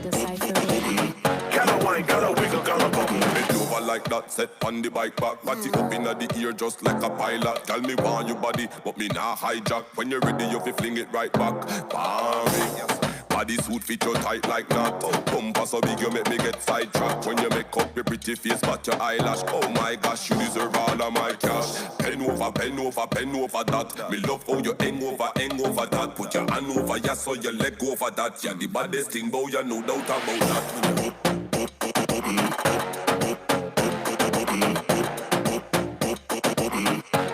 Dacypher Music. Gotta wine, gotta wiggle, gotta bubble. Bend over like that, set on the bike back. Body up inna the ear just like a pilot. Tell me want your body, but me nah hijack. When you're ready, you fi fling it right back. Bang. Body suit fit you tight like that. Bumper so big you make me get sidetracked. When you make up your pretty face, but your eyelash. Oh my gosh, you deserve all of my cash. Pen over, pen over, pen over that. Me love how you hang over that. Put your hand over, yeah, so your leg over that. Yeah, the baddest thing, boy, you no doubt about that.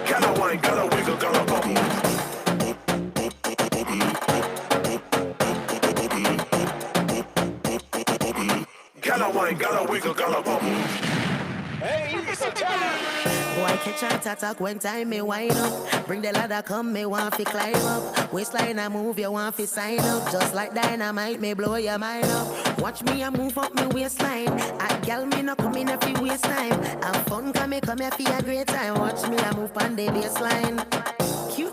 Gotta wine, gotta wiggle, gotta bubble. Gotta wine, gotta wiggle, gotta bubble. Hey, it's a time. Boy, catch a attack when time me wind up. Bring the ladder, come, me want fi climb up. Waistline I move, you want fi sign up. Just like dynamite, me blow your mind up. Watch me, I move up me waistline. A gal me no come in if you waste time. Have fun, come here fi a great time. Watch me, I move on the baseline.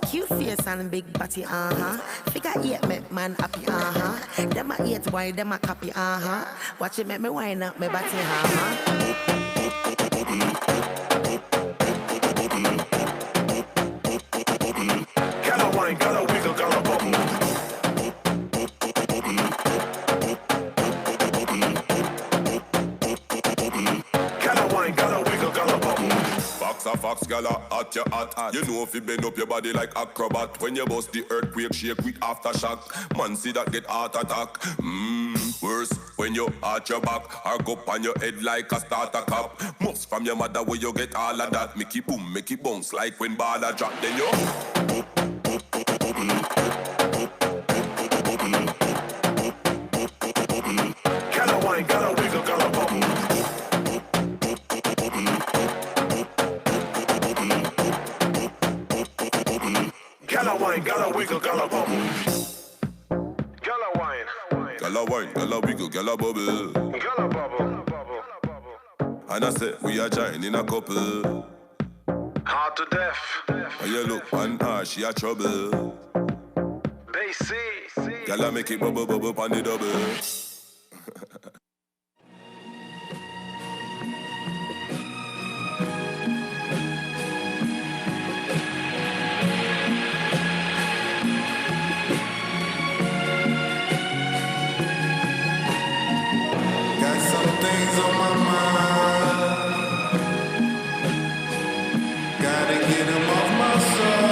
Cute face and big body, Figure 8 make man happy, Them a 8 boy, them a copy, Watch it make me wind up me body, Gotta wine, gotta wiggle, gotta bubble. Gotta wine, gotta wiggle, gotta bubble. Fox, gala, at your hat. You know if you bend up your body like acrobat. When you bust the earthquake, shake with aftershock. Man, see that get heart attack. Worse when you arch your back or go on your head like a starter cup. Must from your mother where you get all of that. Make it boom, make it bounce like when baller drop. Then you gotta wine, gotta wiggle, gotta bubble. Gotta wine, gotta wiggle, gotta bubble. Gotta wine, gotta wine, gotta wiggle, gotta bubble. Gotta bubble. And I said we are joining a couple. Hard to death. When you look on her, she a trouble. Bassy. Gotta make it bubble on the double. Things on my mind, gotta get them off my soul.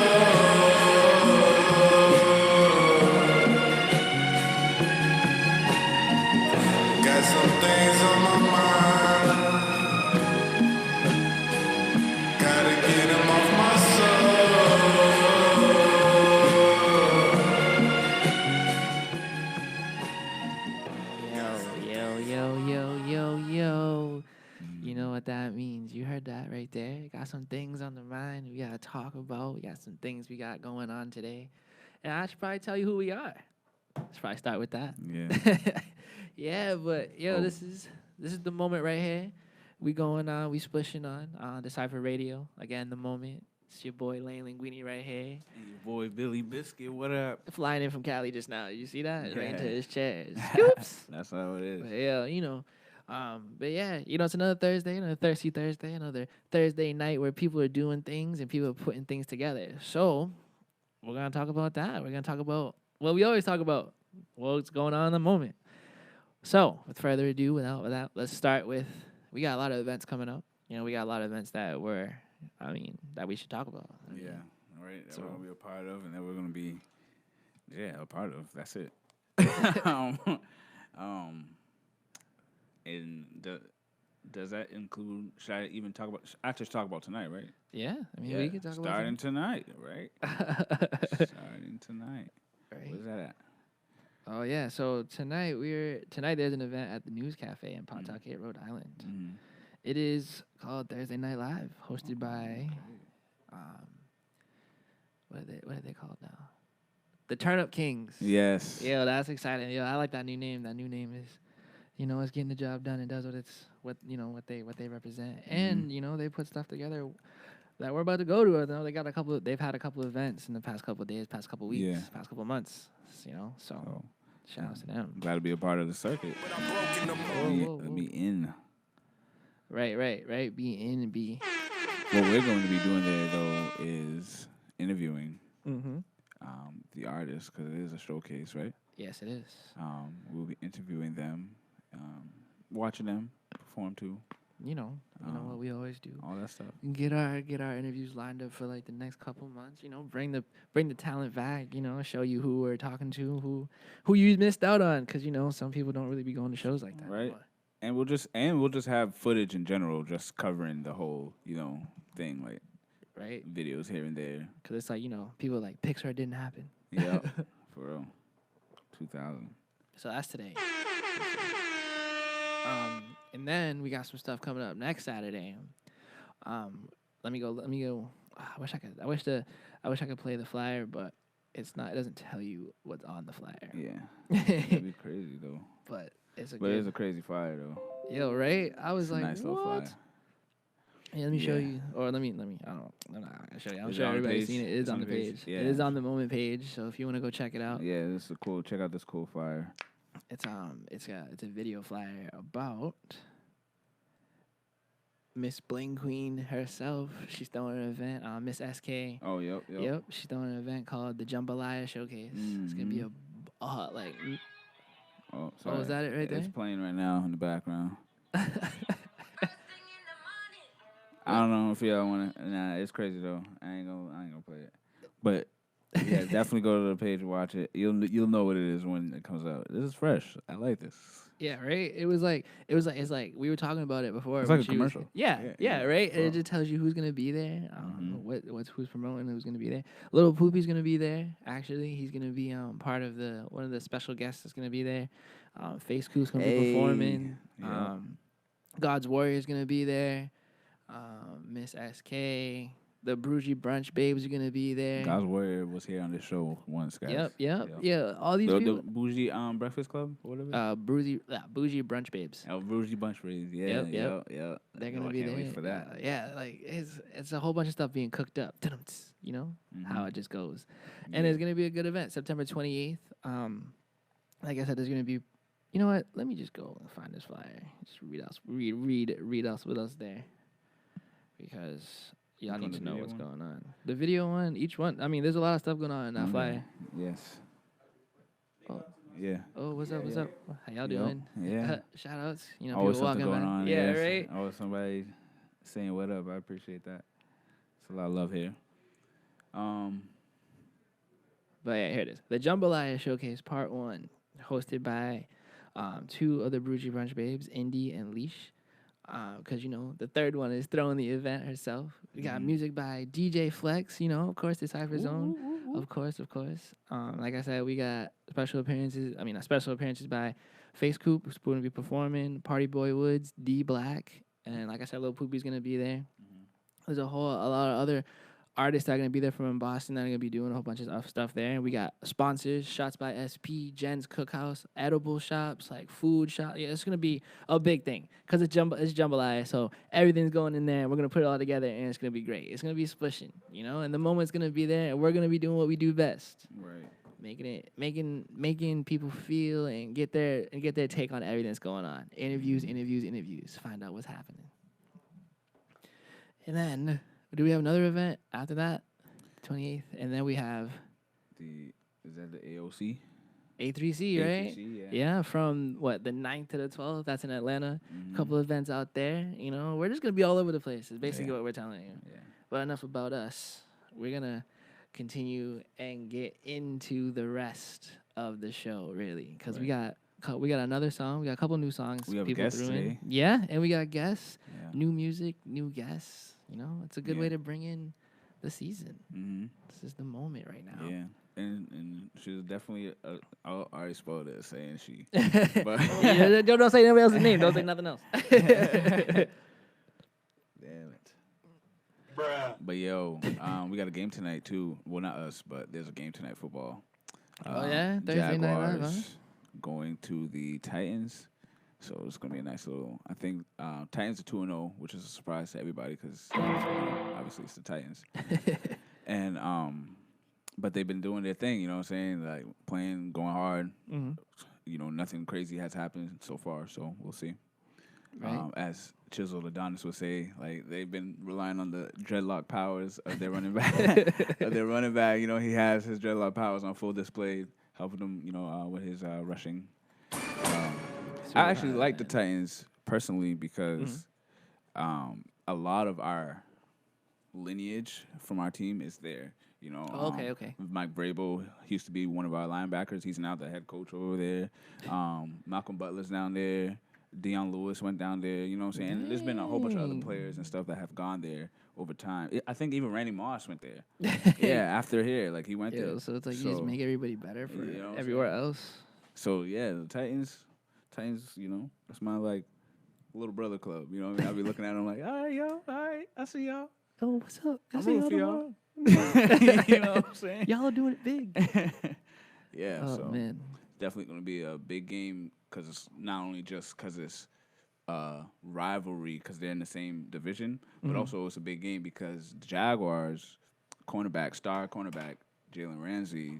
Got some things on my mind, gotta get them off my Yo. You know what that means. You heard that right there. Got some things on the mind we gotta talk about. We got some things we got going on today. And I should probably tell you who we are. Let's probably start with that. Yeah. Yeah, but this is the moment right here. We going on, we splishing on Dacypher Radio. Again, the moment. It's your boy Lane Linguini right here. And your boy Billy Biscuit, what up? Flying in from Cali just now. You see that? Yeah. Right into his chair. Scoops. That's how it is. But it's another Thursday, another Thirsty Thursday, another Thursday night where people are doing things and people are putting things together. So we're going to talk about that. We're going to talk about what we always talk about, what's going on in the moment. So with further ado, without, let's start with, we got a lot of events coming up. We got a lot of events that that we should talk about. Yeah, right. That we're going to be a part of, and that we're going to be, a part of. That's it. And does that include? Should I even talk about? I just talk about tonight, right? Yeah, we can talk about starting tonight, right? Starting tonight. Right. Where's that at? Oh yeah, so tonight there's an event at the News Cafe in Pawtucket, Rhode Island. Mm-hmm. It is called Thursday Night Live, hosted by what are they called now? The Turn Up Kings. Yes. Yeah, that's exciting. Yeah, I like that new name. That new name is, it's getting the job done. It does what they represent. And, they put stuff together that we're about to go to. They've had a couple of events in the past couple of days, past couple of weeks, past couple of months, so. Shout out to them. I'm glad to be a part of the circuit. Let me in. Right. Be in and be. What we're going to be doing there, though, is interviewing Mm-hmm. the artists, because it is a showcase, right? Yes, it is. We'll be interviewing them, watching them perform too. You know what we always do. All that stuff. Get our interviews lined up for like the next couple months. You know, bring the talent back. You know, show you who we're talking to, who you missed out on, because you know some people don't really be going to shows like that. Right. Anymore. And we'll just have footage in general, just covering the whole thing, like Right. videos here and there. Because it's like people like Pixar didn't happen. Yeah, for real. 2000. So that's today. And then we got some stuff coming up next Saturday. Let me go. I wish I could play the flyer, but it's not. It doesn't tell you what's on the flyer. Yeah, that'd be crazy though. But it's a crazy flyer though. Yo, right? I was It's a like, nice little what? flyer. Yeah, let me show Yeah. you. Or let me. I don't know. I'm not gonna show you. I'm Is it sure on the everybody's page? seen it. It is It's on the page. Yeah. It is on the Moment page. So if you want to go check it out, Yeah, this is cool. Check out this cool flyer. it's a video flyer about Miss Bling Queen herself. She's throwing an event. Miss SK. Oh, yep. Yep, she's throwing an event called the Jambalaya Showcase. It's gonna be like. Oh, sorry. is that it right there? It's playing right now in the background. I don't know if y'all want to. Nah, it's crazy though. I ain't gonna play it. But yeah, definitely go to the page and watch it. You'll know what it is when it comes out. This is fresh. I like this. Yeah, right. It's like we were talking about it before. It's when like a she was- commercial. yeah, right. And it Wow. just tells you who's gonna be there. Mhm. Who's promoting, who's gonna be there. Little Poopy's gonna be there. Actually, he's gonna be part of one of the special guests that's gonna be there. Face Coop's gonna be performing. Yeah. God's Warrior's gonna be there. Miss SK, the Bougie Brunch Babes are gonna be there. God's Warrior was here on this show once, guys. Yep. Yeah, all these The people. Bougie Breakfast Club or whatever. Bougie Brunch Babes. Bougie Bunch Rays. Yeah, Yep. yeah. They're Oh, gonna I be can't there. wait for that. Yeah, like it's a whole bunch of stuff being cooked up. You know how Mhm. it just goes, and it's gonna be a good event. September 28th. Like I said, there's gonna be. You know what? Let me just go and find this flyer. Just read us with us there, because y'all Which need one, to the know video what's one? going on. The video one, each one. I mean, there's a lot of stuff going on in that Okay. flyer. Yes. Oh. Yeah. Oh, what's up? What's yeah. up? How y'all Yep. doing? Yeah. Shout outs. You know, Always people something walking going by. on. Yeah, yes. right. Always somebody saying what up. I appreciate that. It's a lot of love here. But yeah, here it is. The Jambalaya Showcase Part 1, hosted by two other Bougie Brunch Babes, Indy and Leash. Because, the third one is throwing the event herself. We got music by DJ Flex, of course, Dacypher Zone. Of course. Like I said, we got special appearances by Face Coop, who's going to be performing, Party Boy Woods, D Black, and like I said, Lil Poopy's going to be there. There's a lot of other artists that are going to be there from Boston that are going to be doing a whole bunch of stuff there. And we got sponsors, Shots by SP, Jen's Cookhouse, edible shops, like food shop. Yeah, it's going to be a big thing because it's jambalaya. So everything's going in there. And we're going to put it all together and it's going to be great. It's going to be splishing, and the moment's going to be there and we're going to be doing what we do best. Right. Making people feel and get their take on everything that's going on. Interviews. Find out what's happening. And then, do we have another event after that? 28th. And then we have Is that the AOC? A3C, right? A3C, Yeah, from the 9th to the 12th. That's in Atlanta. A couple events out there. We're just going to be all over the place. It's basically what we're telling you. Yeah. But enough about us. We're going to continue and get into the rest of the show, really. Because we got another song. We got a couple new songs. We have people guests threw today. in. Yeah, and we got guests. Yeah. New music, new guests. It's a good Yeah. way to bring in the season. Mm-hmm. This is the moment right now. Yeah. And she's definitely, I already spoiled it saying she. But Yeah, don't say anybody else's name. Don't say nothing else. Damn it. But yo, we got a game tonight too. Well, not us, but there's a game tonight, football. Oh, yeah? Thursday Night Live, huh? Jaguars going to the Titans. So it's going to be a nice little, I think Titans are 2-0, which is a surprise to everybody because obviously it's the Titans. And but they've been doing their thing. You know what I'm saying? Like playing, going hard. Mm-hmm. You know, nothing crazy has happened so far, so we'll see. Right. As Chisel Adonis would say, like they've been relying on the dreadlock powers of their running back. You know, he has his dreadlock powers on full display, helping them. You know, with his rushing. I actually like the Titans personally because a lot of our lineage from our team is there. You know, Okay. Mike Vrabel used to be one of our linebackers. He's now the head coach over there. Malcolm Butler's down there. Deion Lewis went down there. You know what I'm saying? And there's been a whole bunch of other players and stuff that have gone there over time. I think even Randy Moss went there. Yeah, after here, like he went there. So it's like you just make everybody better for you know what I'm everywhere saying? else. So yeah, the Titans, you know, that's my like little brother club. You know what I mean? I'll be looking at them like, all right, yo, all right, I see y'all. Oh, what's up? I'm rooting for y'all. You know what I'm saying? Y'all are doing it big. Yeah, Oh so man. definitely going to be a big game because it's not only just because it's rivalry because they're in the same division, but also it's a big game because the Jaguars star cornerback Jalen Ramsey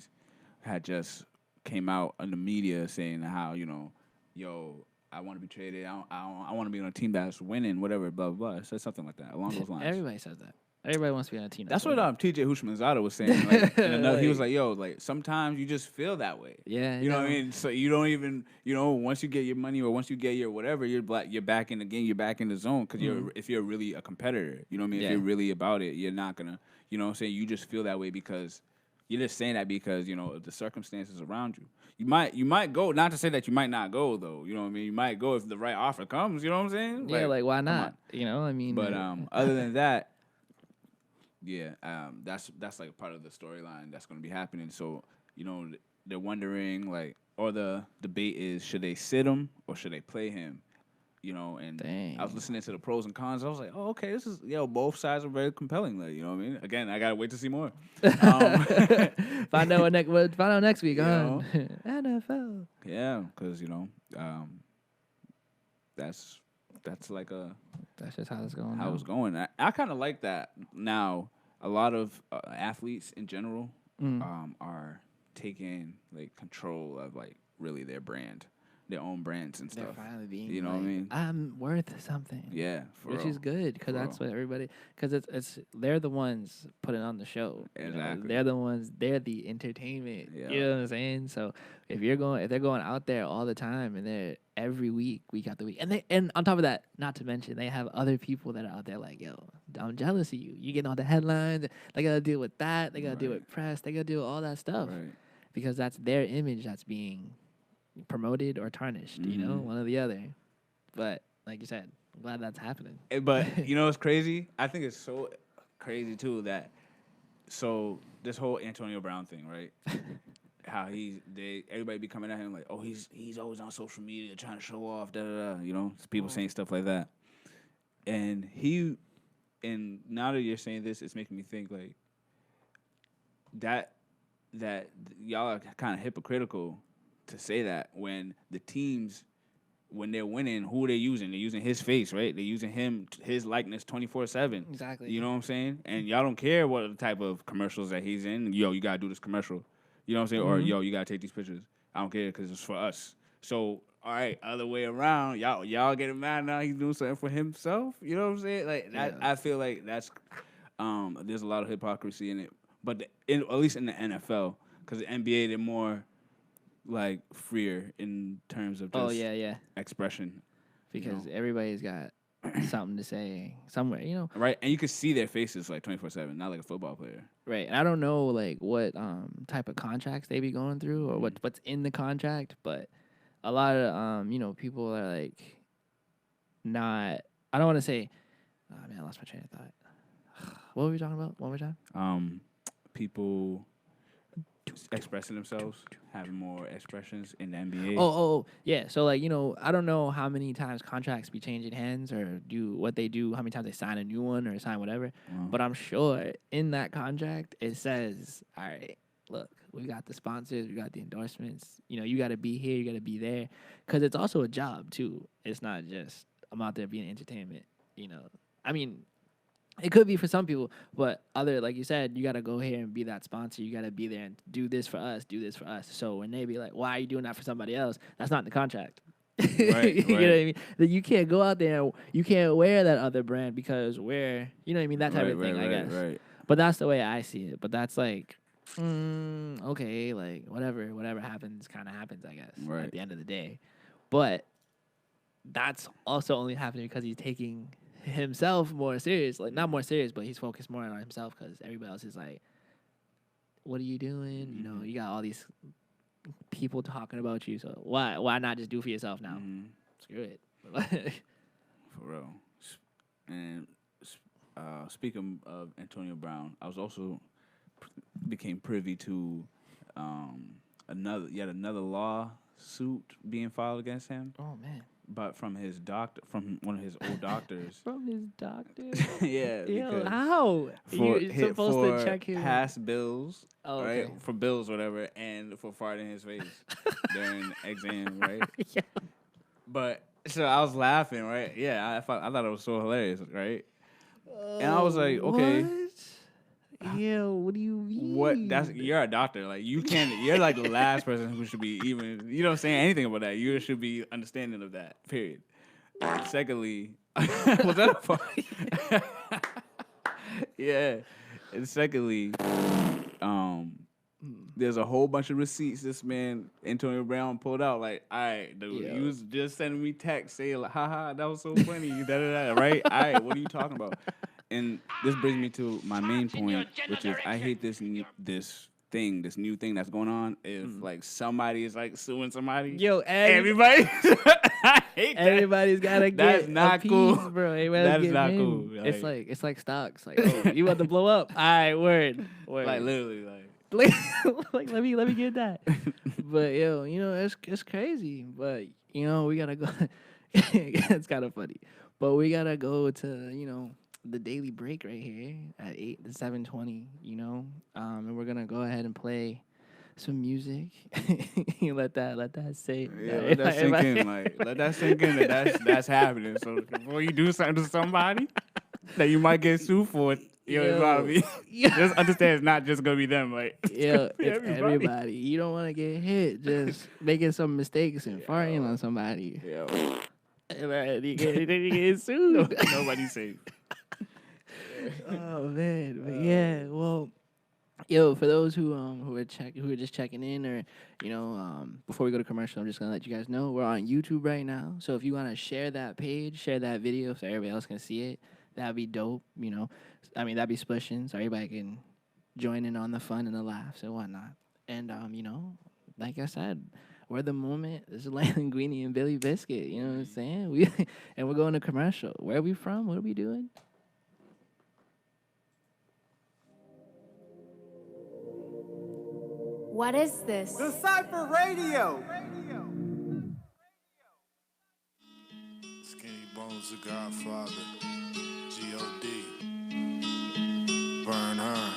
had just came out in the media saying how, you know, yo, I want to be traded. I want to be on a team that's winning, whatever, blah, blah, blah. It said something like that along those lines. Everybody says that. Everybody wants to be on a team. That's what T.J. Houshmandzadeh was saying. Like, he was like, "Yo, like sometimes you just feel that way." Yeah, you know what I mean. So you don't even, you know, once you get your money or once you get your whatever, you're back in the game. You're back in the zone because if you're really a competitor, you know what I mean. Yeah. If you're really about it, you're not gonna, you know what I'm saying. You just feel that way because you're just saying that because you know of the circumstances around you. You might go. Not to say that you might not go though. You know what I mean. You might go if the right offer comes. You know what I'm saying. Yeah, like why come not? on. You know, I mean. But other than that. Yeah, that's like part of the storyline that's going to be happening. So, you know, they're wondering, like, or the debate is, should they sit him or should they play him? You know, and Dang. I was listening to the pros and cons. I was like, oh, okay, this is, both sides are very compelling. Like, you know what I mean? Again, I got to wait to see more. Find out next week on You NFL. Yeah, because, you know, that's like That's just how it's going. how it's going. I kind of like that now. A lot of athletes in general are taking like control of like really their brand, their own brands and They're stuff. finally being, You know what I mean? I'm worth something. Yeah, for Which real. is good because that's what everybody. Because it's they're the ones putting on the show. you know? Exactly. They're the ones. They're the entertainment. Yeah. You know what I'm saying? So if they're going out there all the time and they're every week after week, and on top of that, not to mention they have other people that are out there like, yo, I'm jealous of you. You getting all the headlines. They gotta deal with that. They gotta deal with press. They gotta deal with all that stuff Right. because that's their image that's being promoted or tarnished. You know, one or the other. But like you said, I'm glad that's happening. But you know what's crazy? I think it's so crazy too that this whole Antonio Brown thing, right? How everybody be coming at him like, oh, he's always on social media trying to show off, da da da. You know, people saying stuff like that, and now that you're saying this, it's making me think like that y'all are kind of hypocritical to say that when the teams, when they're winning, who they're using? They're using his face, right? They're using his likeness 24/7. Exactly. You know what I'm saying? And y'all don't care what the type of commercials that he's in. Yo, you gotta do this commercial. You know what I'm saying? Or yo, you gotta take these pictures. I don't care because it's for us. So all right, other way around, y'all getting mad now. He's doing something for himself. You know what I'm saying? Like I feel like that's there's a lot of hypocrisy in it. But at least in the NFL, because the NBA they're more like freer in terms of just expression. Because everybody's got something to say somewhere, you know. Right, and you can see their faces like 24/7, not like a football player. Right, and I don't know like what type of contracts they be going through or what's in the contract, but a lot of people are like not. I don't want to say. Oh man, I lost my train of thought. What were we talking about? One more time. People expressing themselves, having more expressions in the NBA. Oh, yeah. So like I don't know how many times contracts be changing hands or do what they do, how many times they sign a new one or sign whatever. But I'm sure in that contract it says, all right, look, we got the sponsors, we got the endorsements. You got to be here, you got to be there, because it's also a job too. It's not just I'm out there being entertainment. I mean, It could be for some people, but other, like you said, you got to go here and be that sponsor. You got to be there and do this for us, do this for us. So when they be like, why are you doing that for somebody else? That's not in the contract. Right, You know right. what I mean? That you can't go out there and you can't wear that other brand because we're, you know what I mean? That type of thing, I guess. Right. But that's the way I see it. But that's like, okay, like whatever happens kind of happens, I guess, Right. at the end of the day. But that's also only happening because he's taking himself more serious. Like, not more serious, but he's focused more on himself because everybody else is like, what are you doing? You know, you got all these people talking about you. So why not just do for yourself now? Screw it. For real. And speaking of Antonio Brown, I was also became privy to another lawsuit being filed against him. Oh man. But from one of his old doctors. From his doctor? Yeah. Yo, how? You're supposed to check his past bills, right? Okay. For bills, whatever, and for farting in his face during exam, right? Yeah. But so I was laughing, right? Yeah, I thought it was so hilarious, right? And I was like, okay. What? Yeah, what do you mean? You're a doctor. Like, you're like the last person who should be even, you know, saying anything about that. You should be understanding of that, period. And secondly, was that a part? Yeah. And secondly, there's a whole bunch of receipts this man, Antonio Brown, pulled out. Like, all right, dude, Yeah. you was just sending me texts saying, like, haha, that was so funny, right? All right, what are you talking about? And this brings me to my main point, which is I hate this new thing that's going on. If like somebody is like suing somebody, Yo, everybody, I hate that. everybody's gotta get That's not cool. bro. That is not cool. It's like stocks. Like, oh, you about to blow up? All right, word. Like literally, Like let me get that. But yo, you know, it's crazy. But you know, we gotta go. It's kind of funny, but we gotta go to, you know, the daily break right here at 8 to 7:20. You know, and we're gonna go ahead and play some music. let that sink. yeah, let that sink in. Like, let that sink in that's happening. So before you do something to somebody that you might get sued for, it's gotta be. Just understand, it's not just gonna be them. Like, Yeah, it's everybody. everybody. You don't want to get hit just making some mistakes and farting on somebody. Yeah, Right, you get sued. nobody's safe. Oh man, but yeah, well, yo, for those who are just checking in, or you know, before we go to commercial, I'm just gonna let you guys know we're on YouTube right now. So if you want to share that page, share that video, so everybody else can see it, that'd be dope. You know, I mean that'd be splishing, so everybody can join in on the fun and the laughs and whatnot. And you know, like I said, we're the moment. This is Linguini and Billy Biscuit. You know what I'm saying? And we're going to commercial. Where are we from? What are we doing? What is this? Dacypher Radio. Skinny Bones, the Godfather. G.O.D. Burn her.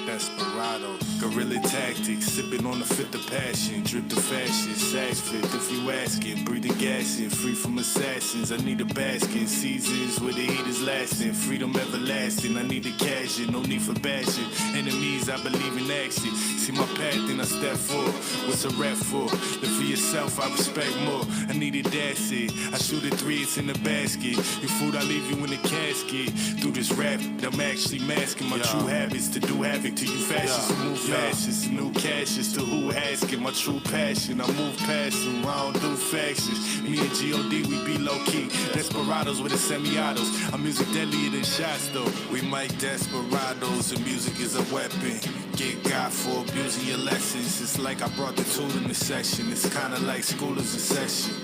Desperado. Guerrilla tactics, sipping on the fifth of passion, drip the fashion, sax fit if you asking, breathing gas in, free from assassins. I need a basket, seasons where the heat is lasting, freedom everlasting. I need the cash in, no need for bashing. Enemies, I believe in action. See my path and I step forward. What's a rap for? Live for yourself, I respect more. I need it, that's it. I shoot it 3, it's in the basket. Your food, I leave you in the casket. Through this rap, I'm actually masking my true habits to do havoc to you fascists who move fascists. New caches to who asking my true passion. I move past them, I don't do factions. Me and G.O.D, we be low-key. Desperados with the semi-autos. Our music deadlier than shots though. We make desperados and music is a weapon. Get God for abusing your lessons. It's like I brought the tool in the session. It's kinda like school is a session.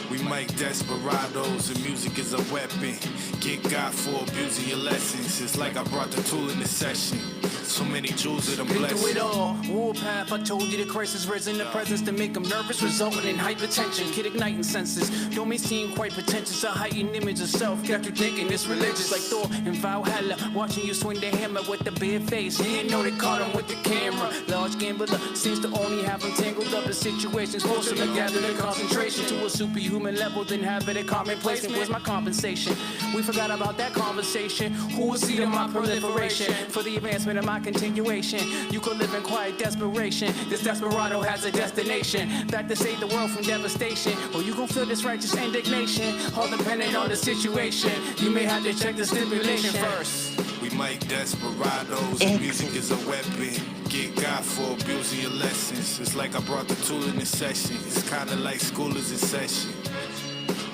We make desperados and music is a weapon. Get God for abusing your lessons. It's like I brought the tool in the session. So many jewels that I'm Been blessed. through it all. Warpath, I told you the crisis risen in the presence to make them nervous, resulting in hypertension. Kid igniting senses. Don't may seem quite pretentious. A heightened image of self. Got you thinking it's religious like Thor and Valhalla. Watching you swing the hammer with the bare face. He didn't know they caught him with the camera. Large gambler seems to only have him tangled up in situations. Forcing to gather their concentration to a superhuman human level, then have it at common placement. Where's my compensation? We forgot about that conversation. Who will see to my proliferation? For the advancement of my continuation. You could live in quiet desperation. This desperado has a destination. Back to save the world from devastation. Or you gon' feel this righteous indignation. All depending on the situation. You may have to check the stipulation first. We make desperados, and music is a weapon. Get God for abusing your lessons. It's like I brought the tool in the session. It's kinda like school is in session.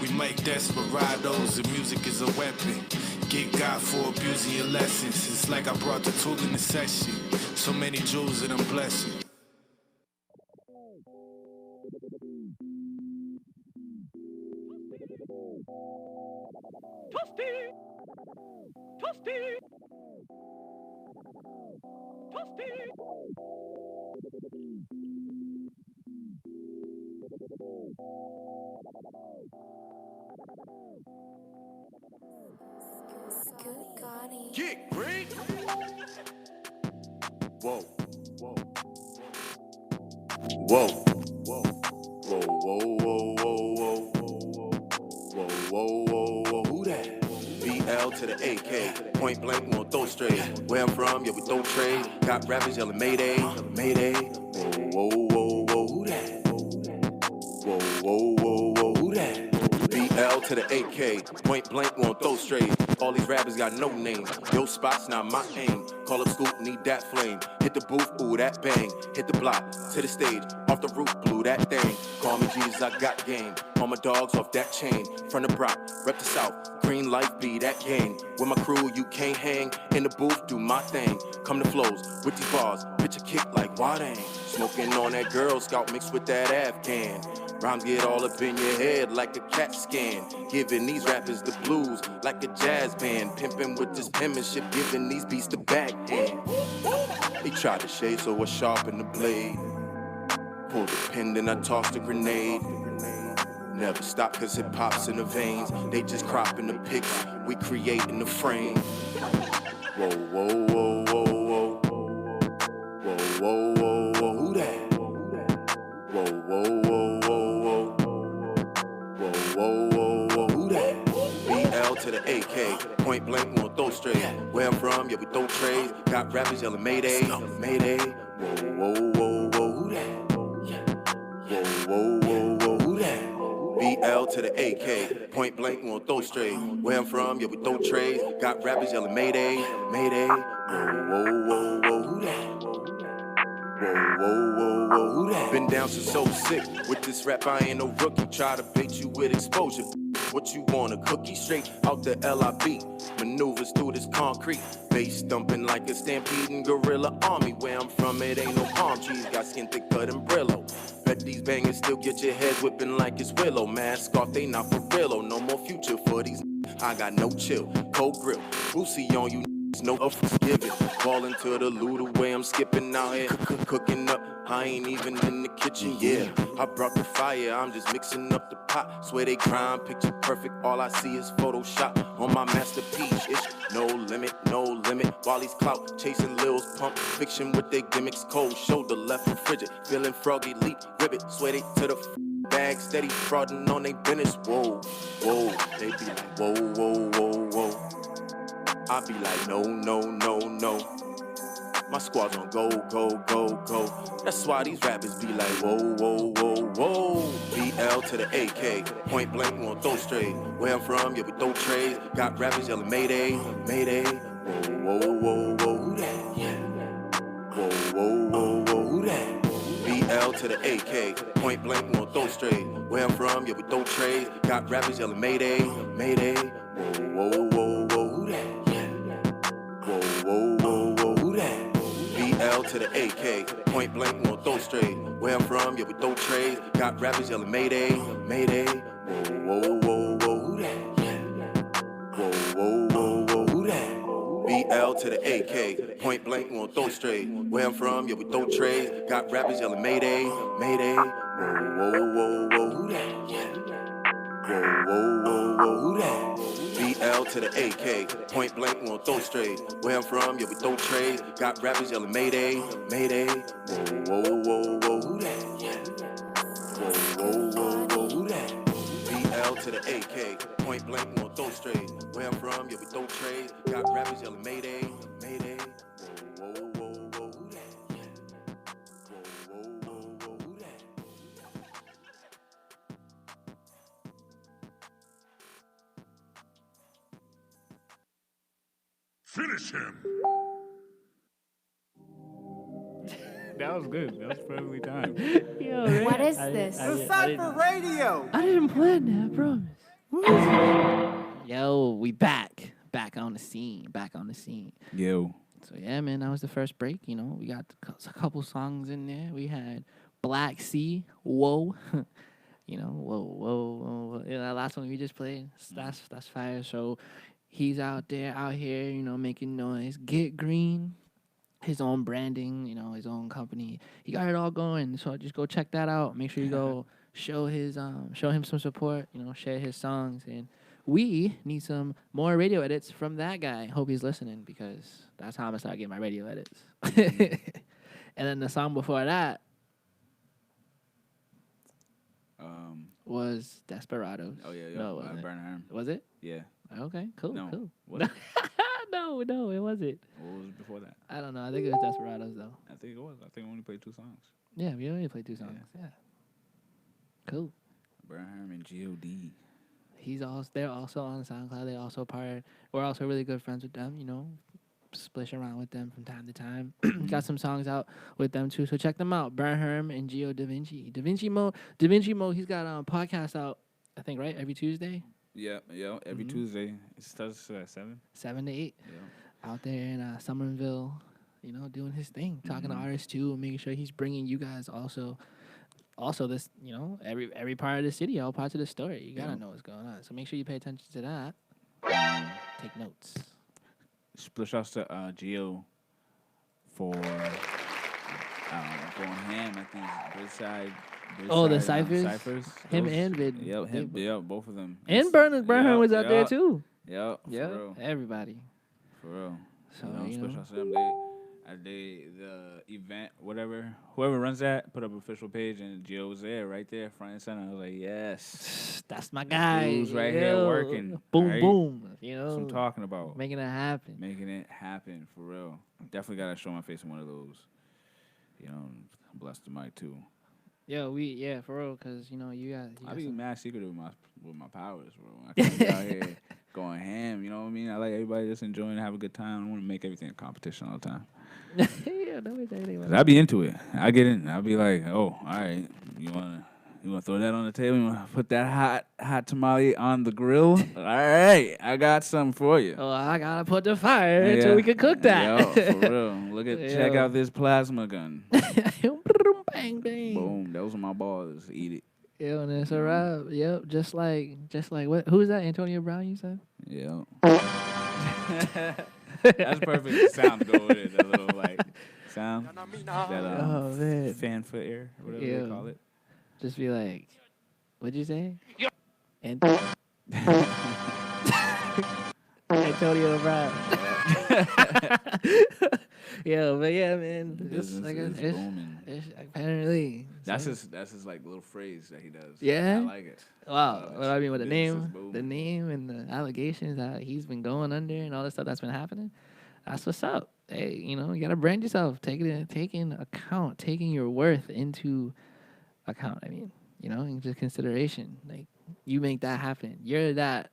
We make desperados, and music is a weapon. Get God for abusing your lessons. It's like I brought the tool in the session. So many jewels that I'm blessing. Kick, ring. Whoa. Whoa. Whoa. Whoa. Whoa. Whoa. Whoa. Whoa. Whoa. Whoa. Whoa. Who that? BL to the AK. Point blank, won't throw straight. Where I'm from, yeah, we don't trade. Got rappers yelling Mayday, Mayday. Whoa. Whoa. Whoa. Whoa. Who that? Whoa. Whoa. Whoa. Whoa. Who that? BL to the AK. Point blank, won't throw straight. All these rappers got no names. Yo spots, not my aim. Call up scoop, need that flame. Hit the booth, ooh, that bang. Hit the block, to the stage. Off the roof, blew that thing. Call me Jesus, I got game. All my dogs off that chain. Front of Brock, rep the South. Green light be that gang. With my crew, you can't hang. In the booth, do my thing. Come to flows, with these bars. Bitch, a kick like Wadang. Smoking on that Girl Scout mixed with that Afghan. Rhymes get all up in your head like a CAT scan. Giving these rappers the blues like a jazz band. Pimping with this penmanship, giving these beats the backhand. He tried to shade, so I sharpened the blade. Pulled the pin, then I tossed a grenade. Never stop cause it pops in the veins. They just cropping the pics, we creating the frame. Whoa, whoa, whoa, whoa, whoa. Whoa, whoa, whoa, whoa, who that? Whoa, whoa, whoa, whoa, whoa. Whoa, whoa, whoa, whoa, who that? BL to the AK, point blank, won't throw straight. Where I'm from, yeah, we throw trades. Got rappers yelling Mayday, Mayday. Whoa, whoa, whoa, whoa, who that? Whoa, whoa, whoa, whoa, who that? BL to the AK, point blank, won't throw straight. Where I'm from, yeah, we throw trades. Got rappers yelling Mayday, Mayday. Whoa, whoa, whoa, whoa, who that? Whoa, whoa, whoa, whoa, who that? Been down since so sick. With this rap, I ain't no rookie. Try to bait you with exposure. What you want, a cookie? Straight out the LIB. Maneuvers through this concrete. Bass thumping like a stampeding gorilla army. Where I'm from, it ain't no palm trees. Got skin thicker than Brillo. Bet these bangers still get your head whipping like it's Willow. Mask off, they not for real. Oh, no more future for these. I got no chill. Cold grill. Boosie on you. No forgiving. Fall into the loot away. I'm skipping out here. Cooking up. I ain't even in the kitchen, yeah. I brought the fire, I'm just mixing up the pot. Swear they grind, picture perfect. All I see is Photoshop on my masterpiece. It's no limit, no limit. While these clout chasing Lils pump fiction with their gimmicks. Cold shoulder, left and frigid. Feeling froggy, leap, ribbit. Swear they to the bag, steady frauding on they business. Whoa, whoa. They be like, whoa, whoa, whoa, whoa. I be like, no, no, no, no. My squad's on go, go, go, go. That's why these rappers be like, whoa, whoa, whoa, whoa. BL to the AK, point blank, won't throw straight. Where I'm from, yeah, we throw trades. Got rappers yelling Mayday, Mayday. Whoa, whoa, whoa, whoa, who that? Whoa, whoa, whoa, whoa, who that? BL to the AK, point blank, won't throw straight. Where I'm from, yeah, we throw trades. Got rappers yelling Mayday, Mayday. Whoa, whoa, whoa, whoa, who that? Whoa, whoa, whoa, whoa, who that? BL to the AK, point blank, won't throw straight. Where I'm from, yeah, we throw trades. Got rappers yelling Mayday, Mayday. Whoa, whoa, whoa, whoa, who that? Whoa, whoa, whoa, whoa, who that? BL to the AK, point blank, won't throw straight. Where I'm from, yeah, we throw trades. Got rappers yelling Mayday, Mayday. Whoa, whoa, whoa, whoa, who that? Whoa, whoa, whoa, whoa, who that? BL to the AK, point blank, won't throw straight. Where I'm from, yeah, we throw trades. Got rappers yelling Mayday, Mayday. Whoa, whoa, whoa, whoa, who that? Whoa, whoa, whoa, whoa, who that? to the AK. Point blank, we gon' throw straight. Where I'm from, yeah, we throw trade. Got rappers yelling Mayday, Mayday. Whoa, whoa, whoa, whoa, who that? Whoa, whoa, whoa, whoa, who that? Finish him. That was good. That was perfectly timed. Yo, right? What is this? Dacypher Radio. I didn't plan that, I promise. Yo, we back on the scene, Yo. So yeah, man, that was the first break. You know, we got a couple songs in there. We had Black Sea, Whoa. You know, whoa, whoa, whoa. You know, that last one we just played, that's fire. So he's out here, you know, making noise. Get Green, his own branding, you know, his own company. He got it all going. So just go check that out. Make sure you go show him some support. You know, share his songs. And we need some more radio edits from that guy. Hope he's listening because that's how I'm gonna start getting my radio edits. And then the song before that was Desperados. Oh, yeah. No, it wasn't. Burnham. Was it? Yeah. Okay, cool, No. cool. Was it? No, it wasn't. What was before that? I don't know. I think it was Desperados though. I think it was. I think we only played 2 songs. Yeah, we only played 2 songs. Yeah. Cool. Burnham and G.O.D. They're also on SoundCloud. They also we're also really good friends with them, you know. Splish around with them from time to time. Got some songs out with them too. So check them out. Burnham and Gio Da Vinci. Da Vinci Mo, he's got a podcast out, I think, right? Every Tuesday? Yeah. Every Tuesday. It starts at 7. 7 to 8. Yeah. Out there in Somerville, you know, doing his thing. Talking to artists too, and making sure he's bringing you guys also this, you know, every part of the city, all parts of the story. You gotta know what's going on. So make sure you pay attention to that. Take notes. Split shouts to Gio for going ham at these Bridgeside. The ciphers. Him and Vid. Yep, both of them. And Burnham was out there too. Yep, for real. Everybody. For real. So split shouts to them. The event, whoever runs that, put up an official page, and Gio was there, right there, front and center. I was like, yes, that's my guy. Who's right here working? Boom, right? boom. You know, that's what I'm talking about. Making it happen. For real. Definitely gotta show my face in one of those. You know, bless the mic too. Yeah, for real, cause you know I be mad secretive with my powers, bro. I can't be out here going ham. You know what I mean? I like everybody just enjoying and have a good time. I don't want to make everything a competition all the time. Yeah, don't make anything. I be into it. I get in. I'll be like, oh, all right. You wanna throw that on the table? You wanna put that hot tamale on the grill? All right, I got something for you. Oh, I gotta put the fire so we can cook that. Yo, for real. Check out this plasma gun. Bang, bang. Boom. Those are my balls. Eat it. Yeah, and it's a wrap. Yep, just like what? Who's that? Antonio Brown? You said? Yeah. That's perfect sound to go with it. That little sound. That fanfare air, whatever they call it. Just be like, what'd you say? Antonio Brown. Yeah, but yeah, man. It's apparently. That's his like little phrase that he does. Yeah. I like it. Wow. What I mean with the name and the allegations that he's been going under and all the stuff that's been happening. That's what's up. Hey, you know, you gotta brand yourself. Taking your worth into account. I mean, you know, into consideration. Like you make that happen. You're the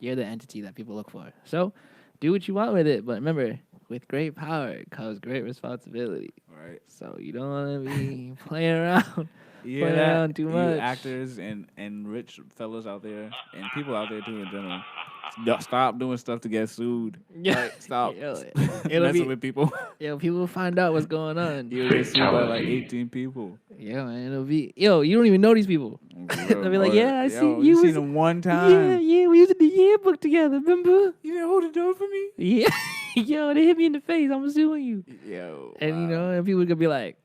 entity that people look for. So do what you want with it. But remember, with great power comes great responsibility. Right. So you don't want to be playing around. Yeah, playing around too much. You actors and rich fellas out there and people out there too in general. Stop doing stuff to get sued. Yeah. Like, stop It'll messing with people. Yeah, people will find out what's going on. You'll get sued by like 18 people. Yeah, man. It'll be, you don't even know these people. They'll be like, yeah, I see you. Seen them one time. Yeah, we was in the yearbook together, remember? You didn't hold the door for me? Yeah. Yo, they hit me in the face. I'm suing you. Yo. And, you know, and people could be like,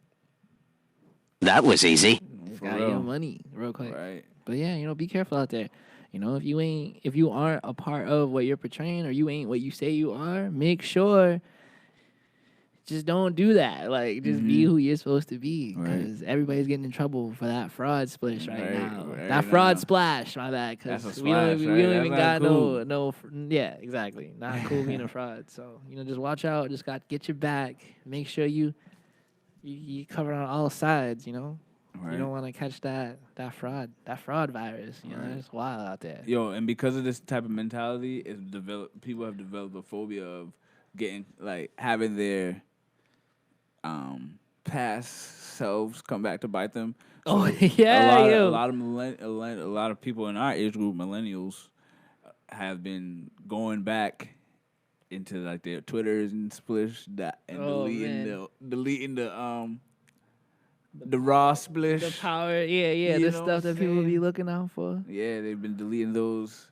that was easy. Got your money real quick. Right. But yeah, you know, be careful out there. You know, if you aren't a part of what you're portraying or you ain't what you say you are, make sure just don't do that. Like, just be who you're supposed to be, Right. because everybody's getting in trouble for that fraud splash right Right, now. right That fraud now. splash, my bad. That's Because a we don't, splash, we right? don't That's even not got cool. yeah, exactly. Not cool being a fraud. So, just watch out. Just got to get your back. Make sure you cover on all sides, Right. You don't want to catch that fraud virus. Right. It's wild out there. Yo, and because of this type of mentality, people have developed a phobia of having their past selves come back to bite them. Oh, yeah, a yo. lot of people in our age group, millennials, have been going back into like their Twitters and splish that and Oh, deleting the raw splish. The power, yeah, You the know what stuff I'm that people be saying? looking out for. Yeah, they've been deleting those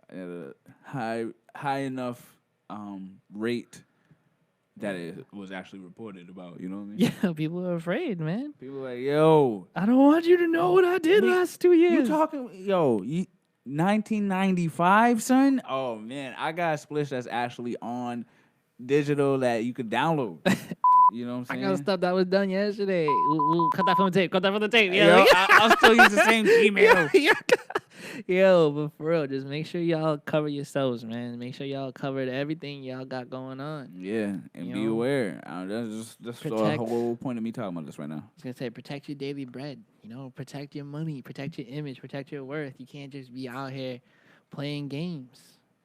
at a high enough rate that it was actually reported about. You know what I mean? Yeah, people are afraid, man. People like, yo, I don't want you to know what I did last 2 years. you talking, 1995, son? Oh man, I got a splish that's actually on digital that you could download. You know what I I'm got saying? stuff that was done yesterday. Ooh, cut that from the tape. Cut that from the tape. Yo, I'll still use the same email. Yo, but for real, just make sure y'all cover yourselves, man. Make sure y'all covered everything y'all got going on. Yeah, and You be know? aware. That's the Protect- whole point of me talking about this right now. I was gonna say, protect your daily bread. Protect your money, protect your image, protect your worth. You can't just be out here playing games.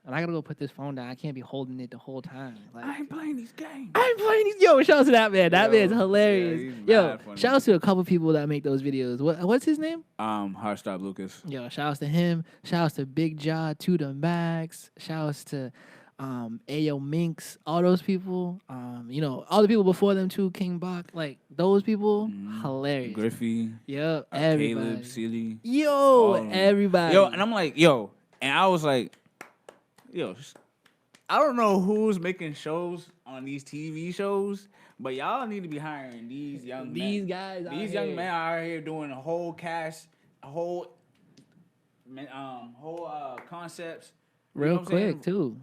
And I gotta go put this phone down. I can't be holding it the whole time. Like, I ain't playing these games. I'm playing these. Yo, shout out to that man. That Yo, man's yeah, hilarious. he's Yo, mad funny. shout out to a couple people that make those videos. What's his name? Hardstop Lucas. Yo, shout outs to him. Shout outs to Big Jaw, to the Max. Shout outs to Ayo Minx. All those people. All the people before them too. King Bach. Like those people, hilarious. Griffey. Yep, everybody. Caleb, Sealy. Yo, everybody. Yo, and I'm like, and I was like, I don't know who's making shows on these TV shows, but y'all need to be hiring these young men. Guys out These here. young men are out here doing a whole cast, whole concepts. You know Real what I'm saying? quick too.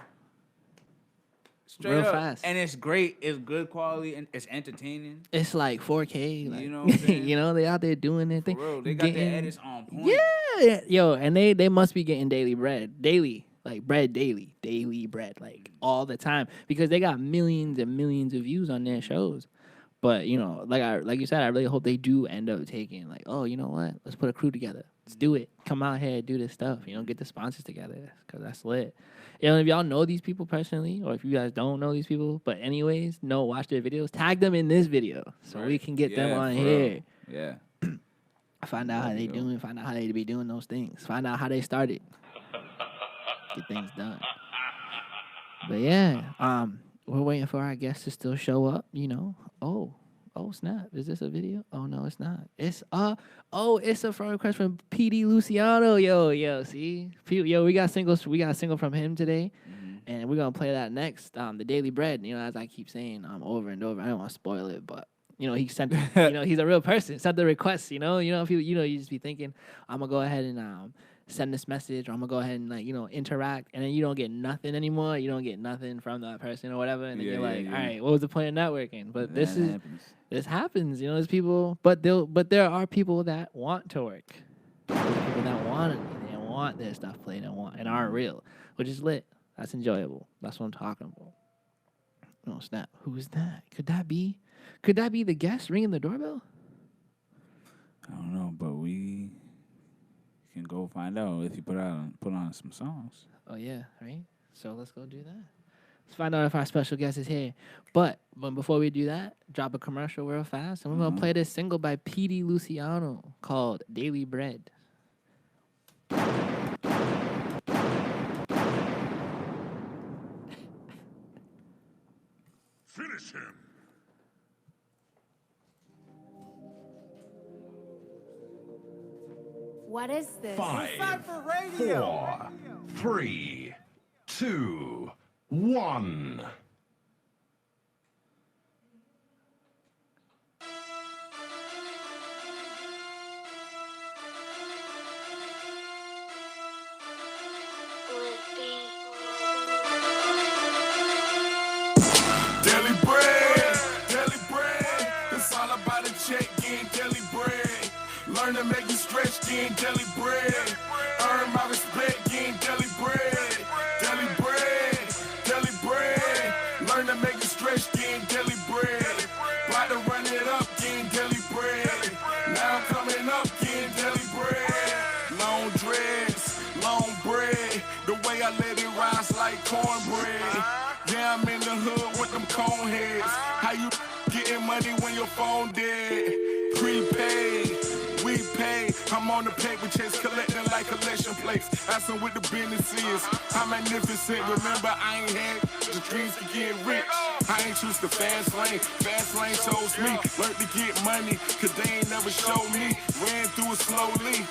Straight real up. fast. And it's great. It's good quality and it's entertaining. It's like 4K. Like, You know what I'm saying? they out there doing their For thing. real, they got their edits on point. Yeah, yo, and they must be getting daily bread, daily bread, like all the time, because they got millions and millions of views on their shows. But like you said, I really hope they do end up taking like, oh, you know what? Let's put a crew together. Let's do it. Come out here, do this stuff. Get the sponsors together, because that's lit. If y'all know these people personally, or if you guys don't know these people, but anyways, watch their videos. Tag them in this video so we can get them on for here. real. Yeah. Find out how they doing. Find out how they be doing those things. Find out how they started. Get things done. But yeah, we're waiting for our guests to still show up. Oh snap! Is this a video? Oh no, it's not. It's it's a friend request from PD Luciano. Yo, see, we got singles. We got a single from him today, and we're gonna play that next. The Daily Bread. As I keep saying, over and over. I don't want to spoil it, but. He sent. He's a real person. Sent the request. If you just be thinking, I'm gonna go ahead and send this message, or I'm gonna go ahead and interact, and then you don't get nothing anymore. You don't get nothing from that person or whatever, and then you're like, all right, what was the point of networking? But this happens. There's people, but there are people that want to work. There's people that want it. They want their stuff played and aren't real, which is lit. That's enjoyable. That's what I'm talking about. Oh snap! Who is that? Could that be the guest ringing the doorbell? I don't know, but we can go find out if you put on some songs. Oh yeah, right. So let's go do that. Let's find out if our special guest is here. But before we do that, drop a commercial real fast, and we're gonna play this single by PD Luciano called "Daily Bread." Finish him. What is this? Dacypher Radio. 4, 3, 2, 1. Daily bread. getting deli bread. Earn my respect, getting deli bread. Deli bread, deli bread. Learn to make it stretch, getting deli bread. About to run it up, getting deli bread. Now I'm coming up, getting deli bread. Long dreads, long bread. The way I let it rise like cornbread. Yeah, I'm in the hood with them cone heads. How you getting money when your phone dead? Prepaid, we pay. I'm on the paper chase, collecting like collection plates. Asking what the business is. I'm magnificent. Remember, I ain't had the dreams to get rich. I ain't choose the fast lane. Fast lane chose me. Learned to get money, cause they ain't never showed me. Ran through it slowly.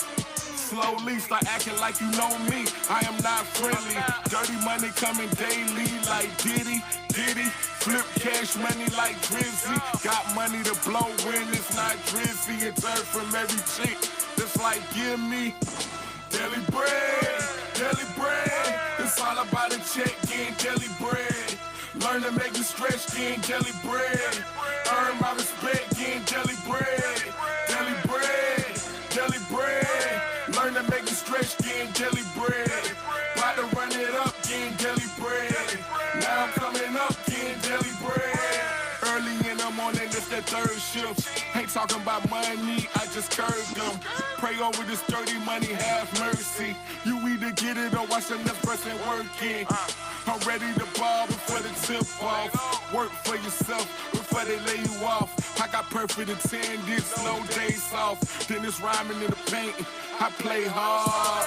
Slowly, start acting like you know me. I am not friendly. Dirty money coming daily like Diddy. Flip cash money like Drizzy. Got money to blow when it's not Drizzy. It's earned from every chick. Just like give me deli bread, deli bread. It's all about a check, getting deli bread. Learn to make it stretch, getting deli bread. Earn my respect, getting deli bread. Deli bread, deli bread. Learn to make it stretch, getting deli bread. About to run it up, getting deli bread. Now I'm coming up, getting deli bread. Early in the morning, it's that third shift. Ain't talking about money, I just curved them. Pray over this dirty money, have mercy. You either get it or watch the next person working. I'm ready to ball before the tip off. Work for yourself before they lay you off. I got perfect attendance, no days off. Then it's rhyming in the paint. I play hard.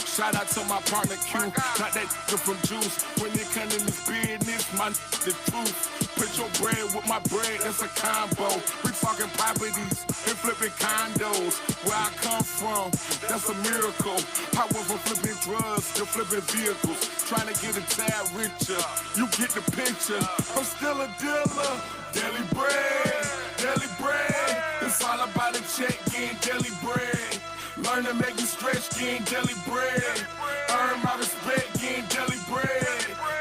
Shout out to my partner Q, not that nigga from Juice. When it come in this business, my the truth. Put your bread with my bread, that's a combo. We talking properties and flipping condos. Where I come from, that's a miracle. I went from flipping drugs to flipping vehicles. Trying to get a tad richer, you get the picture. I'm still a dealer. Deli bread, deli bread. It's all about a check, getting deli bread. Learn to make it stretch, getting deli bread. Earn my respect, getting deli bread.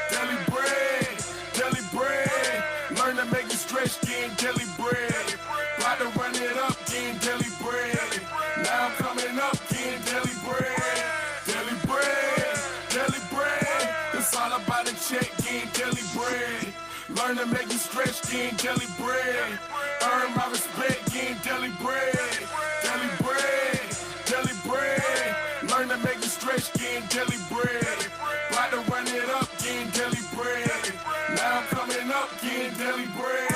Deli bread, deli bread. Learn to make it stretch, getting deli bread. About to run it up, getting deli bread. Now I'm coming up, getting deli bread. Deli bread, deli bread. It's all about a check, getting deli bread. Learn to make it stretch, getting deli bread. Earn my respect, getting deli bread. Deli bread. Deli bread, learn to make it stretch, getting deli bread. About to run it up, getting deli bread. Now I'm coming up, getting deli bread.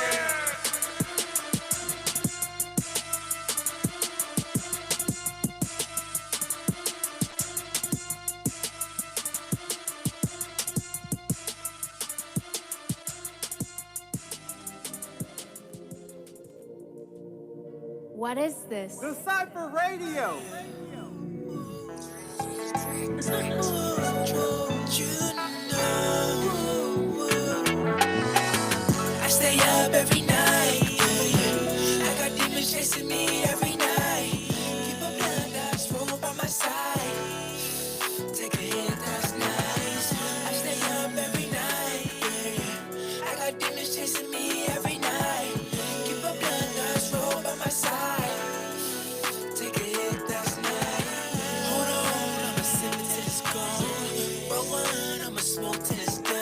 What is this? Dacypher Radio. I stay up every night. I got demons chasing me every night. Keep a blood that's roll by my side. Take a hit, that's nice. I stay up every night. I got demons chasing me every night. Keep a blood that's roll by my side. Take a hit, that's nice. Hold on, I'ma sip it till it's gone. Roll one, I'ma smoke till it's done.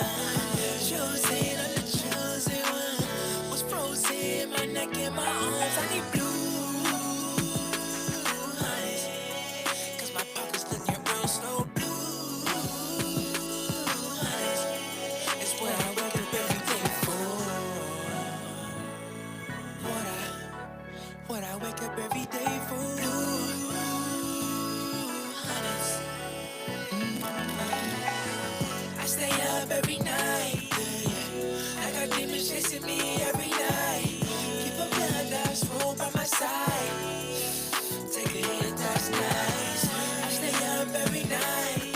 Chosen, I'm the chosen one. What's frozen? My neck and my arms. I need blue eyes. Cause my pockets looking real slow. Blue eyes. It's what I wake up every day for. What I wake up every day for. Blue eyes. I stay up every night. I got demons chasing me every night. Keep a blood that's roll by my side. Take a hit, that's nice. I stay up every night.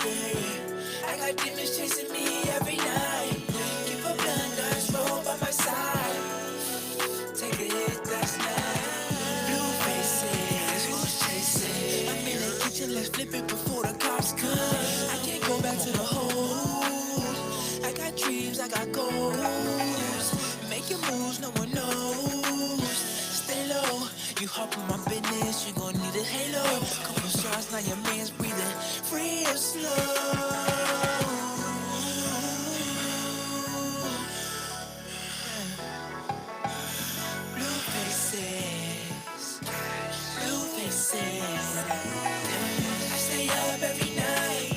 I got demons chasing me every night. Keep a blood that's roll by my side. Take a hit, that's nice. Blue faces, who's chasing? I'm in the kitchen, let's flip it before the cops come. I can't go back to the hole. I got dreams, I got goals. Make your moves, no one knows. Stay low, you hop on my business, you gon' need a halo. Come on, drums, now your man's breathing real slow. Blue faces, blue faces. I stay up every night.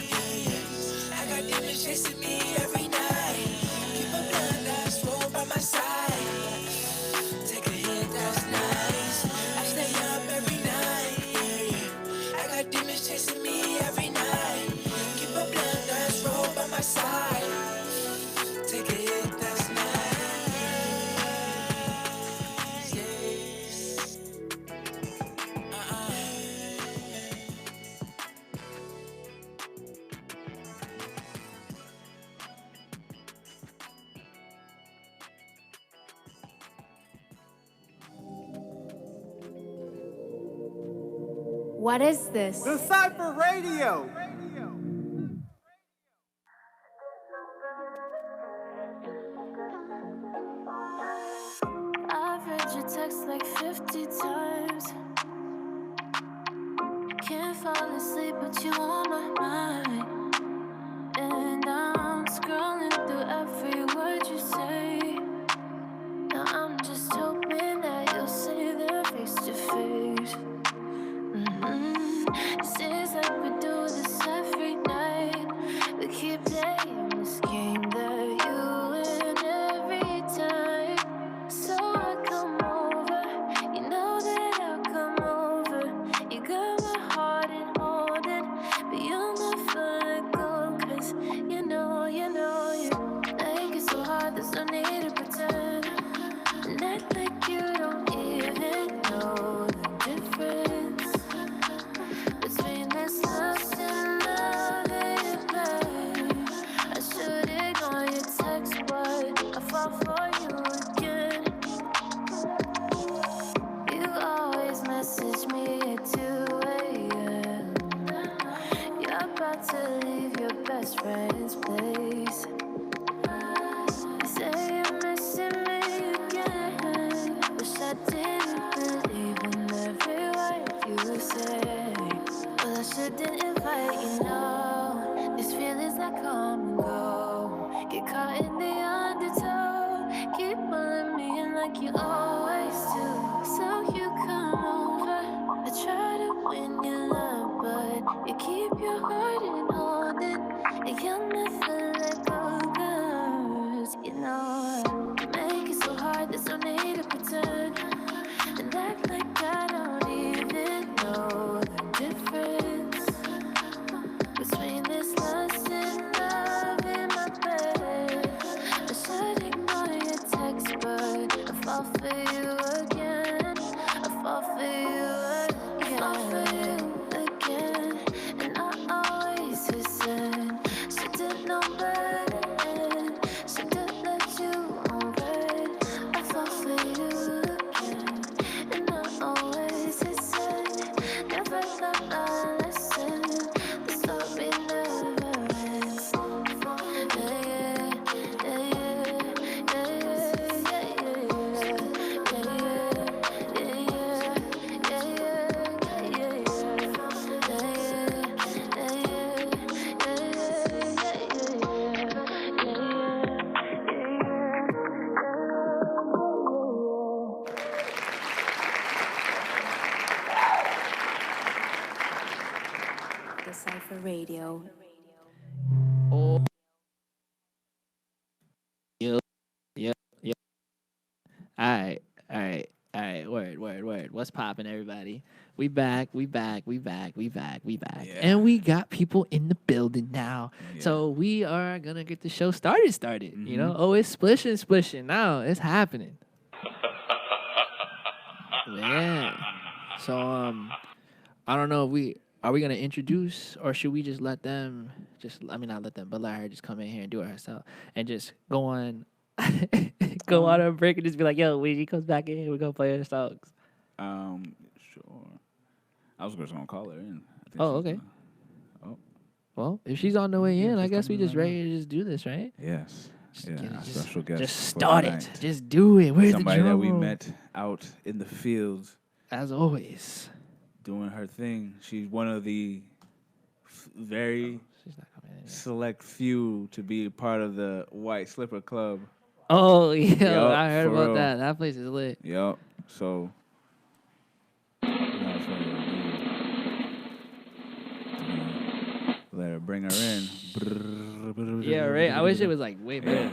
I got demons chasing me every night. Keep a blind eye, roll by my side. Take a hit, that's nice. I stay up every night. I got demons chasing me every night. Keep a blind eye, roll by my side. Take a hit, that's nice. What is this? Dacypher Radio. I've read your text like 50 times. Can't fall asleep, but you on my mind. And I'm scrolling through every word you say. Now I'm just hoping that you'll say them face to face. It seems like we do this every night. We keep playing this game that you win every time. So I come over, you know that I'll come over. You got my heart and hold it, but you'll never let go. Cause you know you make it so hard, there's no need to pretend. And act like you don't even know the difference between this lust and love and pain. I should ignore your text, but I fall for you again. You always message me at 2 a.m. You're about to leave your best friend's place. You say you're missing me again. Wish I didn't believe in every word you say. Well, I shouldn't invite you, no. These feelings that come and go. Get caught in the undertow. Keep pulling me in like you always do. So you come over. I try to win your love, but you keep your heart and hold it. And you'll never let go, 'cause you know I make it so hard, there's no need to pretend. And act like I don't even know the difference between this lust and love in my bed. I should ignore your text, but I fall for you again. I fall for you again. I fall for you again. And I always listen. Should've known better. Should've let you on red. I fall for you again. And I always listen. Never learned my lesson. The story never ends. Dacypher Radio. Oh. Yep. All right. Word. What's poppin', everybody? We back. Yeah. And we got people in the building now. Yeah. So we are gonna get the show started. You know? Oh, it's splishing now. It's happening. Yeah. So I don't know if are we gonna introduce, or should we just let them not let them, but let her just come in here and do it herself and just go on a break and just be like, yo, when she comes back in, we're gonna play her songs. Sure. I was just gonna call her in. I think Oh, she's okay. gonna- Well, if she's on the way in, I she's guess we coming just right ready to just do this, right? Yes. Yeah, get it, our special guest. Just for start tonight. it. Just do it. Where's Somebody the that drum we roll? met out in the fields. As always. doing her thing. She's one of the very She's not coming in. select few to be part of the White Slipper Club. Oh yeah, Yup, I heard for about real. that. That place is lit. Yep. So. without further ado, let her bring her in. Yeah, right. I wish it was like way better.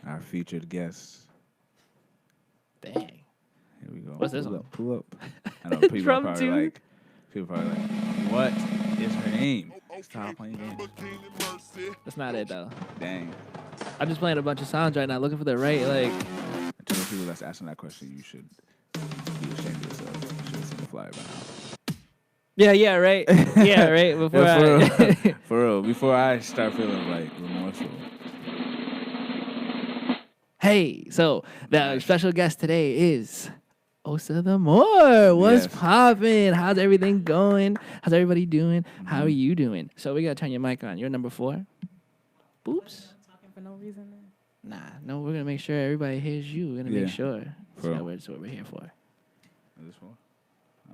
Our featured guest. Dang. Here we go. What's this pull one? up, pull up. I know people are Drum probably tune? like, what is her name? Stop playing games. That's not it though. Dang. I'm just playing a bunch of sounds right now, looking for the right like. To the people that's asking that question, you should be ashamed of yourself. You should have seen the flyer by now. Yeah, right. Yeah, right. Before Yeah, for real. Before I start feeling like remorseful. Hey, so the special guest today is Osa the Moore. What's Yes. poppin'? How's everything going? How's everybody doing? How are you doing? So we gotta turn your mic on. You're number 4. Boops. Talking for no reason. Nah, no, we're gonna make sure everybody hears you. We're gonna Yeah. make sure. For real. That's what we're here for. Is this 4?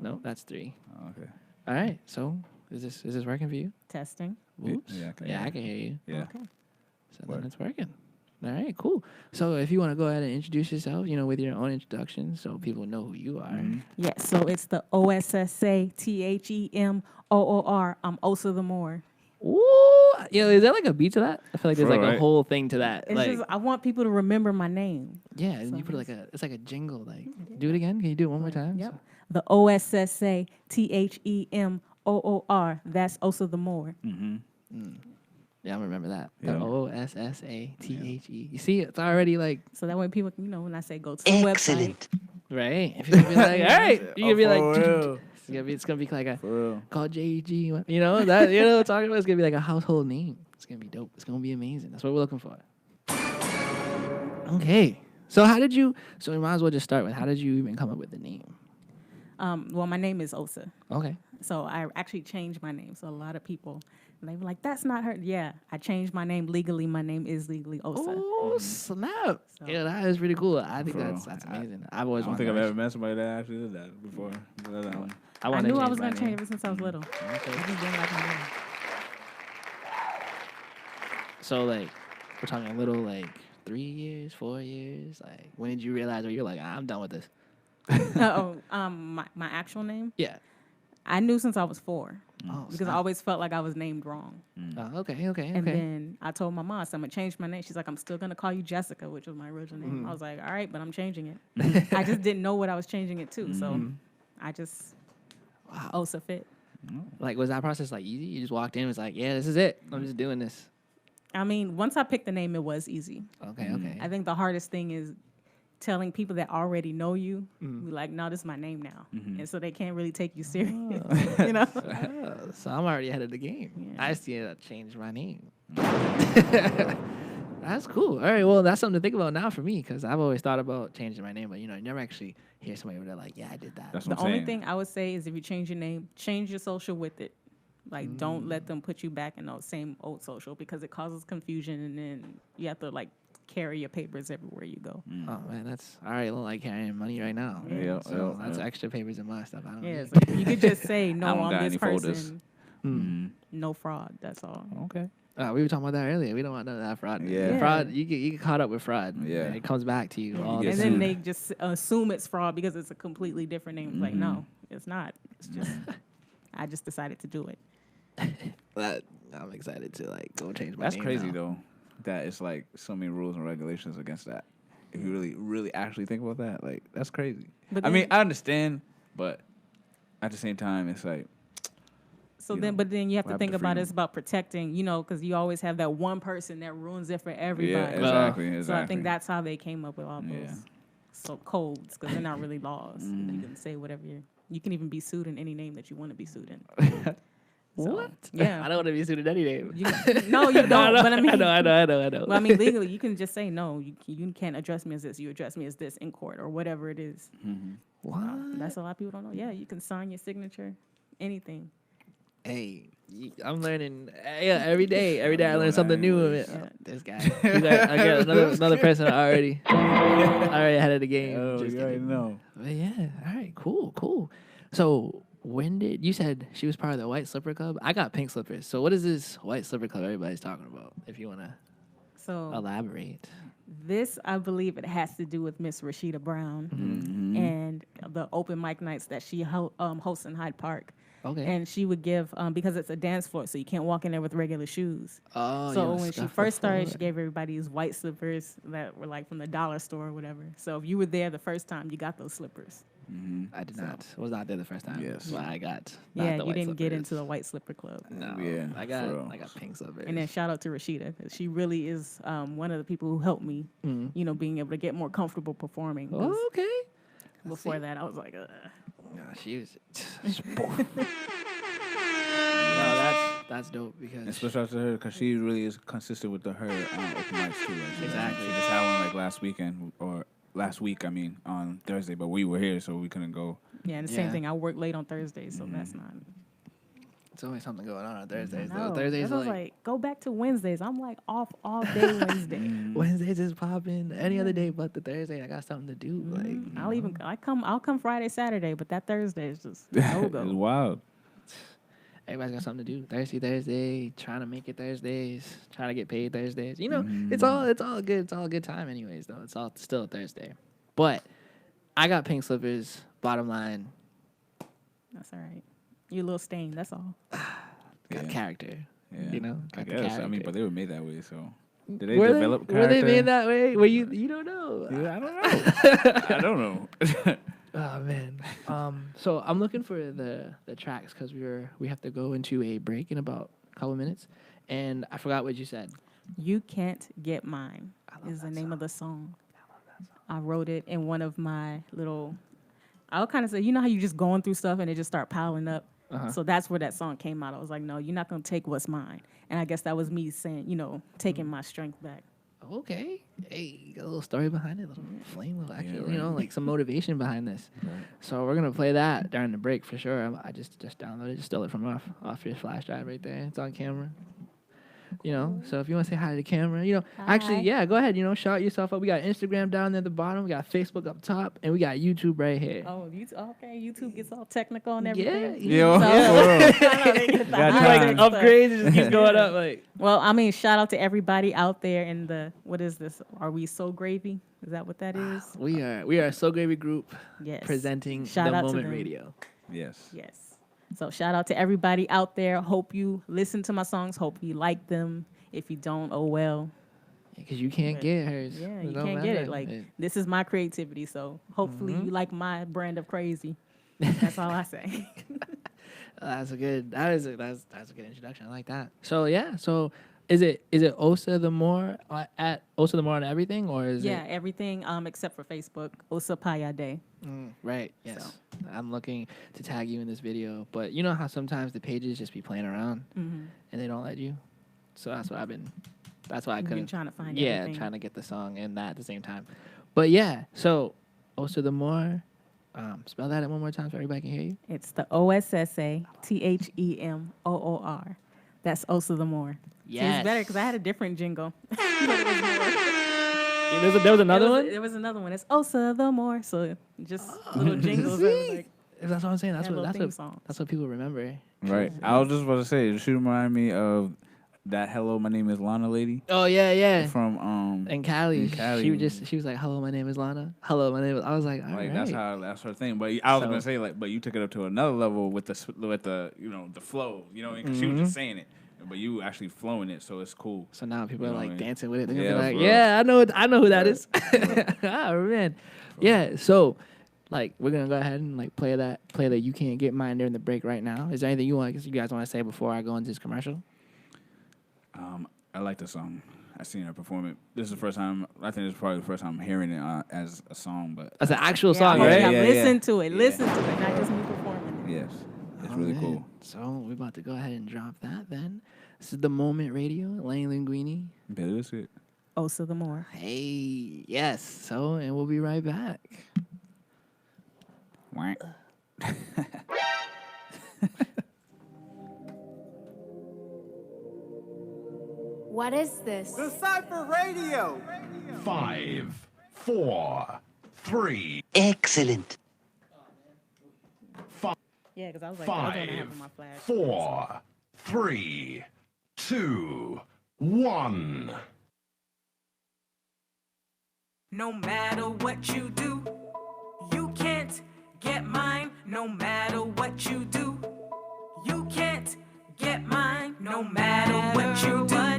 No, that's 3. Oh, okay. All right. So is this working for you? Testing. Whoops. Yeah, I can Yeah, hear I you. can hear you. Yeah. Okay. So then it's working. All right, cool. So if you want to go ahead and introduce yourself, with your own introduction, so people know who you are. Yes, so it's the OSSATHEMOOR. I'm Osa the Moore. Ooh, is there like a beat to that? I feel like there's For like right. a whole thing to that. It's like, just I want people to remember my name. yeah, and you put it's like a jingle. Like, do it again. Can you do it one more time? Yep. The OSSATHEMOOR. That's Osa the Moore. Yeah, I remember that. Yeah. The OSSATHE. You see, it's already like So that way people, when I say go to the website. right. If you're gonna be like, all right, you're gonna be like, For real. it's gonna be like a For real. call JEG. Talking about. It's gonna be like a household name. It's gonna be dope. It's gonna be amazing. That's what we're looking for. Okay. So we might as well just start with how did you even come up with the name? Well, my name is Osa. Okay. So I actually changed my name. So a lot of people, they were like, that's not her. Yeah, I changed my name legally. My name is legally Osa. Oh, snap. Yeah, that is pretty cool. I think For real. that's amazing. I've always I don't wanted think I've to ever met somebody that actually did that before. But, I I wanted knew to I was my going to change name. ever since I was little. I just didn't like my name. So, like, we're talking a little, like, 3 years, 4 years? Like, when did you realize, or you're like, I'm done with this? My actual name? Yeah. I knew since I was 4. Oh, Because I always felt like I was named wrong. Oh, okay. And then I told my mom, so I'm going to change my name. She's like, I'm still going to call you Jessica, which was my original name. I was like, all right, but I'm changing it. I just didn't know what I was changing it to. So I just, Osa fit. Like, was that process, like, easy? You just walked in and was like, yeah, this is it. I'm just doing this. I mean, once I picked the name, it was easy. Okay, okay. I think the hardest thing is telling people that already know you, be like, no, this is my name now. And so they can't really take you serious, Oh, so I'm already ahead of the game. Yeah. I see it. I changed my name. That's cool. All right, well, that's something to think about now for me because I've always thought about changing my name, but, you never actually hear somebody where they're like, yeah, I did that. That's The what I'm only saying. thing I would say is if you change your name, change your social with it. Like, don't let them put you back in the same old social because it causes confusion and then you have to, like, carry your papers everywhere you go. Oh, man, that's all right. I look like carrying money right now. Yeah, So yeah, that's yeah. extra papers in my stuff. I don't Yeah, need. so you could just say, no, I don't got I'm this any folders. person. No fraud, that's all. Okay. We were talking about that earlier. We don't want none of that fraud. Yeah. Fraud, you get caught up with fraud. Yeah. And it comes back to you all get the And time. then they just assume it's fraud because it's a completely different name. It's like, no, it's not. It's just, I just decided to do it. I'm excited to like go change my That's name crazy now. though. That it's like so many rules and regulations against that. If you really, really actually think about that, like that's crazy. But I mean, then- I understand, but at the same time, it's like So you then, know, but then you have what to happened think to about freedom? it's about protecting, because you always have that one person that ruins it for everybody. yeah, exactly, exactly. So I think that's how they came up with all those Yeah. codes because they're not really laws. You can say whatever you can even be sued in any name that you want to be sued in. So, What? Yeah. I don't want to be sued in any name. No, you don't. But I mean, I know. well, I mean, legally, you can just say no. You can't address me as this. You address me as this in court or whatever it is. What? That's a lot of people don't know. Yeah, you can sign your signature, anything. Hey, I'm learning. Yeah, every day. Every day I learn something new. This guy. I got another person already ahead of the game. Oh, Just you already kidding. know. But yeah. All right. Cool. So when did you said she was part of the White Slipper Club? I got pink slippers. So what is this White Slipper Club everybody's talking about? If you wanna elaborate. This, I believe, it has to do with Miss Rashida Brown and the open mic nights that she hosts in Hyde Park. Okay. And she would give, because it's a dance floor, so you can't walk in there with regular shoes. Oh, so you when she scuff the first started, floor. she gave everybody these white slippers that were like from the dollar store or whatever. So if you were there the first time, you got those slippers. I did not. Was not there the first time. Yes. So I got. Yeah, not the you white didn't get slippers. into the White Slipper Club. No. Yeah, I for real. got pink slippers. And then shout out to Rashida, 'cause she really is one of the people who helped me, you know, being able to get more comfortable performing. 'Cause Okay. Before that, I was like, No, she was. No, that's dope because. And special out to her because she really is consistent with her open mics too. Like, Exactly. She just had one like last weekend or last week. I mean, on Thursday, but we were here, so we couldn't go. yeah, and the same thing. I work late on Thursdays, so that's not. It's always something going on Thursdays. No, Though. Thursdays I are was like like, go back to Wednesdays. I'm like off all day Wednesday. Wednesdays is popping. Any other day but the Thursday, I got something to do. Like I'll come Friday, Saturday, but that Thursday is just no It's go. wild. everybody's got something to do. Thursday, trying to make it Thursdays, trying to get paid Thursdays. You know, it's all good. It's all a good time, anyways. Though it's all still a Thursday. But I got pink slippers. Bottom line, That's all right. You a little stained. That's all. got character. Yeah. You know, I got the guess. I mean, character. but they were made that way, so. Did they Were develop Were character? they made that way? Well, you don't know. Yeah, I don't know. I don't know. Oh man. So I'm looking for the tracks because we have to go into a break in about a couple minutes, and I forgot what you said. You Can't Get Mine is the name of the song. I wrote it in one of my little. I'll kind of say, you know how you just going through stuff and it just start piling up. So that's where that song came out. I was like, no, you're not gonna take what's mine. And I guess that was me saying, taking my strength back. Okay. Hey, you got a little story behind it, a little flame, little action, right. like some motivation behind this. Right. So we're gonna play that during the break for sure. I just downloaded, just stole it from off your flash drive right there. It's on camera. So if you want to say hi to the camera, actually, yeah, go ahead. Shout yourself up. We got Instagram down there at the bottom. We got Facebook up top, and we got YouTube right here. Oh, okay. YouTube gets all technical and everything. Yeah. Upgrades, it just keeps going up. Like, well, I mean, shout out to everybody out there in the what is this? Are we so gravy? Is that what that is? We are a So Gravy group. Yes. Presenting Shout the out to Moment them. Radio. Yes. Yes. So shout out to everybody out there. Hope you listen to my songs. Hope you like them. If you don't, oh well. Because you can't get hers. Yeah, It you don't can't get matter. it. Like, this is my creativity. So hopefully you like my brand of crazy. That's all I say. That's a good introduction. I like that. So yeah. So is it Osa the More at Osa the More on everything, or is it? Yeah, everything except for Facebook. Osa Payade. Right. Yes. So. I'm looking to tag you in this video, but you know how sometimes the pages just be playing around and they don't let you. So that's what I've been. That's why I couldn't. Been trying to find. Yeah, everything. trying to get the song and that at the same time. But yeah. So Osa the More. Spell that one more time so everybody can hear you. It's the OSSATHEMOOR. That's Osa the More. Yes. See, it's better because I had a different jingle. But it was more. There was another one? There was another one. It's Osa the More. So just little jingles. That was like, That's what I'm saying. That's little theme what songs. that's what people remember. Right. I was just about to say, she reminded me of that "Hello, my name is Lana" lady. Oh yeah. From in Cali. in Cali. She was like, "Hello, my name is Lana." Hello, my name is. I was like, all Like right. that's her thing. But I was gonna say but you took it up to another level with the the flow. Because she was just saying it, but you actually flowing it, so it's cool. So now people You are know like what I mean? dancing with it. They're Yeah, gonna be like, bro. yeah, I know who that is. Oh man, yeah. So, like, we're gonna go ahead and like play that "You Can't Get Mine" during the break right now. Is there anything you guys want to say before I go into this commercial? I like the song. I seen her perform it. This is the first time. I think this is probably the first time I'm hearing it as a song. But That's an actual song, I right? hope y'all Yeah. listen to it. Yeah. Listen to it, not just me performing it. yes, it's really man. cool. So we're about to go ahead and drop that. Then this is the Moment Radio, Lane Linguini. Better that's it. Osa the More. Hey, yes. So, and we'll be right back. What is this? Dacypher Radio. 5, 4, 3. Excellent. Yeah, because I was like, I was going to have 5, on my flash. 4, 3, 2, 1. No matter what you do, you can't get mine. No matter what you do, you can't get mine. No matter what you do,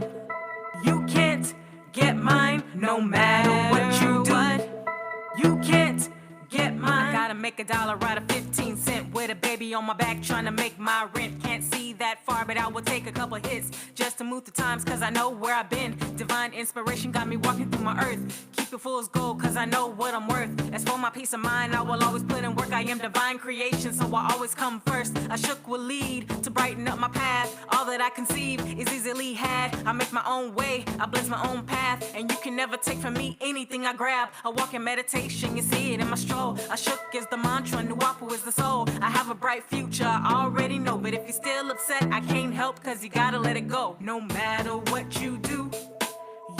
you can't get mine. No matter what you do, you can't get mine. I gotta make $1 out of 15 cents with a baby on my back trying to make my rent. Can't see that far, but I will take a couple hits just to move the times, cause I know where I've been. Divine inspiration got me walking through my earth. Keep it full as gold, cause I know what I'm worth. As for my peace of mind, I will always put in work. I am divine creation, so I always come first. I shook will lead to brighten up my path. All that I conceive is easily had. I make my own way, I blaze my own path, and you can never take from me anything I grab. I walk in meditation, you see it in my stroll. I shook is the mantra, Nuapu is the soul. I have a bright future, I already know. But if you're still upset, I can't help, cause you gotta let it go. No matter what you do,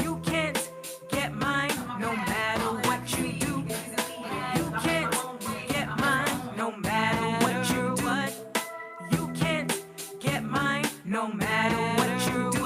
you can't get mine. No matter what you do, you can't get mine. No matter what you do, you can't get mine. No matter what you do,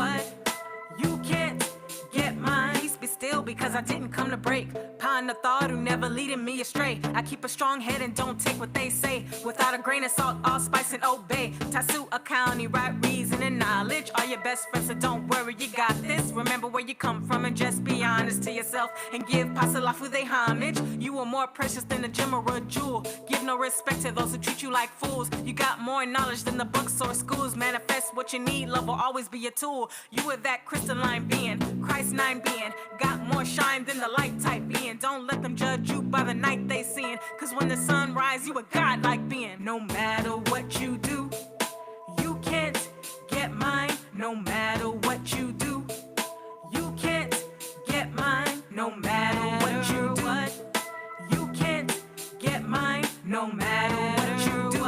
you can't get mine. Peace be still, because I didn't come to break. Pond the thought who never leading me astray. I keep a strong head and don't take what they say. Without a grain of salt, allspice and obey. Tasu a county, right reason and knowledge are your best friends, so don't worry, you got this. Remember where you come from and just be honest to yourself and give Pasalafu they homage. You are more precious than a gem or a jewel. Give no respect to those who treat you like fools. You got more knowledge than the books or schools. Manifest what you need, love will always be a tool. You are that crystalline being, Christ 9 being. Got more shine than the light type being. Don't let them judge you by the night they seeing, cause when the sun rise, you a god-like being. No matter what you do, you can't get mine. No matter what you do, you can't get mine. No matter what you do, you can't get mine. No matter what you do,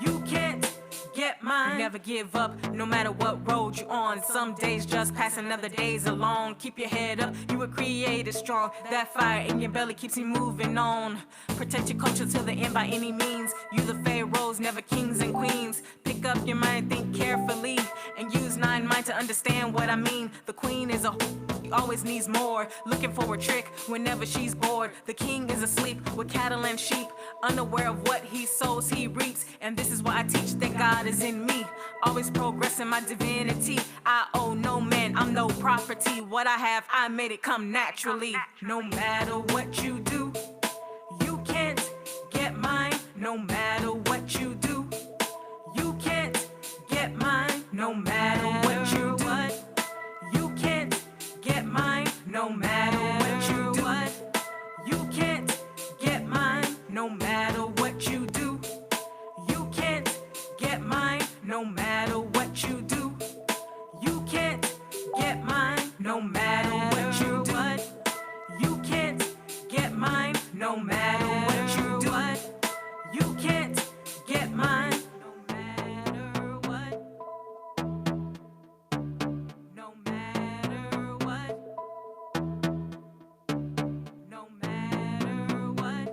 you can't get mine. Never give up, no matter what road you on. Some days just pass, another days alone. Keep your head up, you were created strong. That fire in your belly keeps you moving on. Protect your culture till the end by any means. You the pharaohs, never kings and queens. Pick up your mind, think carefully, and use 9 mind to understand what I mean. The queen is a always needs more, looking for a trick whenever she's bored. The king is asleep with cattle and sheep, unaware of what he sows he reaps. And this is why I teach that God is in me, always progressing my divinity. I owe no man, I'm no property. What I have, I made it come naturally. No matter what you do, you can't get mine. No matter what you do, you can't get mine. No matter what you do, you can't get mine. No matter what you do, you can't get mine. No matter what you do, you can't get mine. No matter what you do, you can't get mine. No matter what you do, you can't get mine. No matter what you do, you can't get mine. No matter what. No matter what. No matter what.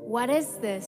What is this?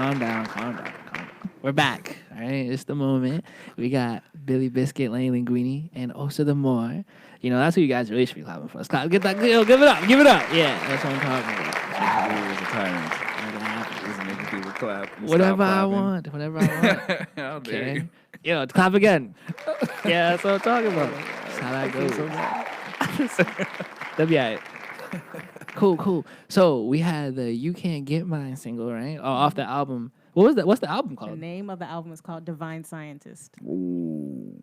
calm down, calm down, calm down. We're back. All right, it's the moment. We got Billy Biscuit, Lane Linguini, and Osa the More. You know, that's who you guys really should be clapping for. Let's clap. Get that, yo, give it up, give it up. Yeah, that's what I'm talking about. Making people clap. Whatever I want, whatever I want. How dare Okay. you. Yo, clap again. Yeah, that's what I'm talking about. That's how that goes. That'll be all right. Cool. So we had the "You Can't Get Mine" single, right? Oh, off the album. What was that? What's the album The called? name of the album is called Divine Scientist. Ooh.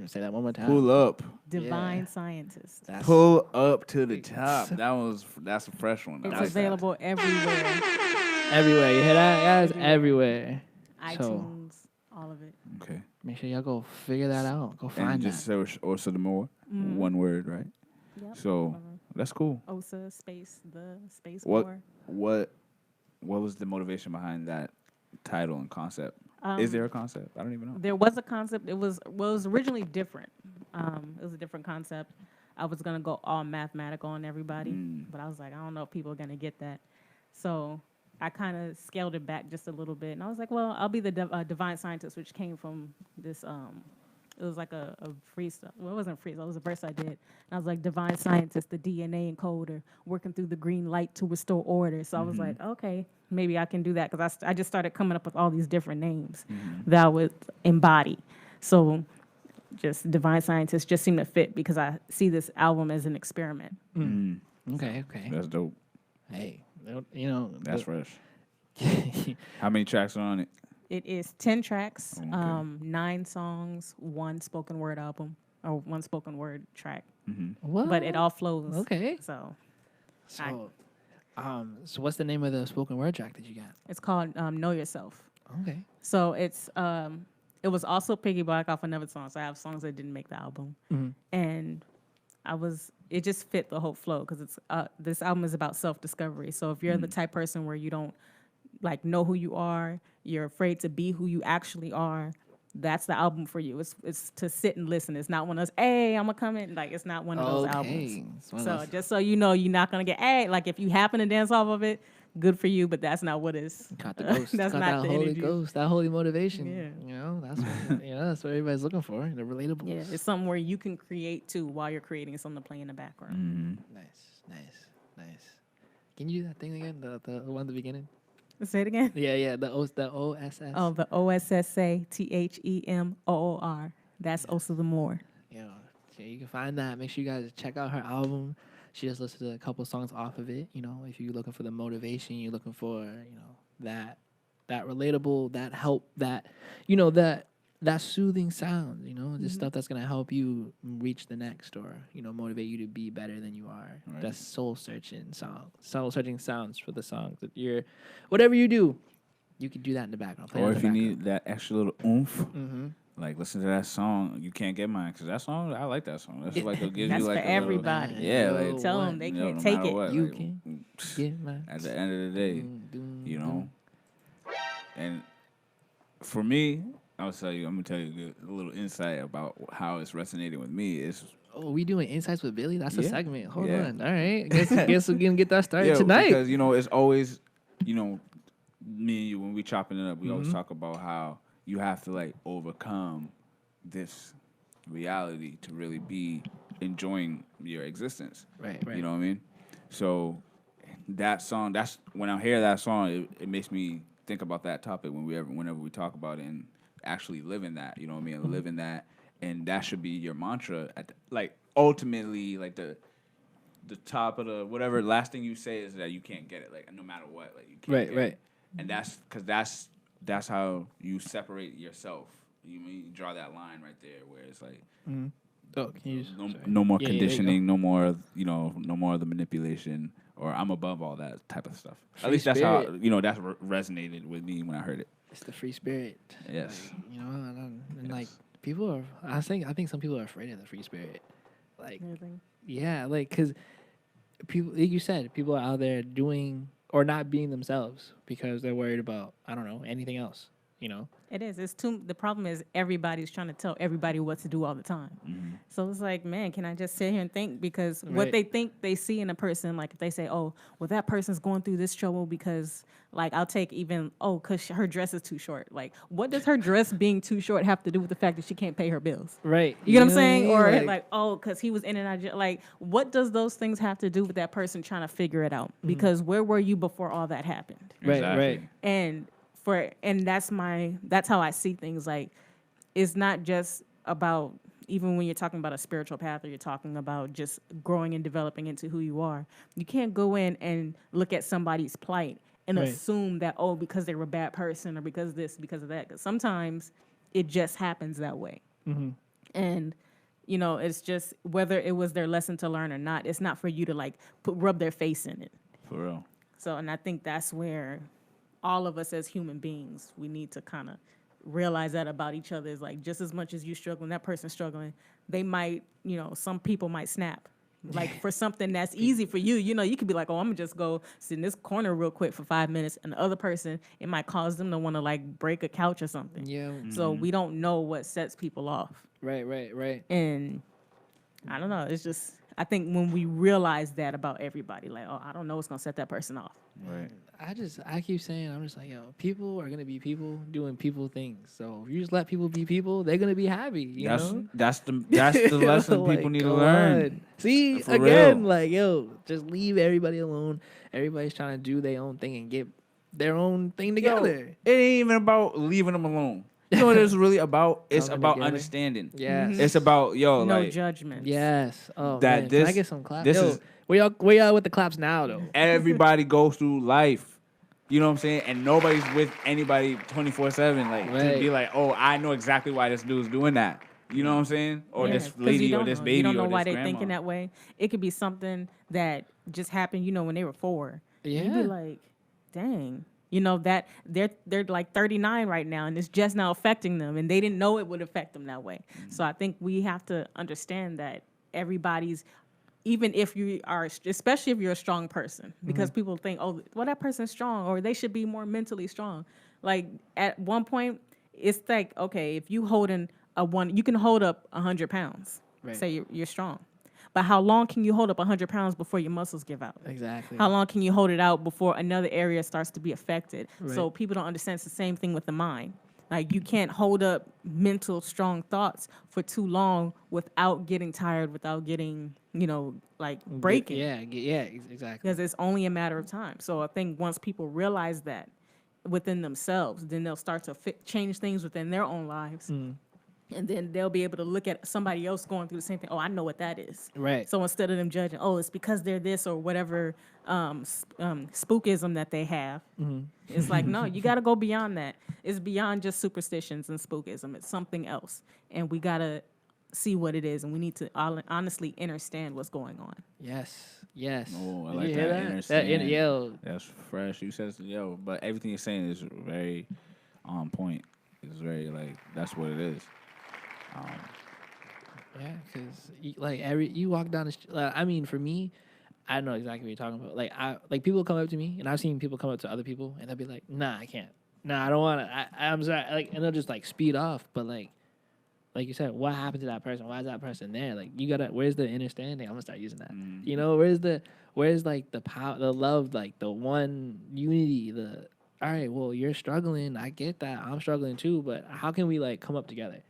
Say that one more time. Pull up. Divine Scientist. Pull up to the top. That's a fresh one. It's I like available everywhere. Everywhere. You hear that? Yeah, it's everywhere. iTunes, all of it. that. Okay. Make sure y'all go figure that out. Go And find just that. search Orsa the More. Mhm. One word, right? Yep. So that's cool. Osa space the space What more. what was the motivation behind that title and concept? Is there a concept? I don't even know. There was a concept. It was originally different. It was a different concept. I was gonna go all mathematical on everybody, but I was like, I don't know if people are gonna get that. So I kind of scaled it back just a little bit, and I was like, well, I'll be the divine scientist, which came from this. It was like a freestyle. Well, it wasn't freestyle. It was a verse I did. And I was like, divine scientist, the DNA encoder, working through the green light to restore order. So I was like, okay, maybe I can do that, because I just started coming up with all these different names that I would embody. So just divine scientist just seemed to fit, because I see this album as an experiment. Okay. That's dope. Hey, you know. That's fresh. How many tracks are on it? It is 10 tracks, Okay. 9 songs, 1 spoken word album, or 1 spoken word track. What? But it all flows. Okay. So So what's the name of the spoken word track that you got? it's called Know Yourself. Okay. So it's it was also piggyback off another song. So I have songs that didn't make the album, and it just fit the whole flow, because it's this album is about self-discovery. So if you're the type person where you don't like know who you are, you're afraid to be who you actually are, that's the album for you. It's to sit and listen. It's not one of those, hey, I'm gonna come in. Like, it's not one of those albums. It's one of So those- just so you know, you're not gonna get, hey, like if you happen to dance off of it, good for you, but that's not what is. Caught the ghost. That's Caught not that the holy energy. ghost. That holy motivation. Yeah. You know, that's what, that's what everybody's looking for. The relatable. Yeah, it's something where you can create too while you're creating, something to play in the background. Nice. Can you do that thing again? The one at the beginning? Say it again. Yeah. The OSS. Oh, the OSSATHEMOOR. That's Osa the More. Yeah. So you can find that. Make sure you guys check out her album. She just listed a couple songs off of it. You know, if you're looking for the motivation, you're looking for, that relatable, that help, that, that soothing sound, just stuff that's going to help you reach the next, or, motivate you to be better than you are. Right. That's soul searching sounds for the songs that whatever you do, you can do that in the background. Play Or it in if the you background. need that extra little oomph, Mm-hmm. like listen to that song. You Can't Get Mine, because that song, I like that song. That's like it gives That's you like for a little- everybody. Yeah, like Tell them they you know, can't no take matter it. what, You like, can get mine. at the end of the day, And for me, I'm gonna tell you a little insight about how it's resonating with me. It's Oh, we doing insights with Billy? That's a Yeah. segment. Hold Yeah. on. All right. Guess we're gonna get that started tonight. because it's always, me and you, when we chopping it up, we always talk about how you have to like overcome this reality to really be enjoying your existence. Right. You know what I mean? So that song, that's when I hear that song, it makes me think about that topic whenever we talk about it, and actually living that, you know what I mean? Living that, and that should be your mantra ultimately, like the top of the whatever last thing you say is that you can't get it, like no matter what, like you can't get it. And that's because that's how you separate yourself. You draw that line right there where it's like Oh, can you no more Yeah, there you go. conditioning, no more no more of the manipulation, or I'm above all that type of stuff. Free At least that's how spirit. that's resonated with me when I heard it. It's the free spirit. Yes. Like, and like people are. I think some people are afraid of the free spirit. Like, yeah, like because people, like you said, people are out there doing or not being themselves because they're worried about anything else. you know? It is. It's too. The problem is everybody's trying to tell everybody what to do all the time. So it's like, man, can I just sit here and think? Because what Right. they think they see in a person, like if they say, oh, well, that person's going through this trouble because, like, I'll take even, because her dress is too short. Like, what does her dress being too short have to do with the fact that she can't pay her bills? Right. You know what I'm I saying? mean? Or like, oh, because he was in and out. Like, what does those things have to do with that person trying to figure it out? Because where were you before all that happened? Right, right. And that's how I see things. Like, it's not just about, even when you're talking about a spiritual path or you're talking about just growing and developing into who you are, you can't go in and look at somebody's plight and Right. assume that, oh, because they were a bad person or because this, because of that. Because sometimes it just happens that way. And, you know, it's just whether it was their lesson to learn or not, it's not for you to like rub their face in it. For real. So, and I think that's where all of us as human beings, we need to kind of realize that about each other. Is like, just as much as you struggling, that person's struggling, they might, you know, some people might snap. Like for something that's easy for you, you know, you could be like, oh, I'm gonna just go sit in this corner real quick for 5 minutes. And the other person, it might cause them to want to like break a couch or something. Yeah. So we don't know what sets people off. Right, right, right. And I don't know. It's just, I think when we realize that about everybody, like, oh, I don't know what's gonna set that person off. Right. I keep saying, I'm just like, yo, people are gonna be people doing people things. So if you just let people be people, they're gonna be happy. You know? That's the lesson Like, people need to come learn. on. See, For again, real. like, yo, just leave everybody alone. Everybody's trying to do their own thing and get their own thing together. It ain't even about leaving them alone. You know what it's really about? It's Coming about together. understanding. Yes. It's about, yo, No like, judgment. Yes. Oh, That man. Can I this- get some claps? this Yo, is- where y'all with the claps now, though? everybody goes through life. You know what I'm saying? And nobody's with anybody 24/7. Like, to Right. be like, oh, I know exactly why this dude's doing that. You know what I'm saying? Or Yeah, this 'cause lady you or don't this know. baby You don't know or why this they're thinking grandma. that way. It could be something that just happened, you know, when they were 4. You'd Yeah. be like, dang. You know, that they're like 39 right now, and it's just now affecting them, and they didn't know it would affect them that way. So I think we have to understand that everybody's, even if you are, especially if you're a strong person, because people think, oh, well, that person's strong, or they should be more mentally strong. Like at one point, it's like, okay, if you holding you can hold up 100 pounds. Right. Say you're strong. But how long can you hold up 100 pounds before your muscles give out? Exactly. How long can you hold it out before another area starts to be affected? So Right. people don't understand it's the same thing with the mind. Like you can't hold up mental strong thoughts for too long without getting tired, without getting, you know, like breaking. Yeah, exactly. Because it's only a matter of time. So I think once people realize that within themselves, then they'll start to change things within their own lives. And then they'll be able to look at somebody else going through the same thing. Oh, I know what that is. Right. So instead of them judging, oh, it's because they're this or whatever spookism that they have, it's like, no, you got to go beyond that. It's beyond just superstitions and spookism. It's something else. And we got to see what it is. And we need to honestly understand what's going on. Yes. Yes. Oh, I Did like you hear that. That yo. That's fresh. You said, yo, but everything you're saying is very on point. It's very, like, that's what it is. Yeah, because you walk down the street. I mean, for me, I know exactly what you're talking about. Like people come up to me, and I've seen people come up to other people, and they'll be like, "Nah, I can't. Nah, I don't want to. I'm sorry." Like, and they'll just like speed off. But like you said, what happened to that person? Why is that person there? Like, you gotta. Where's the understanding? I'm gonna start using that. You know, where's like the power, the love, like the one unity. All right, well, you're struggling. I get that. I'm struggling too. But how can we like come up together?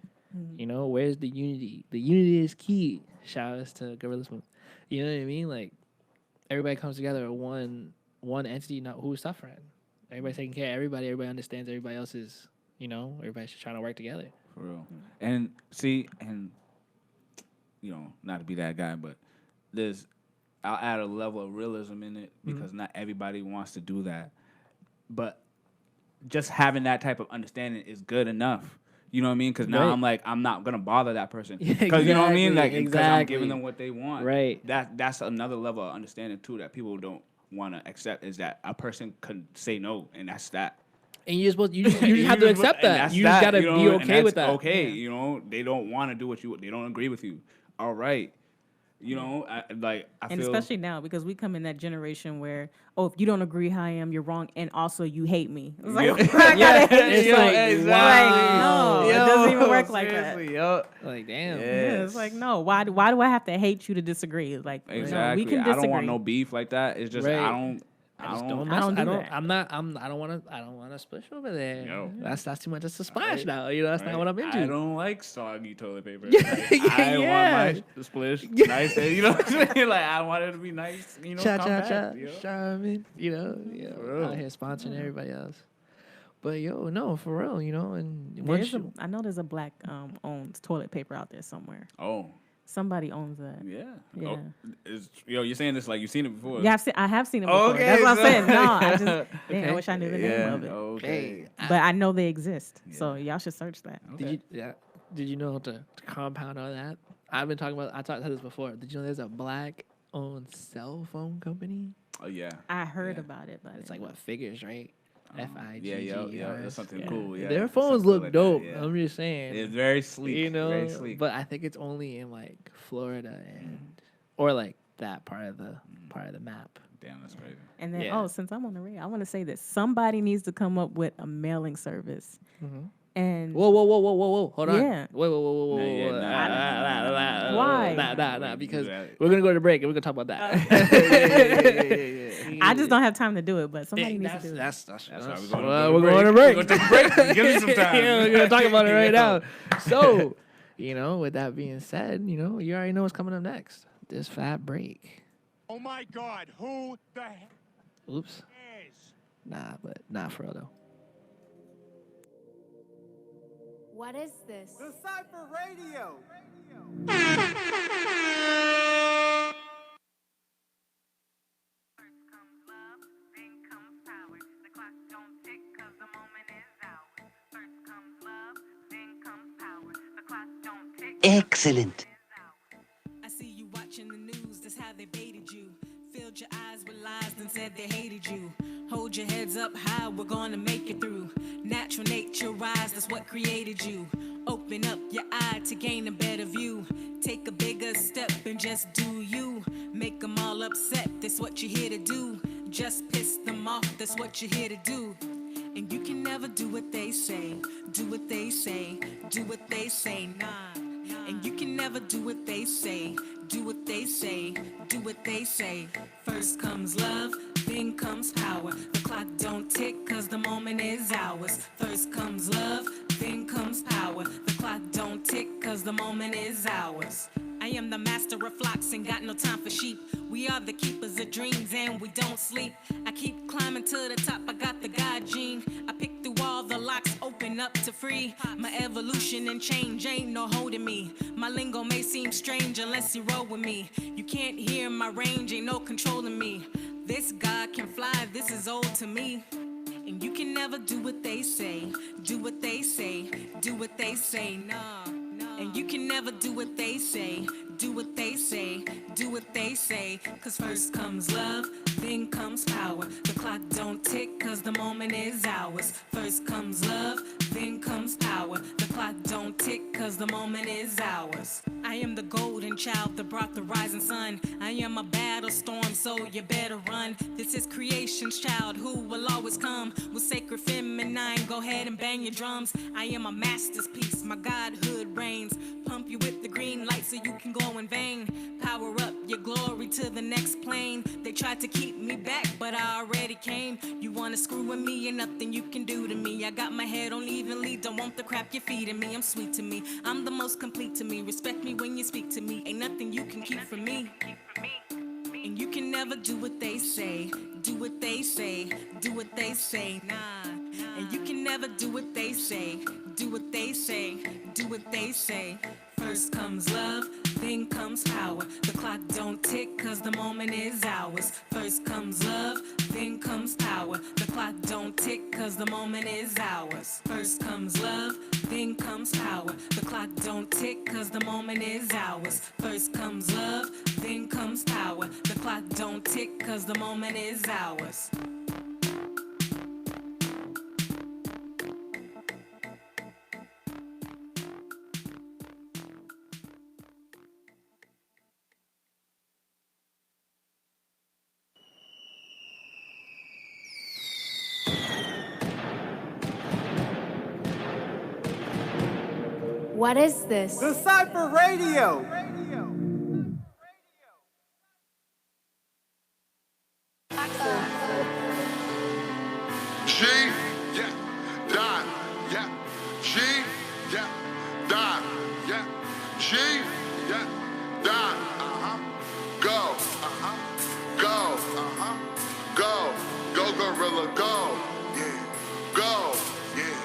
You know, where's the unity? The unity is key. Shout outs to Gorilla Smooth. You know what I mean? Like, everybody comes together, one entity, not who's suffering. Everybody's taking care of everybody. Everybody understands everybody else's, you know, everybody's just trying to work together. For real. And see, and, you know, not to be that guy, but I'll add a level of realism in it because not everybody wants to do that. But just having that type of understanding is good enough. You know what I mean? Because now Right. I'm like, I'm not going to bother that person. Yeah, Because you know what I mean? Like, because I'm exactly. giving them what they want. Right. That's another level of understanding, too, that people don't want to accept, is that a person could say no, and that's that. And you're supposed you just have to accept that. You just gotta be okay with that. Okay, you know, they don't want to do what they don't agree with you. All right. You know, I And feel, especially now because we come in that generation where, if you don't agree how I am, you're wrong, and also you hate me. It's like, I gotta hate you. No, it doesn't even work like that. Like, damn. Yeah, it's like, no. Why do I have to hate you to disagree? Like, exactly. no, we can disagree. I don't want no beef like that. It's just I don't do that. I don't want to splish over there. No. That's too much. That's a splash now. You know, that's not what I'm into. I don't like soggy toilet paper. I want my splish nice. You know what I'm saying? Like, I want it to be nice. You know, compact. Charmin. You know, out here sponsoring everybody else. But no, for real. You know, and I know there's a black owned toilet paper out there somewhere. Oh. Somebody owns that. Yeah. Yeah. You're saying this like you've seen it before. Yeah, I have seen it before. Okay, that's what I'm saying. No, I just Okay. I wish I knew the name of it. Okay. But I know they exist, so y'all should search that. Did you know to compound all that? I talked about this before. Did you know there's a black owned cell phone company? Oh yeah. I heard about it, but It's like what figures, right? FIGG. Yeah, that's something cool. Yeah, their phones something look like dope. that, yeah. I'm just saying. It's very sleek. You know, very sleek. but I think it's only in like Florida or like that part of the map. Damn, that's crazy. And then since I'm on the radio, I want to say that somebody needs to come up with a mailing service. And whoa, hold on. Yeah. Whoa. Why? Nah, because we're gonna go to break and we're gonna talk about that. I just don't have time to do it, but somebody needs to do it. That's why we're going to break. We're going to take a break. Give me some time. We're gonna talk about it right now. So, with that being said, you already know what's coming up next. This fat break. Oh my God, who the heck? Oops. Nah, but not for real though. What is this? Dacypher Radio. Excellent. I see you watching the news, that's how they baited you. Filled your eyes with lies and said they hated you. Hold your heads up high, we're gonna make it through. Natural nature rise, that's what created you. Open up your eye to gain a better view. Take a bigger step and just do you. Make them all upset, that's what you're here to do. Just piss them off, that's what you're here to do. And you can never do what they say. Do what they say, do what they say, nah. And you can never do what they say. Do what they say, do what they say. First comes love, then comes power. The clock don't tick cause the moment is ours. First comes love, then comes power. The clock don't tick cause the moment is ours. I am the master of flocks and got no time for sheep. We are the keepers of dreams and we don't sleep. I keep climbing to the top, I got the God gene. I pick through all the locks, open up to free. My evolution and change ain't no holding me. My lingo may seem strange unless you roll with me. You can't hear my range, ain't no controlling me. This God can fly, this is old to me. And you can never do what they say. Do what they say, do what they say, nah. And you can never do what they say. Do what they say, do what they say. Cause first comes love, then comes power. The clock don't tick cause the moment is ours. First comes love, then comes power. The clock don't tick cause the moment is ours. I am the golden child that brought the rising sun. I am a battle storm, so you better run. This is creation's child who will always come with sacred feminine. Go ahead and bang your drums. I am a master's piece, my godhood reigns. Pump you with the green light so you can go in vain. Power up your glory to the next plane. They tried to keep me back, but I already came. You wanna screw with me, ain't nothing you can do to me. I got my head on evenly, don't want the crap you're feeding me. I'm sweet to me, I'm the most complete to me. Respect me when you speak to me, ain't nothing you can keep from me. And you can never do what they say. Do what they say, do what they say, nah. And you can never do what they say. Do what they say, do what they say. First comes love, then comes power. The clock don't tick cause the moment is ours. First comes love, then comes power. The clock don't tick cause the moment is ours. First comes love, then comes power. The clock don't tick cause the moment is ours. First comes love, then comes power. The clock don't tick cause the moment is ours. What is this? Dacypher Radio. G, yeah, die, yeah. G, yeah, die, yeah. G, yeah, die, go, go, go, go, gorilla, go, yeah, go, yeah,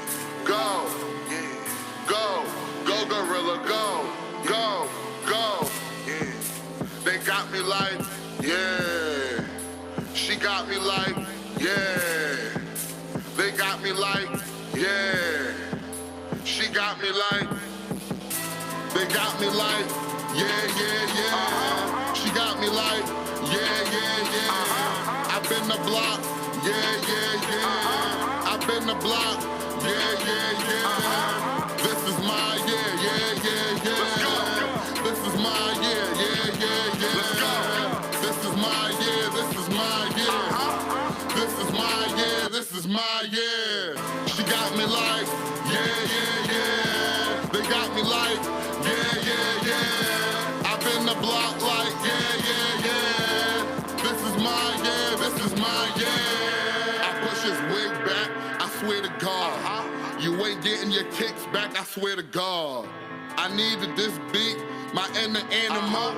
go, yeah, go, go, gorilla, go, go, go, yeah. They got me like, yeah. She got me like, yeah. They got me like, yeah. She got me like, they got me like, yeah, yeah, yeah. She got me like, yeah, yeah, yeah. I've been the block, yeah, yeah, yeah. I've been the block, yeah, yeah, yeah. This is my, yeah, yeah, yeah, yeah. Let's go. This is my, yeah, yeah, yeah, yeah. Let's go. This is my, yeah, this is my, yeah. This is my, yeah, this is my, yeah. She got me like, yeah, yeah, yeah. They got me like, yeah, yeah, yeah. I've been the block like, yeah, yeah, yeah. This is my, yeah, this is my, yeah. I push his wig back, I swear to God. You ain't getting your kicks back, I swear to God. I needed this beat, my inner animal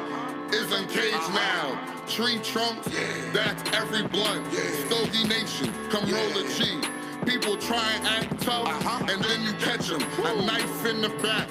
is uncaged now. Tree trunks, that's every blunt. Stogie Nation, come roll a G. People try and act tough, and then you catch them. A knife in the back,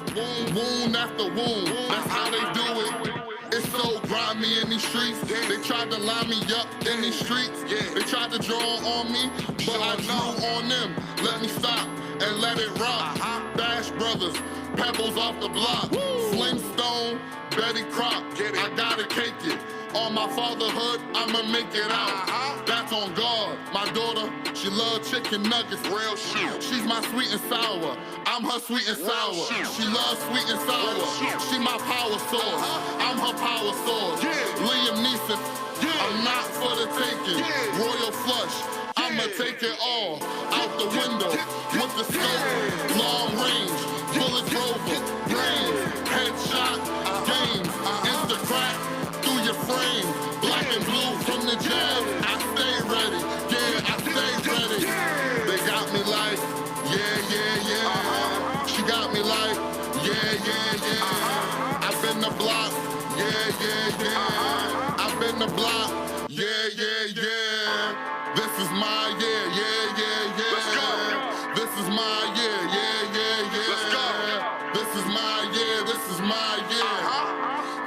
wound after wound. That's how they do it. It's so grimy in these streets. They tried to line me up in these streets. They tried to draw on me, but I drew on them. Let me stop and let it rock. Bash Brothers, Pebbles off the block. Slim Stone, Betty Crock. I gotta cake it. On my fatherhood, I'ma make it out. That's on God. My daughter, she love chicken nuggets. Real shit. She's my sweet and sour. I'm her sweet and sour. She loves sweet and sour. She my power source. I'm her power source. Liam Neeson, I'm not for the taking. Royal flush, I'ma take it all. Out the window, with the scope. Long range, bullets rover. Brains, headshot, games. Insta crack through your frame. Black and blue from the jab. I stay ready, yeah, I stay ready. They got me like, yeah, yeah, yeah. She got me like, yeah, yeah, yeah. I've been the block, yeah, yeah, yeah. I've been the block, yeah, yeah, yeah. This is my, yeah, yeah, yeah, yeah. Let's go. This is my, yeah, yeah, yeah, yeah. Let's go. This is my, yeah, this is my, yeah.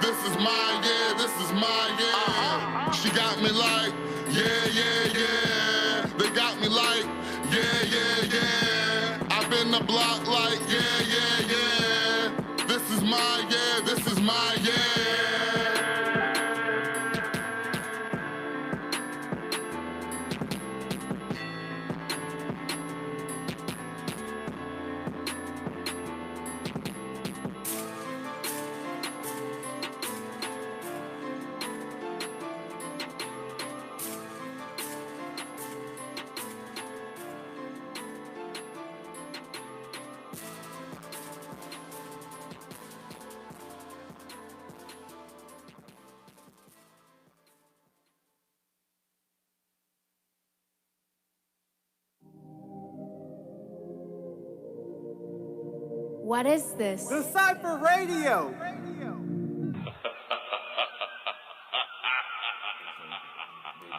This is my, yeah, this is my, yeah. She got me like, yeah, yeah, yeah. They got me like, yeah, yeah, yeah. I've been the block like, yeah, yeah, yeah. This is my, yeah, this is my, yeah. What is this? Dacypher Radio. They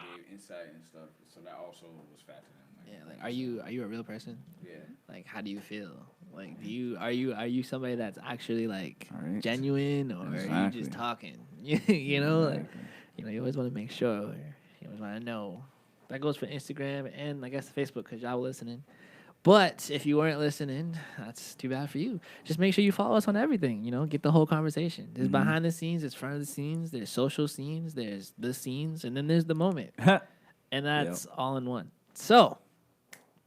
gave insight and stuff, so that also was factored in. Yeah, like are you a real person? Yeah. Like how do you feel? Like are you somebody that's actually like genuine, or are you just talking? You know, like, you always want to make sure. You always want to know. That goes for Instagram and I guess Facebook because y'all were listening. But if you weren't listening, that's too bad for you. Just make sure you follow us on everything, get the whole conversation. There's behind the scenes, there's front of the scenes, there's social scenes, there's the scenes, and then there's the moment. And that's all in one. So,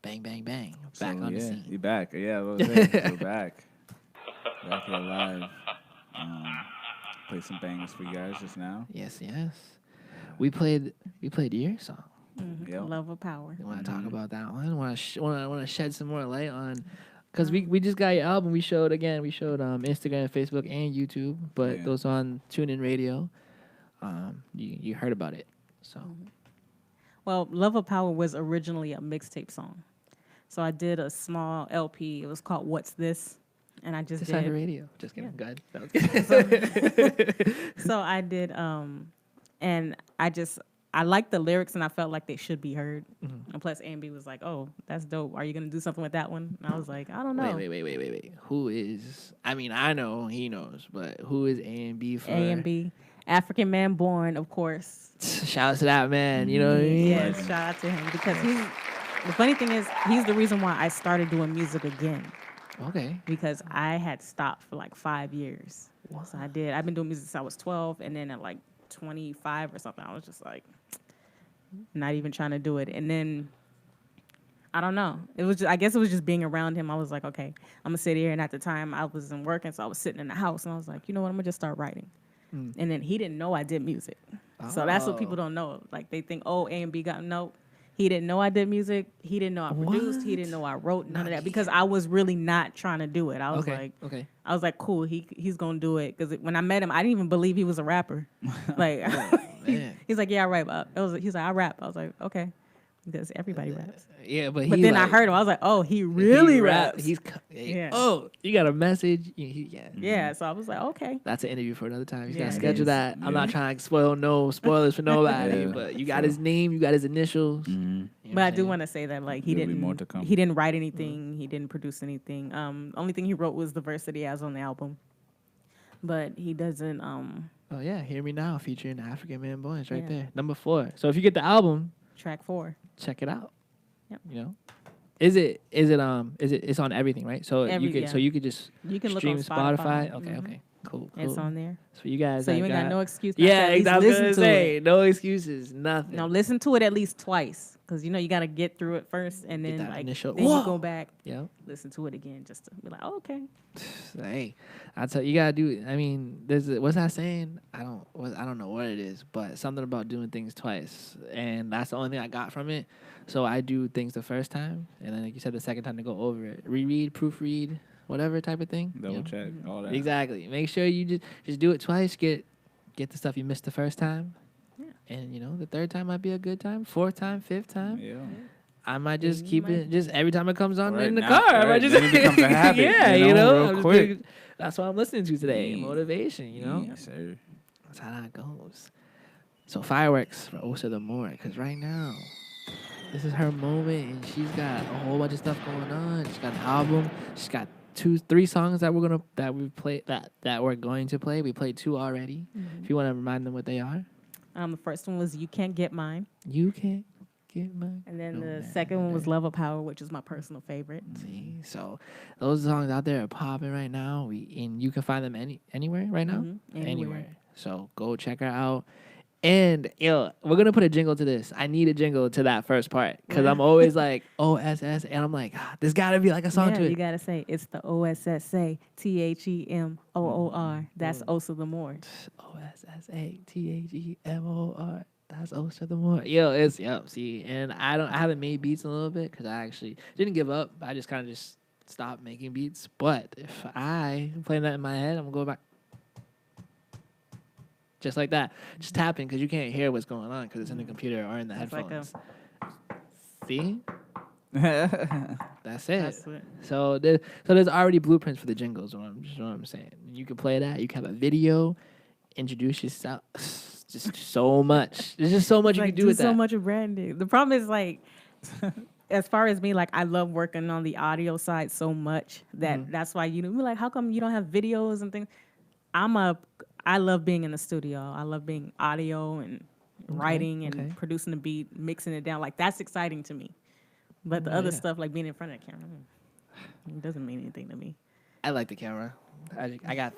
bang, bang, bang. Back on the scene. You're back. Yeah, what was it? We're back. Back here live. Play some bangers for you guys just now. Yes, yes. We played your song. Love of Power. You want to talk about that one? Want to shed some more light on Because we just got your album. We showed Instagram, Facebook, and YouTube, but those on TuneIn Radio. You heard about it, so. Well, Love of Power was originally a mixtape song. So I did a small LP. It was called What's This? And I just Dacypher did. Radio. Just kidding. Go ahead. That was good. So I did, and I liked the lyrics and I felt like they should be heard. And plus A&B was like, oh, that's dope. Are you going to do something with that one? And I was like, I don't know. Wait. Who is, I mean, I know, he knows, but who is A&B for? A&B. African man born, of course. Shout out to that man, you know what I mean? Yes, shout out to him. Because the funny thing is, he's the reason why I started doing music again. Okay. Because I had stopped for like 5 years. Wow. So I've been doing music since I was 12, and then at like 25 or something, I was just like, not even trying to do it. And then, I don't know. I guess it was just being around him. I was like, okay, I'm going to sit here. And at the time, I wasn't working, so I was sitting in the house, and I was like, you know what, I'm going to just start writing. And then he didn't know I did music. So that's what people don't know. Like, they think, oh, A&B got, no. He didn't know I did music. He didn't know I produced. He didn't know I wrote, none of that. Because I was really not trying to do it. I was I was like, cool, he's going to do it. Because when I met him, I didn't even believe he was a rapper. Like, he's like, yeah, I rap. He's like, I rap. I was like, okay. Because everybody raps. Yeah, but then I heard him. I was like, oh, he really raps. Oh, you got a message? Yeah, so I was like, okay. That's an interview for another time. You got to schedule that. I'm not trying to spoil no spoilers for nobody, but you got his name, you got his initials. You know but I do want to say that like he didn't write anything, he didn't produce anything. Only thing he wrote was the verse that he has on the album. But he doesn't Oh yeah, Hear Me Now featuring African Man Boy. It's right there. Number 4. So if you get the album, track 4. Check it out. Yep. You know, it's on everything, right? So you could just stream look on Spotify. Okay, cool. It's on there. So you guys, so you ain't got no excuse. Yeah, I was gonna say no excuses, nothing. No, listen to it at least twice, because you know you got to get through it first, and then like initial, then you go back, listen to it again, just to be like, oh, okay. Hey, I tell you gotta do. I mean, what's that saying? I don't know what it is, but something about doing things twice, and that's the only thing I got from it. So I do things the first time, and then like you said, the second time to go over it, reread, proofread, whatever type of thing. Double check all that. Exactly. Make sure you just do it twice. Get the stuff you missed the first time, and you know the third time might be a good time. 4th time, 5th time. Yeah. I might just keep it just every time it comes on in the now, car. I might just then it becomes a habit. real quick. That's what I'm listening to today. Motivation, you know. Yes, sir. That's how that goes. So fireworks for Osa the More, because right now, this is her moment, and she's got a whole bunch of stuff going on. She's got an album. She's got 3 songs that we're going to play. We played 2 already. If you want to remind them what they are. The first one was You Can't Get Mine. You Can't Get Mine. And then the second one was Love of Power, which is my personal favorite. See, so those songs out there are popping right now. And you can find them anywhere right now. Anywhere. So go check her out. And we're gonna put a jingle to this. I need a jingle to that first part because I'm always like OSS, and I'm like, there's gotta be like a song to it. You gotta say it's the OSSA THEMOOR. That's Osa the More. OSSA THEMOOR. That's Osa the More. See, and I haven't made beats in a little bit because I actually didn't give up. I just kind of stopped making beats. But if I play that in my head, I'm gonna go back. Just like that. Just tapping because you can't hear what's going on because it's in the computer or in the headphones. See? That's it. So there's already blueprints for the jingles. What I'm saying. You can play that. You can have a video. Introduce yourself. Just so much. There's just so much you can do with that. So much of branding. The problem is like, as far as me, like I love working on the audio side so much that that's why you're like, how come you don't have videos and things? I love being in the studio. I love being audio and writing and producing the beat, mixing it down. Like, that's exciting to me. But the other stuff, like being in front of the camera, it doesn't mean anything to me. I like the camera. I got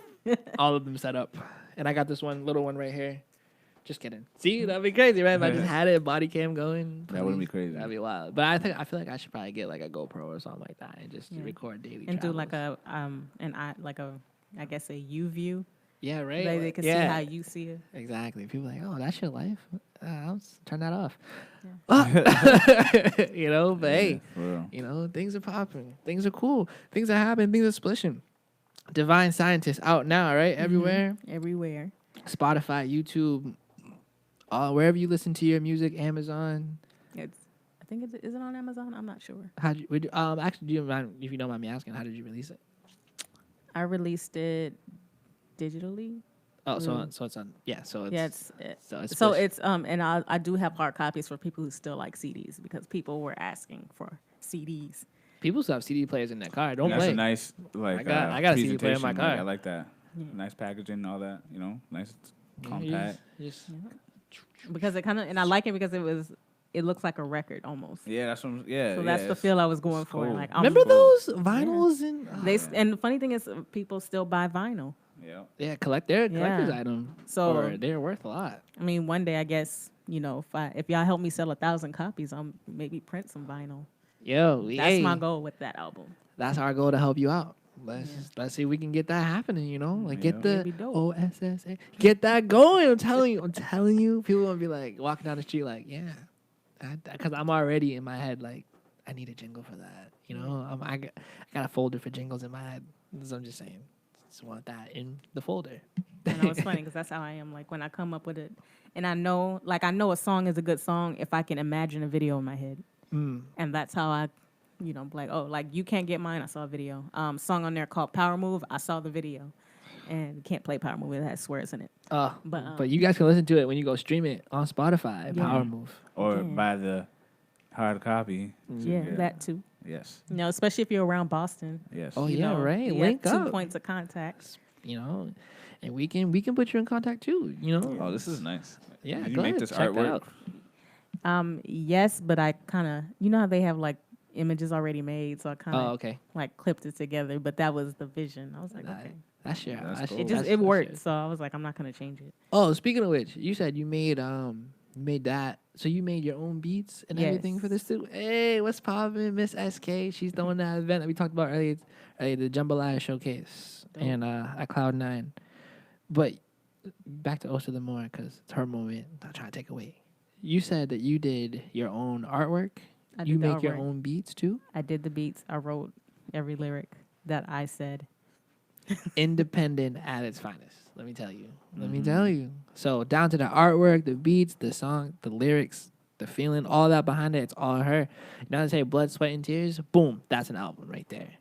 all of them set up. And I got this little one right here. Just kidding. See, that'd be crazy, right? If I just had it, body cam going. That wouldn't be crazy. That'd be wild. But I feel like I should probably get like a GoPro or something like that and just record daily and travels. do like a U view. Yeah, right. They can see how you see it. Exactly. People are like, oh, that's your life. Let's turn that off. You know, but hey, for real. you know, things are popping. Things are cool. Things are happening. Things are splishing. Divine Scientist out now, right? Everywhere. Everywhere. Spotify, YouTube, wherever you listen to your music, Amazon. I think is it on Amazon? I'm not sure. Actually, do you mind, if you don't mind me asking, how did you release it? I released it digitally. Oh, so it's on. Yeah, so it's and I do have hard copies for people who still like CDs because people were asking for CDs. People still have CD players in their car. Don't That's play. a nice I got a CD player in my presentation. car. Like, I like that. Yeah. Nice packaging and all that. You know, nice compact. Because it kind of, and I like it because it looks like a record almost. Yeah, that's what. Yeah. So that's the feel I was going for. cool. Like, Remember those vinyls and and the funny thing is, people still buy vinyl. Yeah, collector's item. So they're worth a lot. I mean, one day I guess if y'all help me sell 1,000 copies, I'll maybe print some vinyl. Yo, that's my goal with that album. That's our goal to help you out. Let's see if we can get that happening. You know, like get the OSSA, get that going. I'm telling you, people gonna be like walking down the street like, yeah, because I'm already in my head like I need a jingle for that. You know, I got a folder for jingles in my head. So I'm just saying. Just want that in the folder. I know it's funny because that's how I am. Like when I come up with it, and I know a song is a good song if I can imagine a video in my head, and that's how I, like, oh, like You Can't Get Mine. I saw a video. Song on there called Power Move. I saw the video, and you can't play Power Move. It has swears in it. But you guys can listen to it when you go stream it on Spotify. Power Move or buy the hard copy. Yeah, that too. Yes. Especially if you're around Boston. Yes. Oh yeah, right. We Link have up. 2 points of contact. And we can put you in contact too. Oh, this is nice. Yeah. Did you go make ahead, this check that artwork? out. Yes, but I kind of how they have like images already made, so I kind of like clipped it together. But that was the vision. I was like, okay, that's your. Cool. It worked. So I was like, I'm not gonna change it. Oh, speaking of which, you said you made that. So you made your own beats and everything for this too. Hey, what's poppin', Miss SK? She's throwing that event that we talked about earlier, the Jambalaya Showcase and at Cloud9. But back to Osa the More because it's her moment. I'm not trying to take away. You said that you did your own artwork. You make your own beats too. I did the beats. I wrote every lyric that I said. Independent at its finest. Let me tell you. Let me tell you. So down to the artwork, the beats, the song, the lyrics, the feeling, all that behind it, it's all her. You know how to say Blood, Sweat, and Tears? Boom. That's an album right there.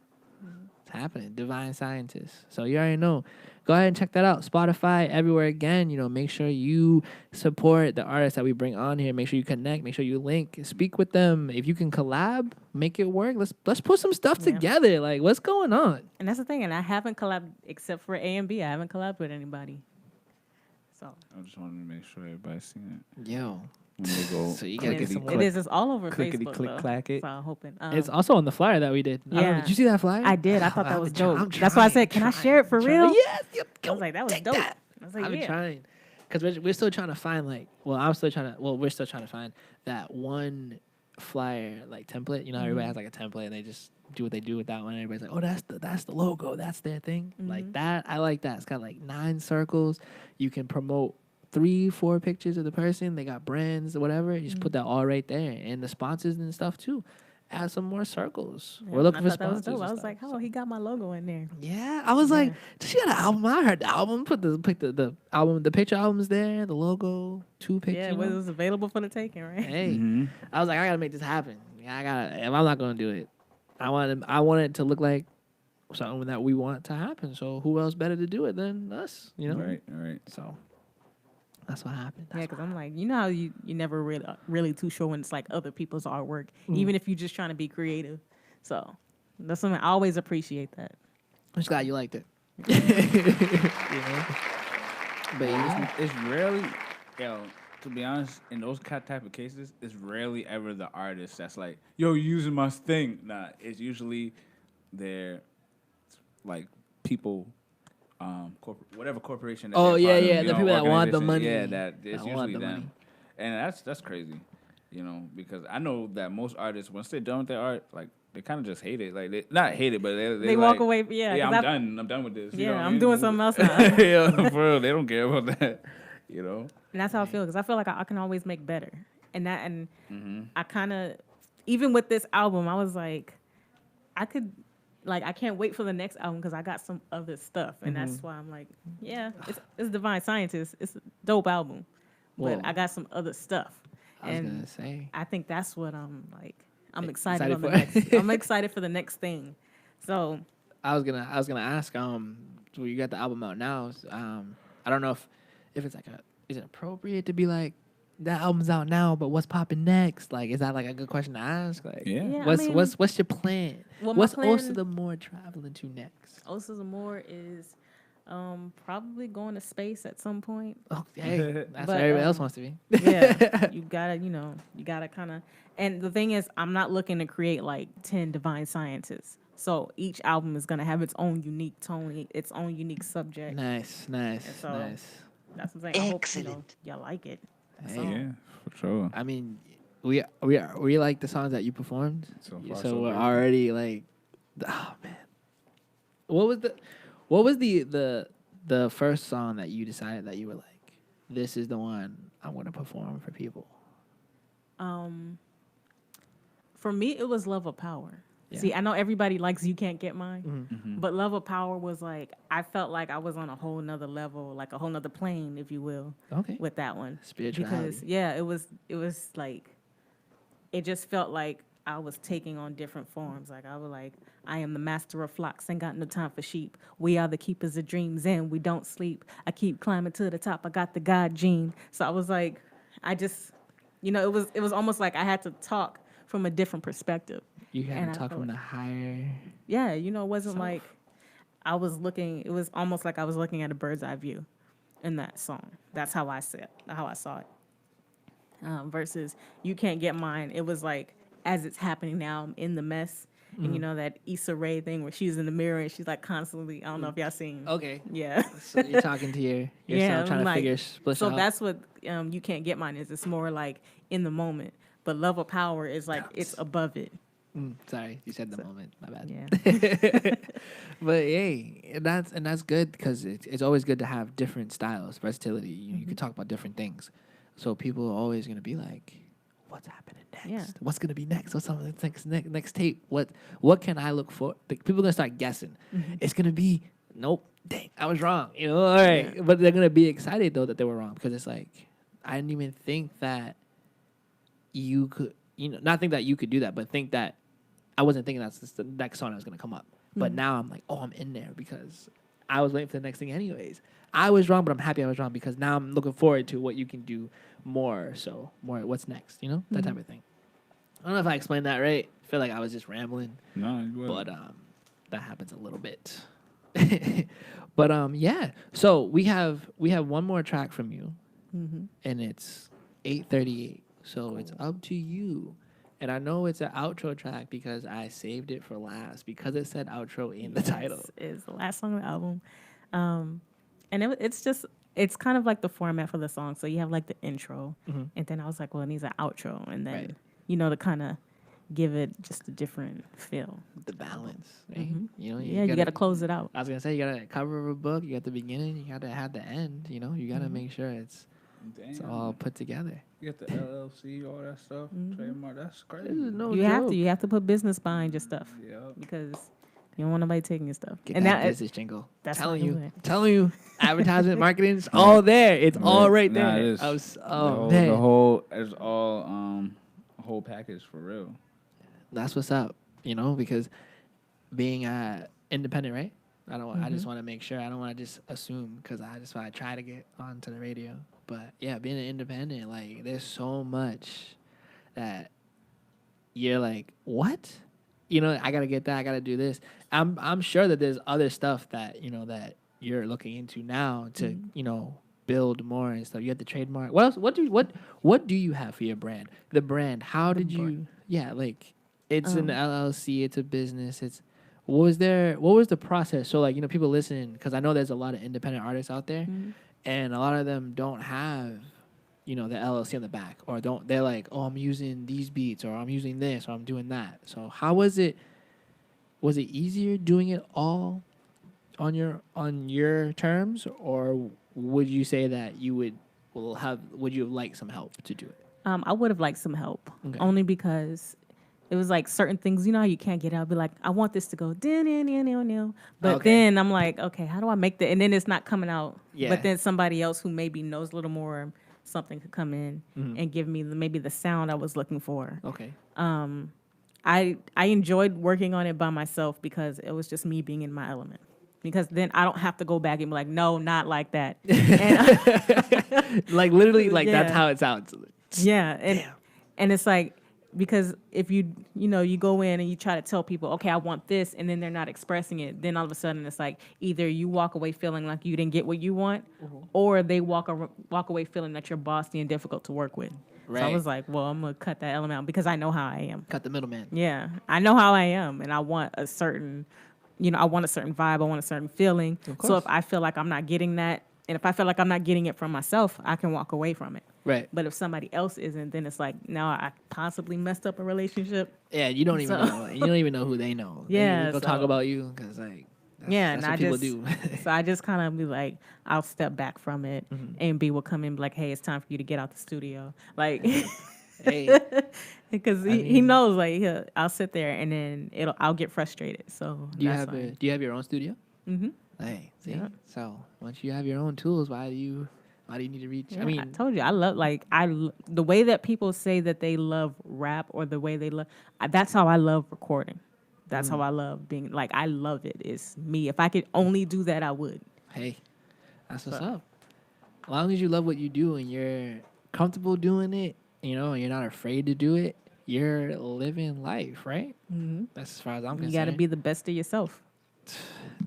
It's happening. Divine Scientist. So you already know. Go ahead and check that out. Spotify, everywhere again. Make sure you support the artists that we bring on here. Make sure you connect. Make sure you link. Speak with them. If you can collab, make it work. Let's put some stuff together. Like, what's going on? And that's the thing. And I haven't collabed except for A and B. I haven't collabed with anybody. So I just wanted to make sure everybody's seen it. Yo. When they go So you gotta get some. It is. It's all over clickety Facebook. click though. clack it. So I'm hoping. It's also on the flyer that we did. I don't know, did you see that flyer? I did. I thought that was dope. I'm That's why I said, trying, can I share it for real? Yes. Yep, I was like, that was dope. I was like, I've been trying. Because we're still trying to find, we're still trying to find that one flyer, template. Everybody has, a template, and they just do what they do with that one. Everybody's like, oh, that's the logo. That's their thing. Like that. I like that. It's got, 9 circles. You can promote 3-4 pictures of the person. They got brands or whatever. You just put that all right there. And the sponsors and stuff, too. Add some more circles. Yeah, We're looking for that was sponsors. dope. I was like, oh, he got my logo in there. Yeah, I was like, she got an album. I heard the album. Put the album, the picture albums there, the logo, 2 pictures. Yeah, it was available for the taking, right? Hey, I was like, I gotta make this happen. Yeah, I gotta. If I'm not gonna do it, I want it to look like something that we want to happen. So who else better to do it than us? Right. So that's what happened. Yeah, because I'm like, how you never really too sure when it's other people's artwork, even if you're just trying to be creative. So that's something I always appreciate that. I'm just glad you liked it. But it's rarely, to be honest, in those type of cases, it's rarely ever the artist that's like, yo, you using my thing. Nah, it's usually their people. Whatever corporation. That Oh they're yeah, part of, the people that want the money. Yeah, that it's that want usually the them, money. and that's crazy, because I know that most artists once they're done with their art, they kind of just hate it. Like they not hate it, but they walk like, away. Yeah, yeah, 'cause I'm done. I'm done with this. You know what I I'm mean? doing something else now. Yeah, for real, they don't care about that. You know. And that's how I feel because I feel like I can always make better. And Mm-hmm. I kind of, even with this album, I was like, I can't wait for the next album because I got some other stuff. And that's why I'm like, yeah, it's Divine Scientist. It's a dope album. But Whoa. I got some other stuff. I was gonna say. I think that's what I'm like. I'm Excited excited, on the for? next. I'm excited for the next thing. So I was gonna ask. So you got the album out now. I don't know if it's like is it appropriate to be like that album's out now, but what's popping next? Like, is that like a good question to ask? Like, Yeah. What's your plan? Well, What's my plan- Osa the More traveling to next? Osa Zamore is probably going to space at some point. Oh, hey, that's But, what everybody else wants to be. Yeah, you gotta kind of. And the thing is, I'm not looking to create like 10 Divine Scientists. So each album is gonna have its own unique tone, its own unique subject. Nice. And so Nice. that's what I'm saying. Excellent. I hope y'all like it. Hey. So, Yeah, for sure. I mean, we like the songs that you performed. So far, So so we're good. already like, oh man. What was the first song that you decided that you were like, this is the one I want to perform for people? For me, it was Love of Power. Yeah. See, I know everybody likes You Can't Get Mine, Mm-hmm. but Love of Power was like, I felt like I was on a whole nother level, like a whole nother plane, if you will, Okay. with that one. Spirituality. Because, yeah, it was like, it just felt like I was taking on different forms. Like, I was like, I am the master of flocks, ain't got no time for sheep. We are the keepers of dreams, and we don't sleep. I keep climbing to the top. I got the God gene. So I was like, I just, it was almost like I had to talk from a different perspective. You had And to I talk felt from the like- higher. Yeah, it wasn't Self. like I was looking. It was almost like I was looking at a bird's eye view in that song. That's how I saw it. Versus You Can't Get Mine. It was like as it's happening now, I'm in the mess. And that Issa Rae thing where she's in the mirror and she's like constantly. I don't know if y'all seen. Okay. Yeah. So you're talking to yourself, trying to figure split So out. that's what You Can't Get Mine is. It's more like in the moment. But Love of Power is like it's above it. Sorry, you said the moment. My bad. Yeah. But hey, and that's good because it's always good to have different styles, versatility. You can talk about different things, so people are always gonna be like, "What's happening next? Yeah. What's gonna be next? What's something next tape? What can I look for?" People are gonna start guessing. It's gonna be nope. Dang, I was wrong. All right, but they're gonna be excited though that they were wrong because it's like I didn't even think that you could, not think that you could do that, but think that I wasn't thinking that's the next song that was gonna come up. But now I'm like, oh, I'm in there because I was waiting for the next thing anyways. I was wrong, but I'm happy I was wrong because now I'm looking forward to what you can do more. So more, what's next? That type of thing. I don't know if I explained that right. I feel like I was just rambling. No, you But wasn't. that happens a little bit. But yeah. So we have one more track from you, and it's 8:38. So it's up to you. And I know it's an outro track because I saved it for last because it said outro in the title. Is the last song of the album. And it's kind of like the format for the song. So you have like the intro, and then I was like, well, it needs an outro, and then to kind of give it just a different feel. The balance, right? You got to close it out. I was gonna say you got to cover a book. You got the beginning. You got to have the end. You got to make sure it's all put together. You got the LLC, all that stuff, trademark. That's crazy. This is no You joke. have to put business behind your stuff. Yeah. Because you don't want nobody taking your stuff. Get and that that business jingle. that's telling what you, I'm doing. telling you, advertisement, marketing, it's all there. It's all right there. Nah, it is. I was, the whole it's all a whole package for real. That's what's up. Because being independent, right? I don't. I just want to make sure. I don't want to just assume because I just want to try to get onto the radio. But yeah, being an independent, like there's so much that you're like, what? I gotta get that. I gotta do this. I'm sure that there's other stuff that that you're looking into now to build more and stuff. You have the trademark. What else? What do you have for your brand? The brand. How did you? Yeah, like it's an LLC. It's a business. It's what was the process? So like people listen because I know there's a lot of independent artists out there, and a lot of them don't have the LLC on the back, or they're like, oh, I'm using these beats, or I'm using this, or I'm doing that. So how was it? Was it easier doing it all on your terms, or would you say that you would have liked some help to do it? I would have liked some help, Okay. only because it was like certain things, how you can't get out. Be like, I want this to go, but then I'm like, okay, how do I make that? And then it's not coming out. Yeah. But then somebody else who maybe knows a little more, something could come in and give me maybe the sound I was looking for. Okay. I enjoyed working on it by myself because it was just me being in my element. Because then I don't have to go back and be like, no, not like that. Like literally, like that's how it sounds. Yeah, and it's like, because if you go in and you try to tell people, okay, I want this, and then they're not expressing it, then all of a sudden it's like either you walk away feeling like you didn't get what you want, or they walk away feeling that you're bossy and difficult to work with. Right. So I was like, well, I'm gonna cut that element out because I know how I am. Cut the middleman. Yeah, I know how I am, and I want a certain, I want a certain vibe, I want a certain feeling. So if I feel like I'm not getting that, and if I feel like I'm not getting it from myself, I can walk away from it. Right. But if somebody else isn't, then it's like, now I possibly messed up a relationship. Yeah, you don't even know. You don't even know who they know. Yeah, they go talk about you because that's what people do. So I just kind of be like, I'll step back from it, and B will come in and be like, hey, it's time for you to get out the studio, like, hey, because he knows, like, I'll sit there and then I'll get frustrated. So do you have your own studio? Mm-hmm. Hey, see, Yeah. so once you have your own tools, why do you need to reach? Yeah, I mean, I told you, I love, like, the way that people say that they love rap, or the way they love, that's how I love recording. That's how I love being, like, I love it. It's me. If I could only do that, I would. Hey, that's what's up. As long as you love what you do and you're comfortable doing it, and you're not afraid to do it, you're living life, right? Mm-hmm. That's as far as I'm You concerned. got to be the best of yourself.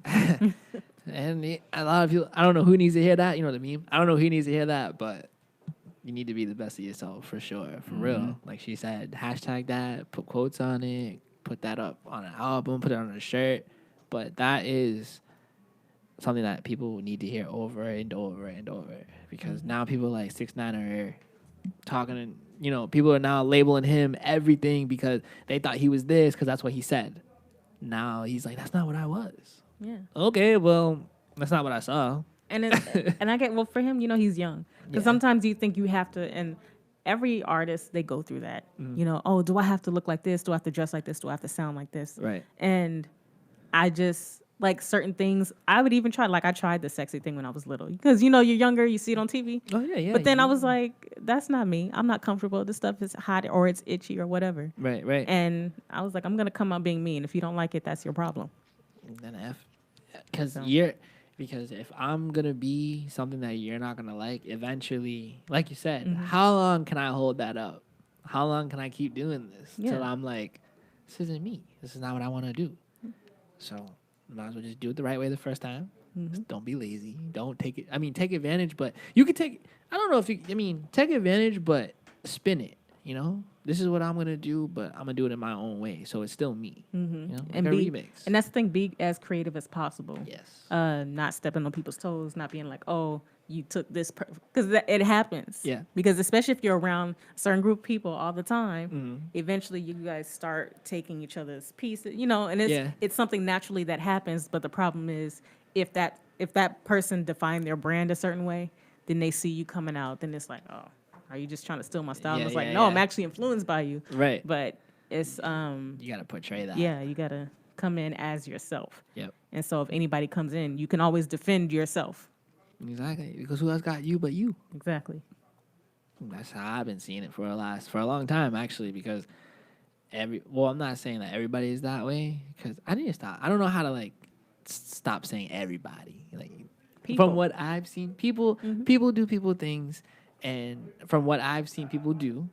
And a lot of people, I don't know who needs to hear that. You know what I mean? I don't know who needs to hear that, but you need to be the best of yourself for sure, for real. Like she said, hashtag that, put quotes on it, put that up on an album, put it on a shirt. But that is something that people need to hear over and over and over, because now people like 6ix9ine are talking, and people are now labeling him everything because they thought he was this because that's what he said. Now he's like, that's not what I was. Yeah. Okay, well, that's not what I saw. And and I get, well, for him, he's young. Because sometimes you think you have to, and every artist, they go through that. Oh, do I have to look like this? Do I have to dress like this? Do I have to sound like this? Right. And I just, like, certain things, I would even try, like, I tried the sexy thing when I was little. Because, you're younger, you see it on TV. Oh, yeah. But then I was like, that's not me. I'm not comfortable. This stuff is hot, or it's itchy, or whatever. Right. And I was like, I'm going to come out being me. And if you don't like it, that's your problem. Then because if I'm gonna be something that you're not gonna like, eventually, like you said, how long can I hold that up? How long can I keep doing this till I'm like, this isn't me. This is not what I want to do. So might as well just do it the right way the first time. Just don't be lazy. Don't take it. I mean, take advantage, but you could take. I don't know if you. I mean, take advantage, but spin it. This is what I'm gonna do, but I'm gonna do it in my own way, so it's still me. Like And a remix. And that's the thing, be as creative as possible. Yes. Not stepping on people's toes, not being like, oh, you took this, because it happens. Yeah. Because especially if you're around a certain group of people all the time, eventually you guys start taking each other's pieces, and it's something naturally that happens. But the problem is, if that person defined their brand a certain way, then they see you coming out, then it's like, oh, are you just trying to steal my style? And it's like, no, I'm actually influenced by you. Right. But it's you gotta portray that. Yeah, you gotta come in as yourself. Yep. And so if anybody comes in, you can always defend yourself. Exactly. Because who else got you but you? Exactly. That's how I've been seeing it for a long time, actually, because I'm not saying that everybody is that way, because I need to stop. I don't know how to stop saying everybody. Like People. From what I've seen, people do people things. And from what I've seen people do,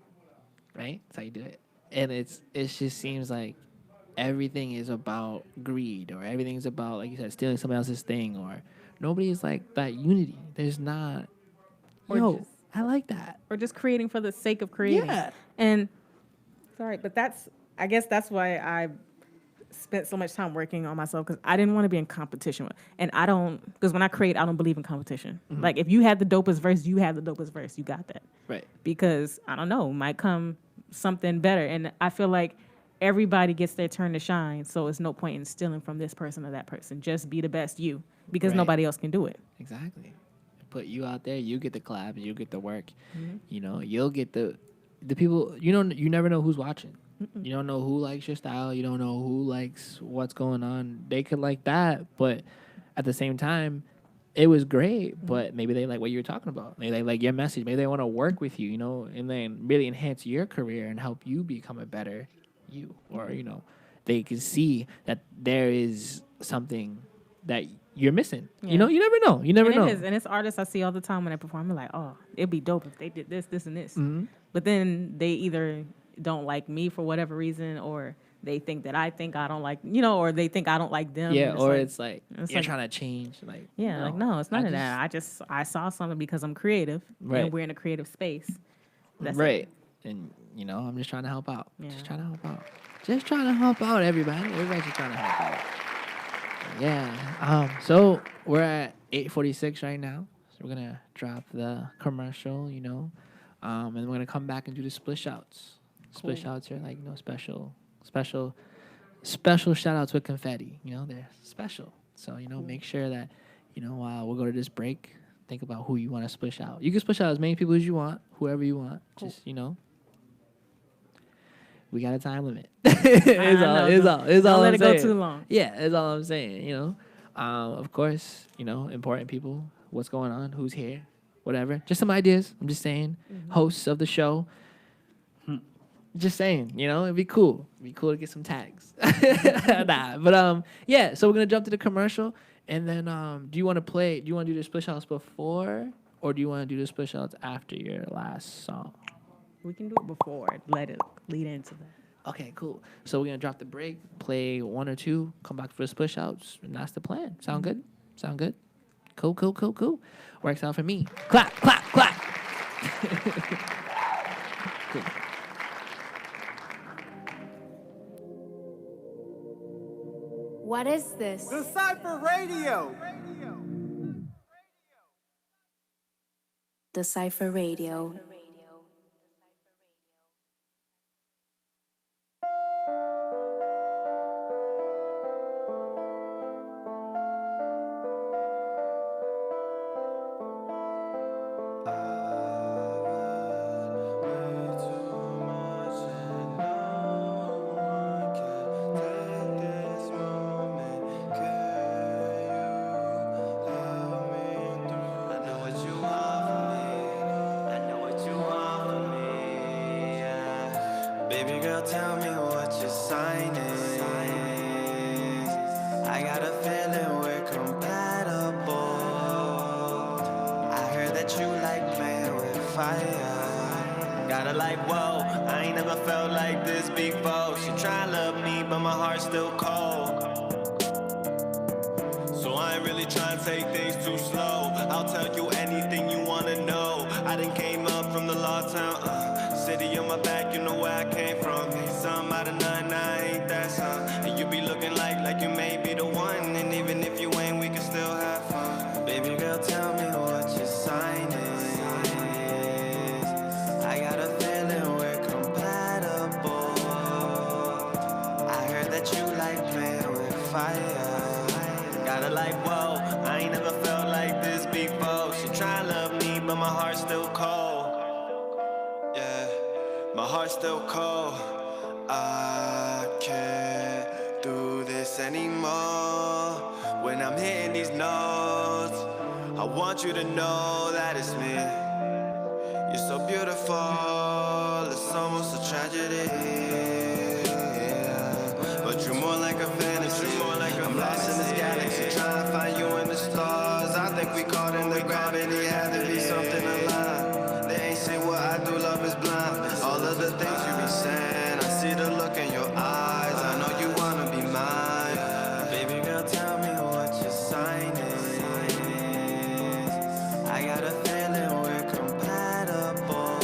right? That's how you do it. And it just seems like everything is about greed, or everything's about, like you said, stealing somebody else's thing, or nobody's like that unity. There's not. I like that. Or just creating for the sake of creating. Yeah. And sorry, but I guess that's why I spent so much time working on myself because I didn't want to be in competition with. And I don't, because when I create, I don't believe in competition. Like, if you had the dopest verse, you have the dopest verse. You got that. Right. Because, I don't know, might come something better. And I feel like everybody gets their turn to shine, so it's no point in stealing from this person or that person. Just be the best you, because Right. nobody else can do it. Exactly. Put you out there, you get the collabs, you get the work. Mhm. You know, you'll get the people. You never know who's watching. You don't know who likes your style. You don't know who likes what's going on. They could like that, but at the same time, it was great. But maybe they like what you were talking about. Maybe they like your message. Maybe they want to work with you, you know, and then really enhance your career and help you become a better you. Or, you know, they can see that there is something that you're missing. Yeah. You know, you never know. You never And know. it is. And it's artists I see all the time when they perform. I'm like, oh, it'd be dope if they did this, this, and this. Mhm. But then they either don't like me for whatever reason, or they think that I think I don't like, you know, or they think I don't like them. Yeah, and or it's like you're like- trying to change. Like, Yeah, like, no, it's none of that. I saw something because I'm creative, Right. and we're in a creative space. That's right. it. And, you know, I'm just trying to help out. Yeah. Just trying to help out. Just trying to help out, everybody. Everybody's just trying to help out. Yeah. So we're at 8:46 right now. So we're going to drop the commercial, you know. And we're going to come back and do the split shouts. Split Cool. shouts are like, you know, special shout outs with confetti. You know, they're special. So, you know, make sure that, you know, we'll go to this break. Think about who you want to split shout. You can split shout as many people as you want, whoever you want. Cool. Just, you know. We got a time limit. Don't let I'm it go saying. too long. Yeah, that's all I'm saying, you know. Of course, you know, important people, what's going on, who's here, whatever. Just some ideas. I'm just saying. Hosts of the show. Just saying, you know, it'd be cool. It'd be cool to get some tags. Nah, but yeah, so we're gonna jump to the commercial, and then do you want to do the split shouts before, or do you want to do the split shouts after your last song? We can do it before. Let it lead into that. Okay, cool. So we're gonna drop the break, play one or two, come back for the split shouts, and that's the plan. Sound good? Sound good? Cool. Works out for me. Clap. Cool. What is this? Dacypher Radio. Dacypher Radio. Baby girl, tell me what your sign is. I got a feeling we're compatible. I heard that you like playing with fire. Gotta like, whoa, I ain't never felt like this before. She try to love me, but my heart's still cold. So I ain't really trying to take things too slow. I'll tell you anything you wanna know. I done came up from the law town, city on my back, you know where I came from. Something out of nothing, I ain't that son. And you be looking like you may be the one. And even if you ain't, we can still have fun. Baby girl, tell me what your sign is. I got a feeling we're compatible. I heard that you like playing with fire. Gotta like, whoa, I ain't never felt like this before. She try to love me, but my heart's still cold. Yeah, my heart's still cold. I can't do this anymore. When I'm hitting these notes, I want you to know that it's me. You're so beautiful, it's almost a tragedy. But you're more like a fantasy. I'm lost in this galaxy, trying to find you in the stars. I think we caught in the gravity, had to be something alive. They ain't say what I do, love is blind. All of the things you be saying, I see the look in your eyes. I know you wanna be mine. Baby girl, tell me what your sign is. I got a feeling we're compatible.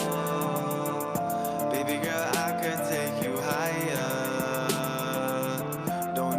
Baby girl, I could take you higher. Don't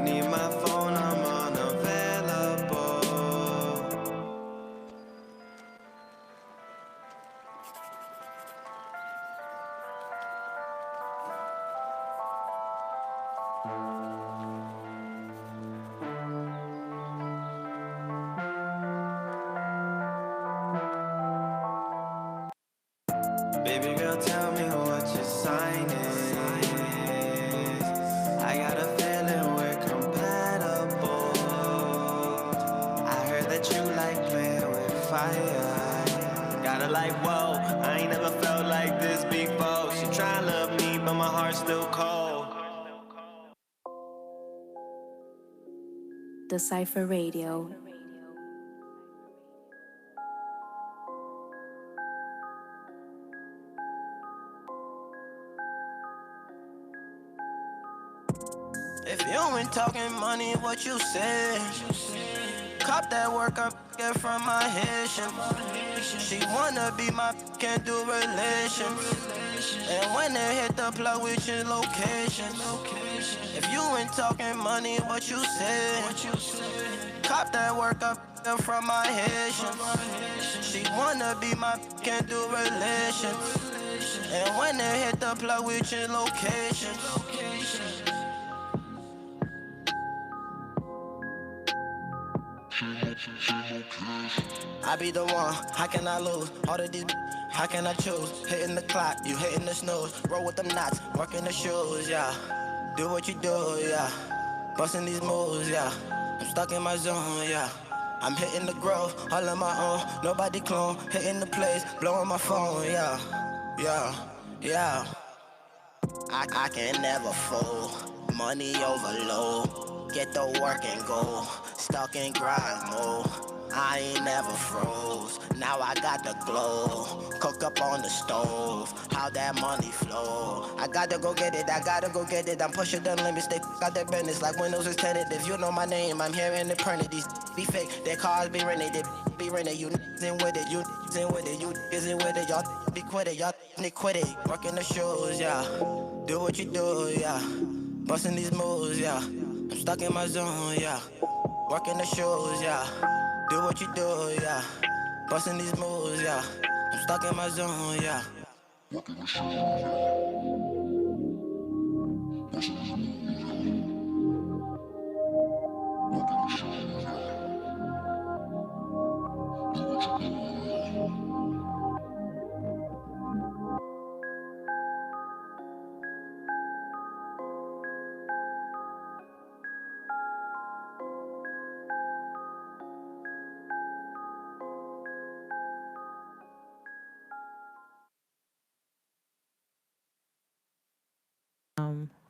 Baby girl, tell me what your sign is. I got a feeling we're compatible. I heard that you like playing with fire. Gotta like, whoa, I ain't never felt like this before. She tryna love me, but my heart's still cold. Dacypher Radio. If you ain't talking money, what you say? Cop that work up, get from my head. She wanna be my can't do relations. And when they hit the plug with your location. If you ain't talking money, what you say? Cop that work up, get from my head. She wanna be my can't do relations. And when they hit the plug with your location. I be the one, how can I lose? All of these, how can I choose? Hitting the clock, you hitting the snooze. Roll with them knots, working the shoes, yeah. Do what you do, yeah. Busting these moves, yeah. I'm stuck in my zone, yeah. I'm hitting the growth, all on my own. Nobody clone, hitting the place, blowing my phone, yeah. Yeah, yeah. I can never fool. Money overload. Get the work and go. Stuck in grind mode. I ain't never froze. Now I got the glow. Cook up on the stove. How that money flow. I gotta go get it. I gotta go get it. I'm pushing the limits. They got their business like Windows is tenant. If you know my name, I'm here in the printed. These be fake. Their cars be rented. They be rented. You in with it. You in with it. You is in with it. Y'all be quit it. Y'all quit it. Working the shows, yeah. Do what you do, yeah. Busting these moves, yeah. I'm stuck in my zone, yeah. Working the shows, yeah. Do what you do, yeah. Busting these moves, yeah. I'm stuck in my zone, yeah. Working the shows, yeah. Busting these moves, yeah. Working the shows, yeah. Do what you do, yeah.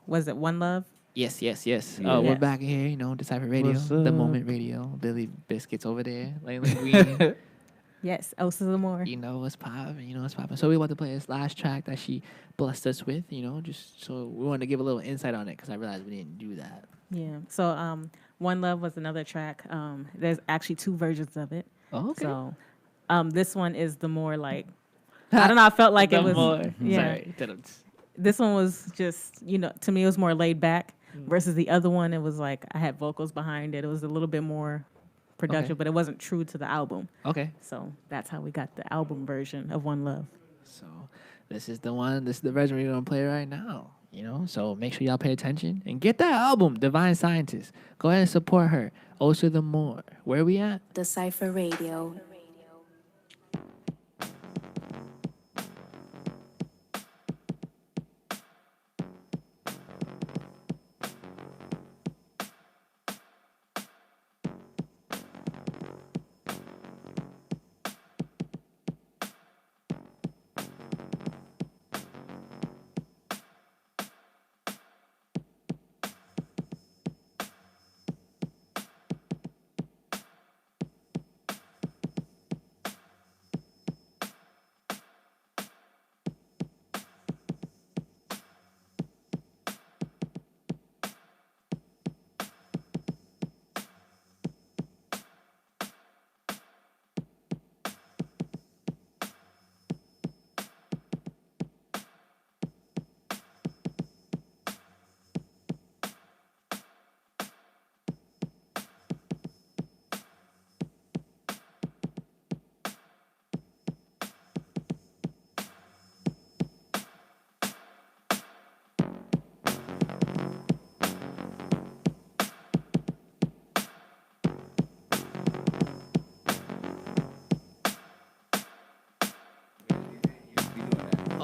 Was it One Love? Yes, yes, yes. Yeah. We're Yes. back here, you know, Dacypher Radio, What's The up? Moment Radio, Billy Biscuits over there, Layla Green. Yes, Osa L'Amour. You know what's poppin', you know what's poppin'. So we want to play this last track that she blessed us with, you know, just so we want to give a little insight on it because I realized we didn't do that. Yeah. So One Love was another track. There's actually two versions of it. Oh, okay. So this one is the more like I don't know, I felt like it was yeah. Sorry. This one was just, you know, to me it was more laid back versus the other one. It was like I had vocals behind it. It was a little bit more production, but it wasn't true to the album. Okay. So that's how we got the album version of One Love. So this is the one, this is the version we're going to play right now, you know? So make sure y'all pay attention and get that album, Divine Scientist. Go ahead and support her. Osa the More. Where are we at? Dacypher Radio.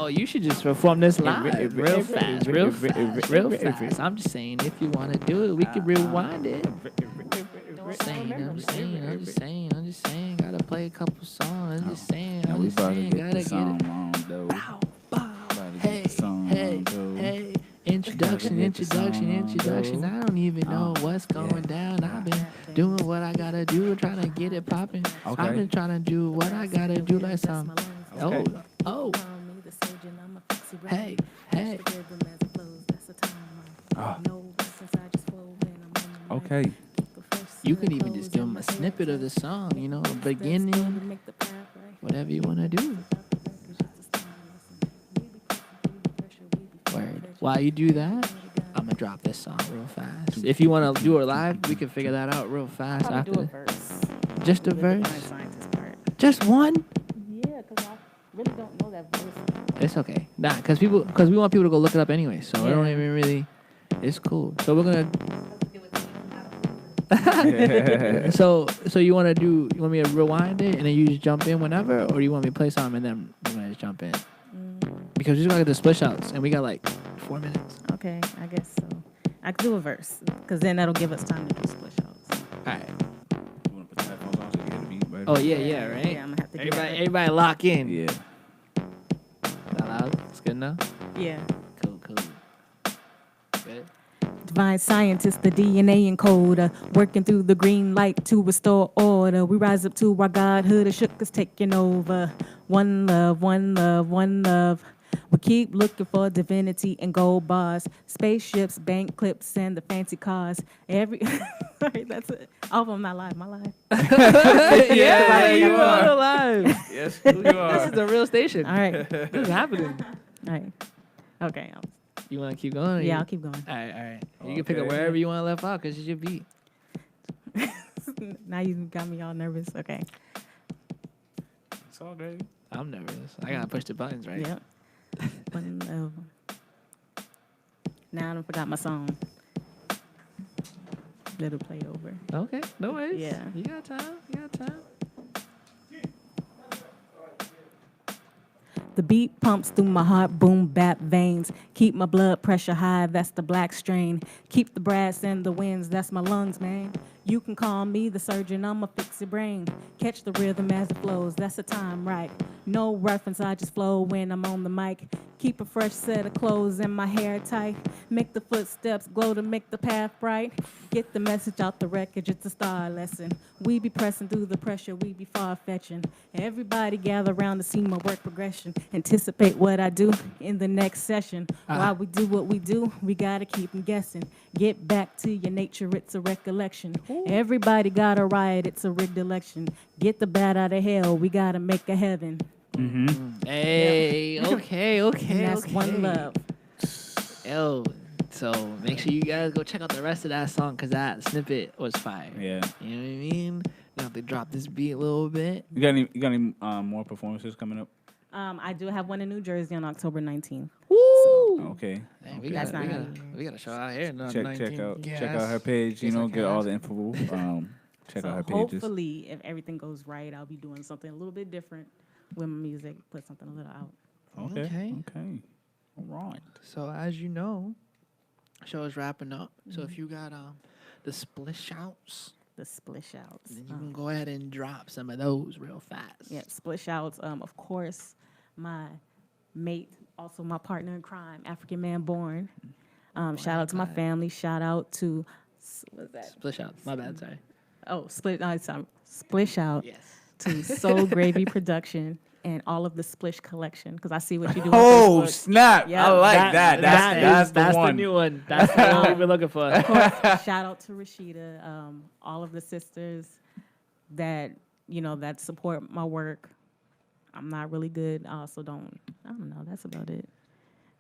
Oh, you should just perform this live real fast. I'm just saying, if you want to do it, we can rewind it. I'm just saying. Gotta play a couple songs. I'm just saying. Gotta get it. Hey. Introduction. I don't even know what's going down. I've been doing what I gotta do, trying to get it popping. Okay. I've been trying to do what I gotta do, like some. Oh. Hey. Okay. You can even just give them a snippet of the song, beginning, whatever you want to do. Word. While you do that, I'm going to drop this song real fast. If you want to do it live, we can figure that out real fast after. Do a verse. Just a verse? Scientist part. Just one? Yeah, because I really don't know that verse. It's okay. Nah, because we want people to go look it up anyway, so I don't even really. It's cool. So we're gonna. So you want me to rewind it and then you just jump in whenever, or you want me to play something and then we're gonna just jump in? Because we just gotta get the splish outs and we got like 4 minutes. Okay, I guess so. I could do a verse because then that'll give us time to do splish outs. All right. You want to put the headphones on so you get the beat, right? Oh yeah, right. Yeah, I'm gonna have to. Everybody lock in. Yeah. Is that loud? It's good enough. Yeah. Cool. Good. Divine scientist, the DNA encoder, working through the green light to restore order. We rise up to our godhood, a shook is taking over. One love. We keep looking for divinity and gold bars, spaceships, bank clips, and the fancy cars. Sorry, that's it. Oh, I'm not live. Am I live? Yeah, you are live. Yes, you are. This is the real station. All right. This is happening. All right. Okay. You want to keep going? Yeah, I'll keep going. All right. You can pick up wherever you want to left off because it's your beat. Now you got me all nervous. Okay. It's all good. I'm nervous. I got to push the buttons, right? Yep. One love. Now I done forgot my song. Let it play over. Okay. No worries. Yeah. You got time. The beat pumps through my heart, boom, bap veins. Keep my blood pressure high, that's the black strain. Keep the brass and the winds, that's my lungs, man. You can call me the surgeon, I'ma fix your brain. Catch the rhythm as it flows, that's the time, right? No reference, I just flow when I'm on the mic. Keep a fresh set of clothes and my hair tight. Make the footsteps glow to make the path bright. Get the message out the wreckage, it's a star lesson. We be pressing through the pressure, we be far-fetching. Everybody gather around to see my work progression. Anticipate what I do in the next session. While we do what we do, we gotta keep them guessing. Get back to your nature, it's a recollection. Everybody got a riot, it's a rigged election. Get the bad out of hell, we gotta make a heaven. Hey, Yep. okay. And that's one love. Yo, so make sure you guys go check out the rest of that song because that snippet was fire. Yeah. You know what I mean? You have to drop this beat a little bit. You got any more performances coming up? I do have one in New Jersey on October 19th. Woo! Okay. Hey, we That's got not a show out here. Check out her page. You know, get all the info. Check out her pages. Hopefully, if everything goes right, I'll be doing something a little bit different with my music. Put something a little out. Okay. All right. So as you know, show is wrapping up. So if you got the splish outs, then you can go ahead and drop some of those real fast. Yeah, splish outs. Of course, my mate, also my partner in crime, African Man Born. Shout out to my family. Shout out to what's that? Splish out. My bad. Sorry. Oh, splish out. Yes. To Soul Gravy Production and all of the Splish collection because I see what you do. Oh, on Facebook. snap. Yep. I like that. That's the one. The new one. That's the one we've been looking for. Of course, shout out to Rashida, all of the sisters that that support my work. I'm not really good. I also don't know. That's about it.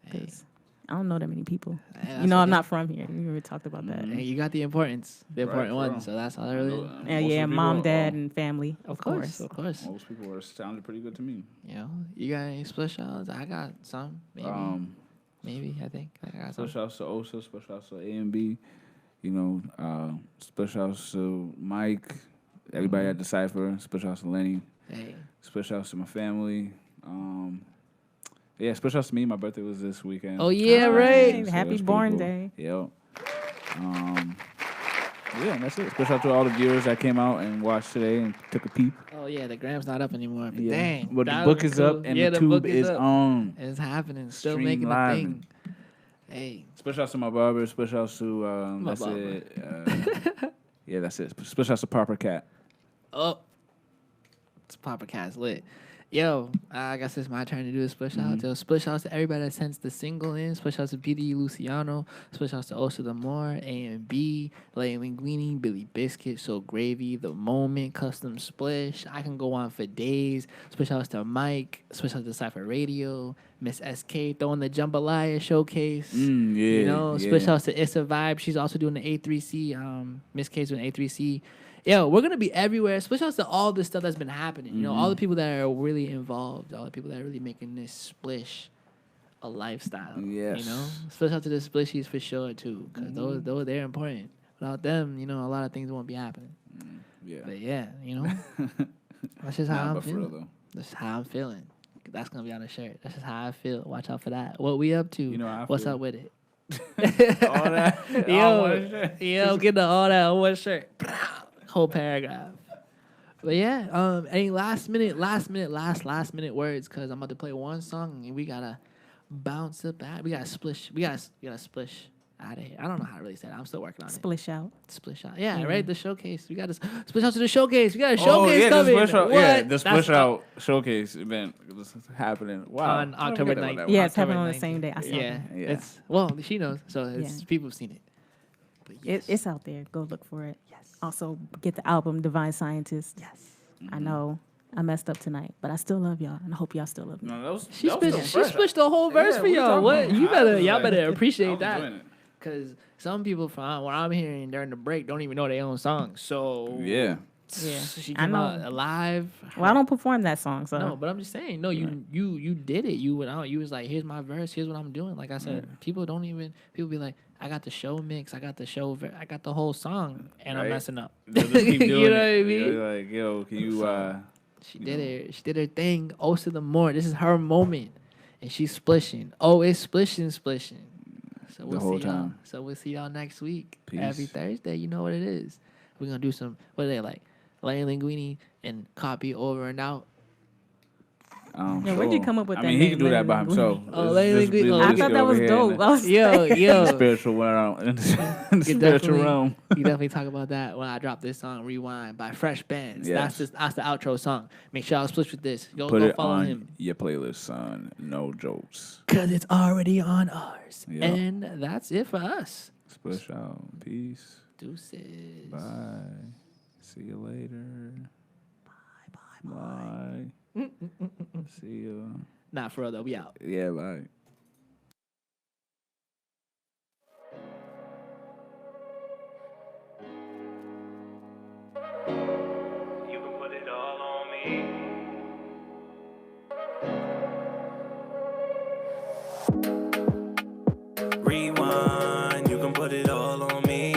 Because I don't know that many people. I'm not from here. We already talked about that. Hey, you got the important ones. So that's all I really. Yeah, mom, dad, and family. Of course. Most people sounded pretty good to me. You got any splish outs? I got some. Maybe. I think I got some. Splish outs to Osa. Splish outs to A and B. Splish outs to Mike. Everybody at Dacypher. Splish outs to Lenny. Hey. Splish outs to my family. Yeah, special to me. My birthday was this weekend. Oh, yeah, right. So Happy that's born pretty day. Yep. Yeah, and that's it. Special to all the viewers that came out and watched today and took a peep. Oh yeah, the Gram's not up anymore. But Yeah. dang, But the that book was is up cool. and Yeah, the book tube is up. on. It's happening. Still Stream making live a and- thing. Hey, Special to my barber. Special to My that's barber. it. Yeah, that's it. Special to Proper Cat. oh, it's Papa Cat's lit. Yo, I guess it's my turn to do a split shout. So split shouts to everybody that sends the single in. Split shouts to BD Luciano. Split shouts to Osa the Moore, A and B, Lay Linguini, Billy Biscuit, So Gravy, The Moment, Custom Splish. I can go on for days. Split shouts to Mike. Split shouts to Dacypher Radio. Miss SK throwing the Jambalaya showcase. Yeah, You know, split yeah. shouts to Issa Vibe. She's also doing the A3C. Miss K's doing A3C. Yo, we're gonna be everywhere. Split shouts to all the stuff that's been happening. You know, all the people that are really involved, all the people that are really making this splish a lifestyle. Yes. You know, split shout to the splishies for sure too, because those they're important. Without them, you know, a lot of things won't be happening. Yeah. But yeah, you know, that's just how Nah, I'm but for real, feeling. though. That's how I'm feeling. That's gonna be on the shirt. That's just how I feel. Watch out for that. What we up to? You know how I What's feel. up with it? All that on one Yo, shirt. yo, get the all that on one shirt. Whole paragraph. But yeah, any last minute words? Cause I'm about to play one song and we gotta bounce up out. We gotta splish. We gotta splish out of here. I don't know how to really say that. I'm still working on it. Splish out. Splish out. Yeah, Yeah. right. The showcase. We gotta splish out to the showcase. We got a Oh, showcase yeah, coming. the splish out. What? Yeah, the That's splish out showcase event was happening. Wow. On I October forget about 9th. that one. Yeah, it's October happening on the 19th. same day. I saw Yeah, that. Yeah. it's well, she knows, so it's Yeah. people have seen it. But It's out there. Go look for it. Yes. Also, get the album Divine Scientist. Yes. I know I messed up tonight, but I still love y'all, and I hope y'all still love me. No, that was, She that was split, so she fresh. split the whole verse Yeah, for what you y'all. talking What about? you I better was y'all like- better I appreciate was that. enjoying it. Cause some people from what I'm hearing during the break don't even know their own songs. So Yeah. Yeah, she I came know. out alive. Well, I don't perform that song, so No, but I'm just saying. No, you did it. You went out. You was like, here's my verse. Here's what I'm doing. Like I said, people don't even. People be like, I got the show mix. I got the show. I got the whole song, and I'm Right. messing up. They'll just keep doing You know it. what I mean? You're like, yo, can you She did it. She did her thing. Osa the More. This is her moment, and she's splishing. Oh, it's splishing. So we'll whole see y'all. time. So we'll see y'all next week. Peace. Every Thursday. You know what it is. We're gonna do some. What are they like? Lay Linguini and copy over and out. Yeah, where'd you come up with I that mean, he name, can do that by Larry himself. Oh, It's Larry just Linguini. Billy Oh, I Biscuit thought that over was here dope. in I was Yo, the yo. spiritual realm. In the You spiritual definitely- realm. You definitely talk about that when I drop this song, Rewind by Fresh Bands. Yes. That's the outro song. Make sure y'all split with this. Go Put it follow on him. your playlist, son. No jokes. Cause it's already on ours. Yeah. And that's it for us. Splish out. Peace. Deuces. Bye. See you later. Bye. See you. Not for real though. We out. Yeah, bye. You can put it all on me. Rewind, you can put it all on me.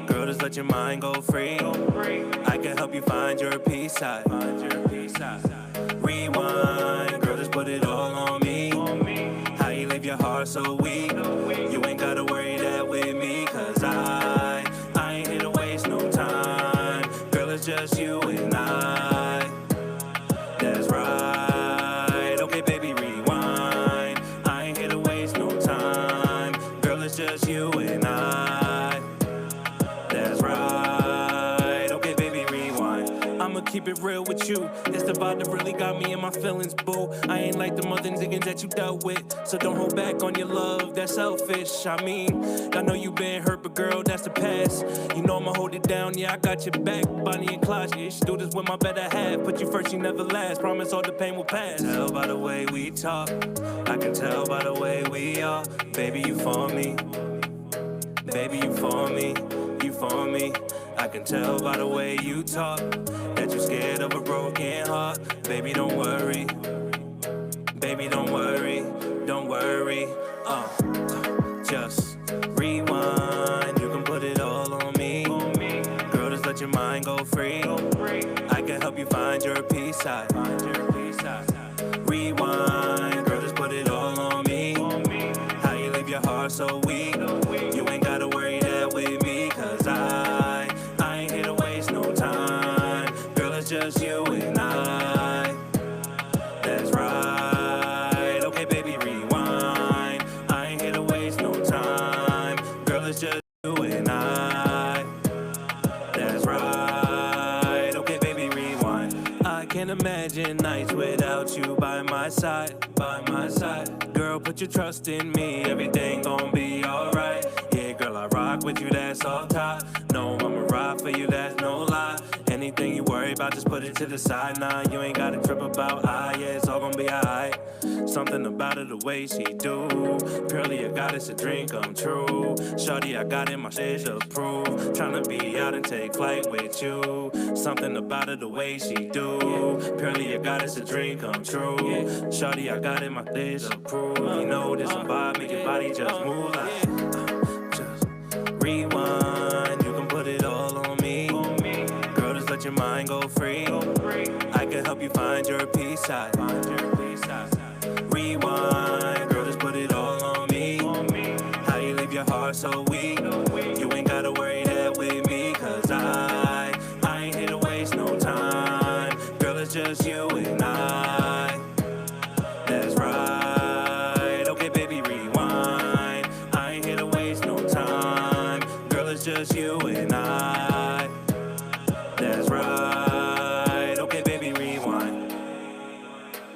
Girl, just let your mind go free. I can help you find your peace side. Rewind, girl, just put it all on me. How you leave your heart so weak. You ain't gotta worry that with me, cause I ain't here to waste no time. Girl, it's just you and I. That's right. Okay, baby, rewind. I ain't here to waste no time. Girl, it's just you and I. That's right. Okay, baby, rewind. I'ma keep it real with you. It's the vibe that really got me in my feelings, boo. I ain't like the other niggas that you dealt with. So don't hold back on your love, that's selfish. I mean, I know you been hurt, but girl, that's the past. You know I'ma hold it down, yeah, I got your back. Bonnie and Clyde, yeah, she do this with my better half. Put you first, you never last. Promise all the pain will pass. Tell by the way we talk, I can tell by the way we are. Baby, you for me. Baby, you for me. You for me. I can tell by the way you talk that you're scared of a broken heart. Baby, don't worry. Baby, don't worry. Don't worry. Just rewind. You can put it all on me. Girl, just let your mind go free. I can help you find your peace side. Rewind. Girl, just put it and I. That's right. Okay, baby, rewind. I ain't here to waste no time. Girl, it's just you and I. That's right. Okay, baby, rewind. I can't imagine nights without you by my side, by my side. Girl, put your trust in me, everything gon' be alright. Yeah, girl, I rock with you, that's off top. No, I'ma ride for you, that's no lie. Anything you worry about, just put it to the side. Nah, you ain't gotta trip about yeah, it's all gonna be alright. Something about her, the way she do. Purely a goddess, a dream come true. Shorty, I got in my shit to prove. Tryna be out and take flight with you. Something about her, the way she do. Purely a goddess, a dream come true. Shorty, I got in my shit to prove. You know this a vibe, make your body just move like. Just rewind, you can put it all on me. Girl, just let your mind go free. I can help you find your peace side. Rewind, girl, just put it all on me. How you leave your heart so weak? You ain't gotta worry that with me, cause I ain't here to waste no time. Girl, it's just you and I. That's right. Okay, baby, rewind. I ain't here to waste no time. Girl, it's just you and I. That's right. Okay, baby, rewind.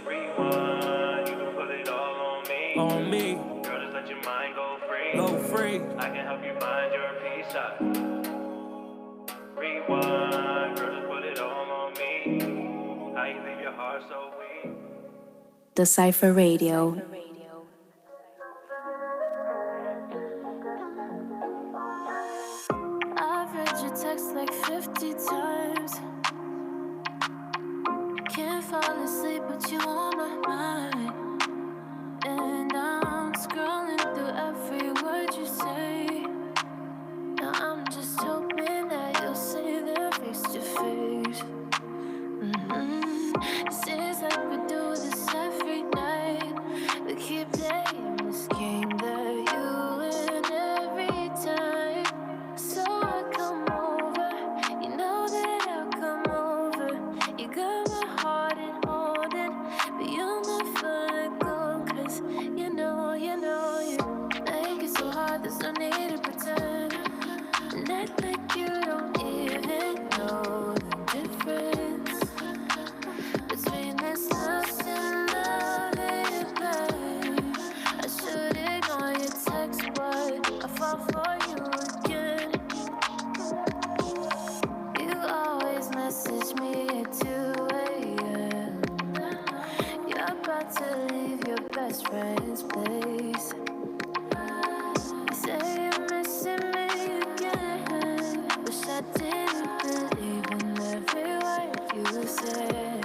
Rewind. You can put it all on me. On me. Girl, just let your mind go free. Go free. I can help you find your peace out. Rewind. Girl, just put it all on me. How you leave your heart so weak? Dacypher Radio. I've read your text like 50 times. Can't fall asleep, but you on my mind. And I'm scrolling through every word you say. Now I'm just hoping that you'll say that face to face. It seems like we do this every night. We keep playing this game that you win every time. So I come over, you know that I'll come over. You got my heart and holding, but you'll never let go. Cause you know you make it so hard, there's no need to pretend. And act like you don't even know the difference between this lust and love and pain. I should ignore your text, but I fall for you again. You always message me at 2 a.m. You're about to leave your best friend's place. You say you're missing me again. Wish I didn't believe in every word you say.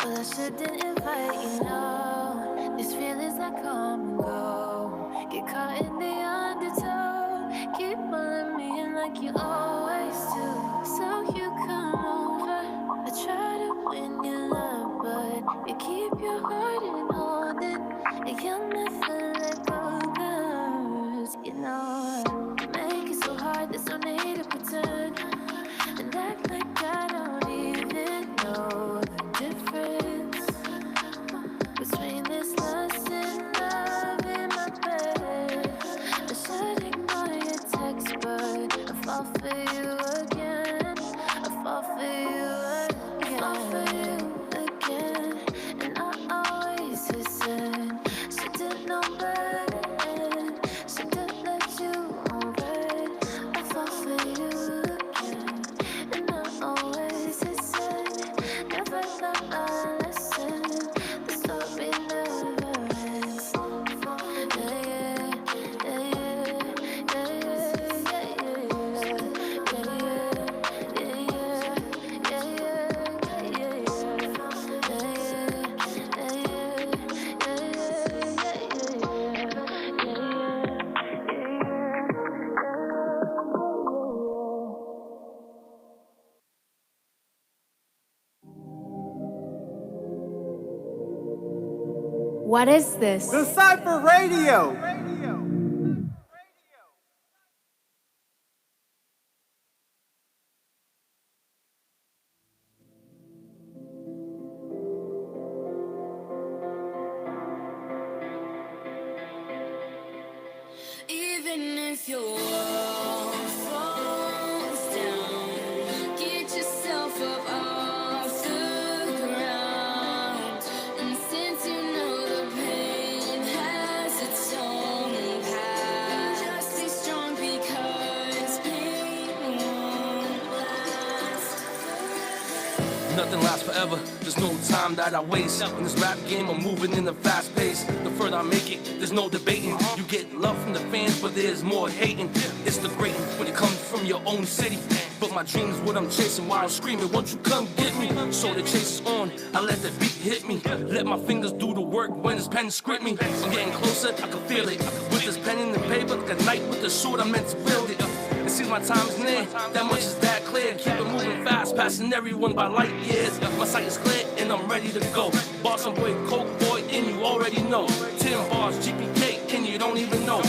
Well, I shouldn't invite you, no. These feelings that come and go. Get caught in the undertow. Keep pulling me in like you always do. So you come over. I try to win your love, but you keep your heart in holding. And you'll never let go, cause you know you make it so hard, there's no need to pretend. And act like I don't even know the difference between this lust and love in my bed. I should ignore your text, but I fall for you again. I fall for you again. I fall for you again. And I always listen. Should've known better. Should've let you on red. I fall for you again. And I always listen. Never learned my lesson. The story never ends. What is this? Dacypher Radio. Even if your wall falls down, get yourself up off the ground. And since you know the pain has its own path, just be strong because pain won't last. Nothing lasts forever, there's no time that I waste. In this rap game, I'm moving in a fast pace. The further I make it, there's no debating. You get love from the fans, but there's more hating. It's the great when it comes from your own city. But my dream is what I'm chasing while I'm screaming, won't you come get me? So the chase is on, I let the beat hit me. Let my fingers do the work when this pen script me. I'm getting closer, I can feel it. With this pen in the paper, like a knight with the sword, I meant to build it. It seems my time is near, that much is that clear. Keep it moving fast, passing everyone by light years. My sight is clear and I'm ready to go. Boston boy, coke boy, and you already know. 10 bars, GPK, and you don't even know.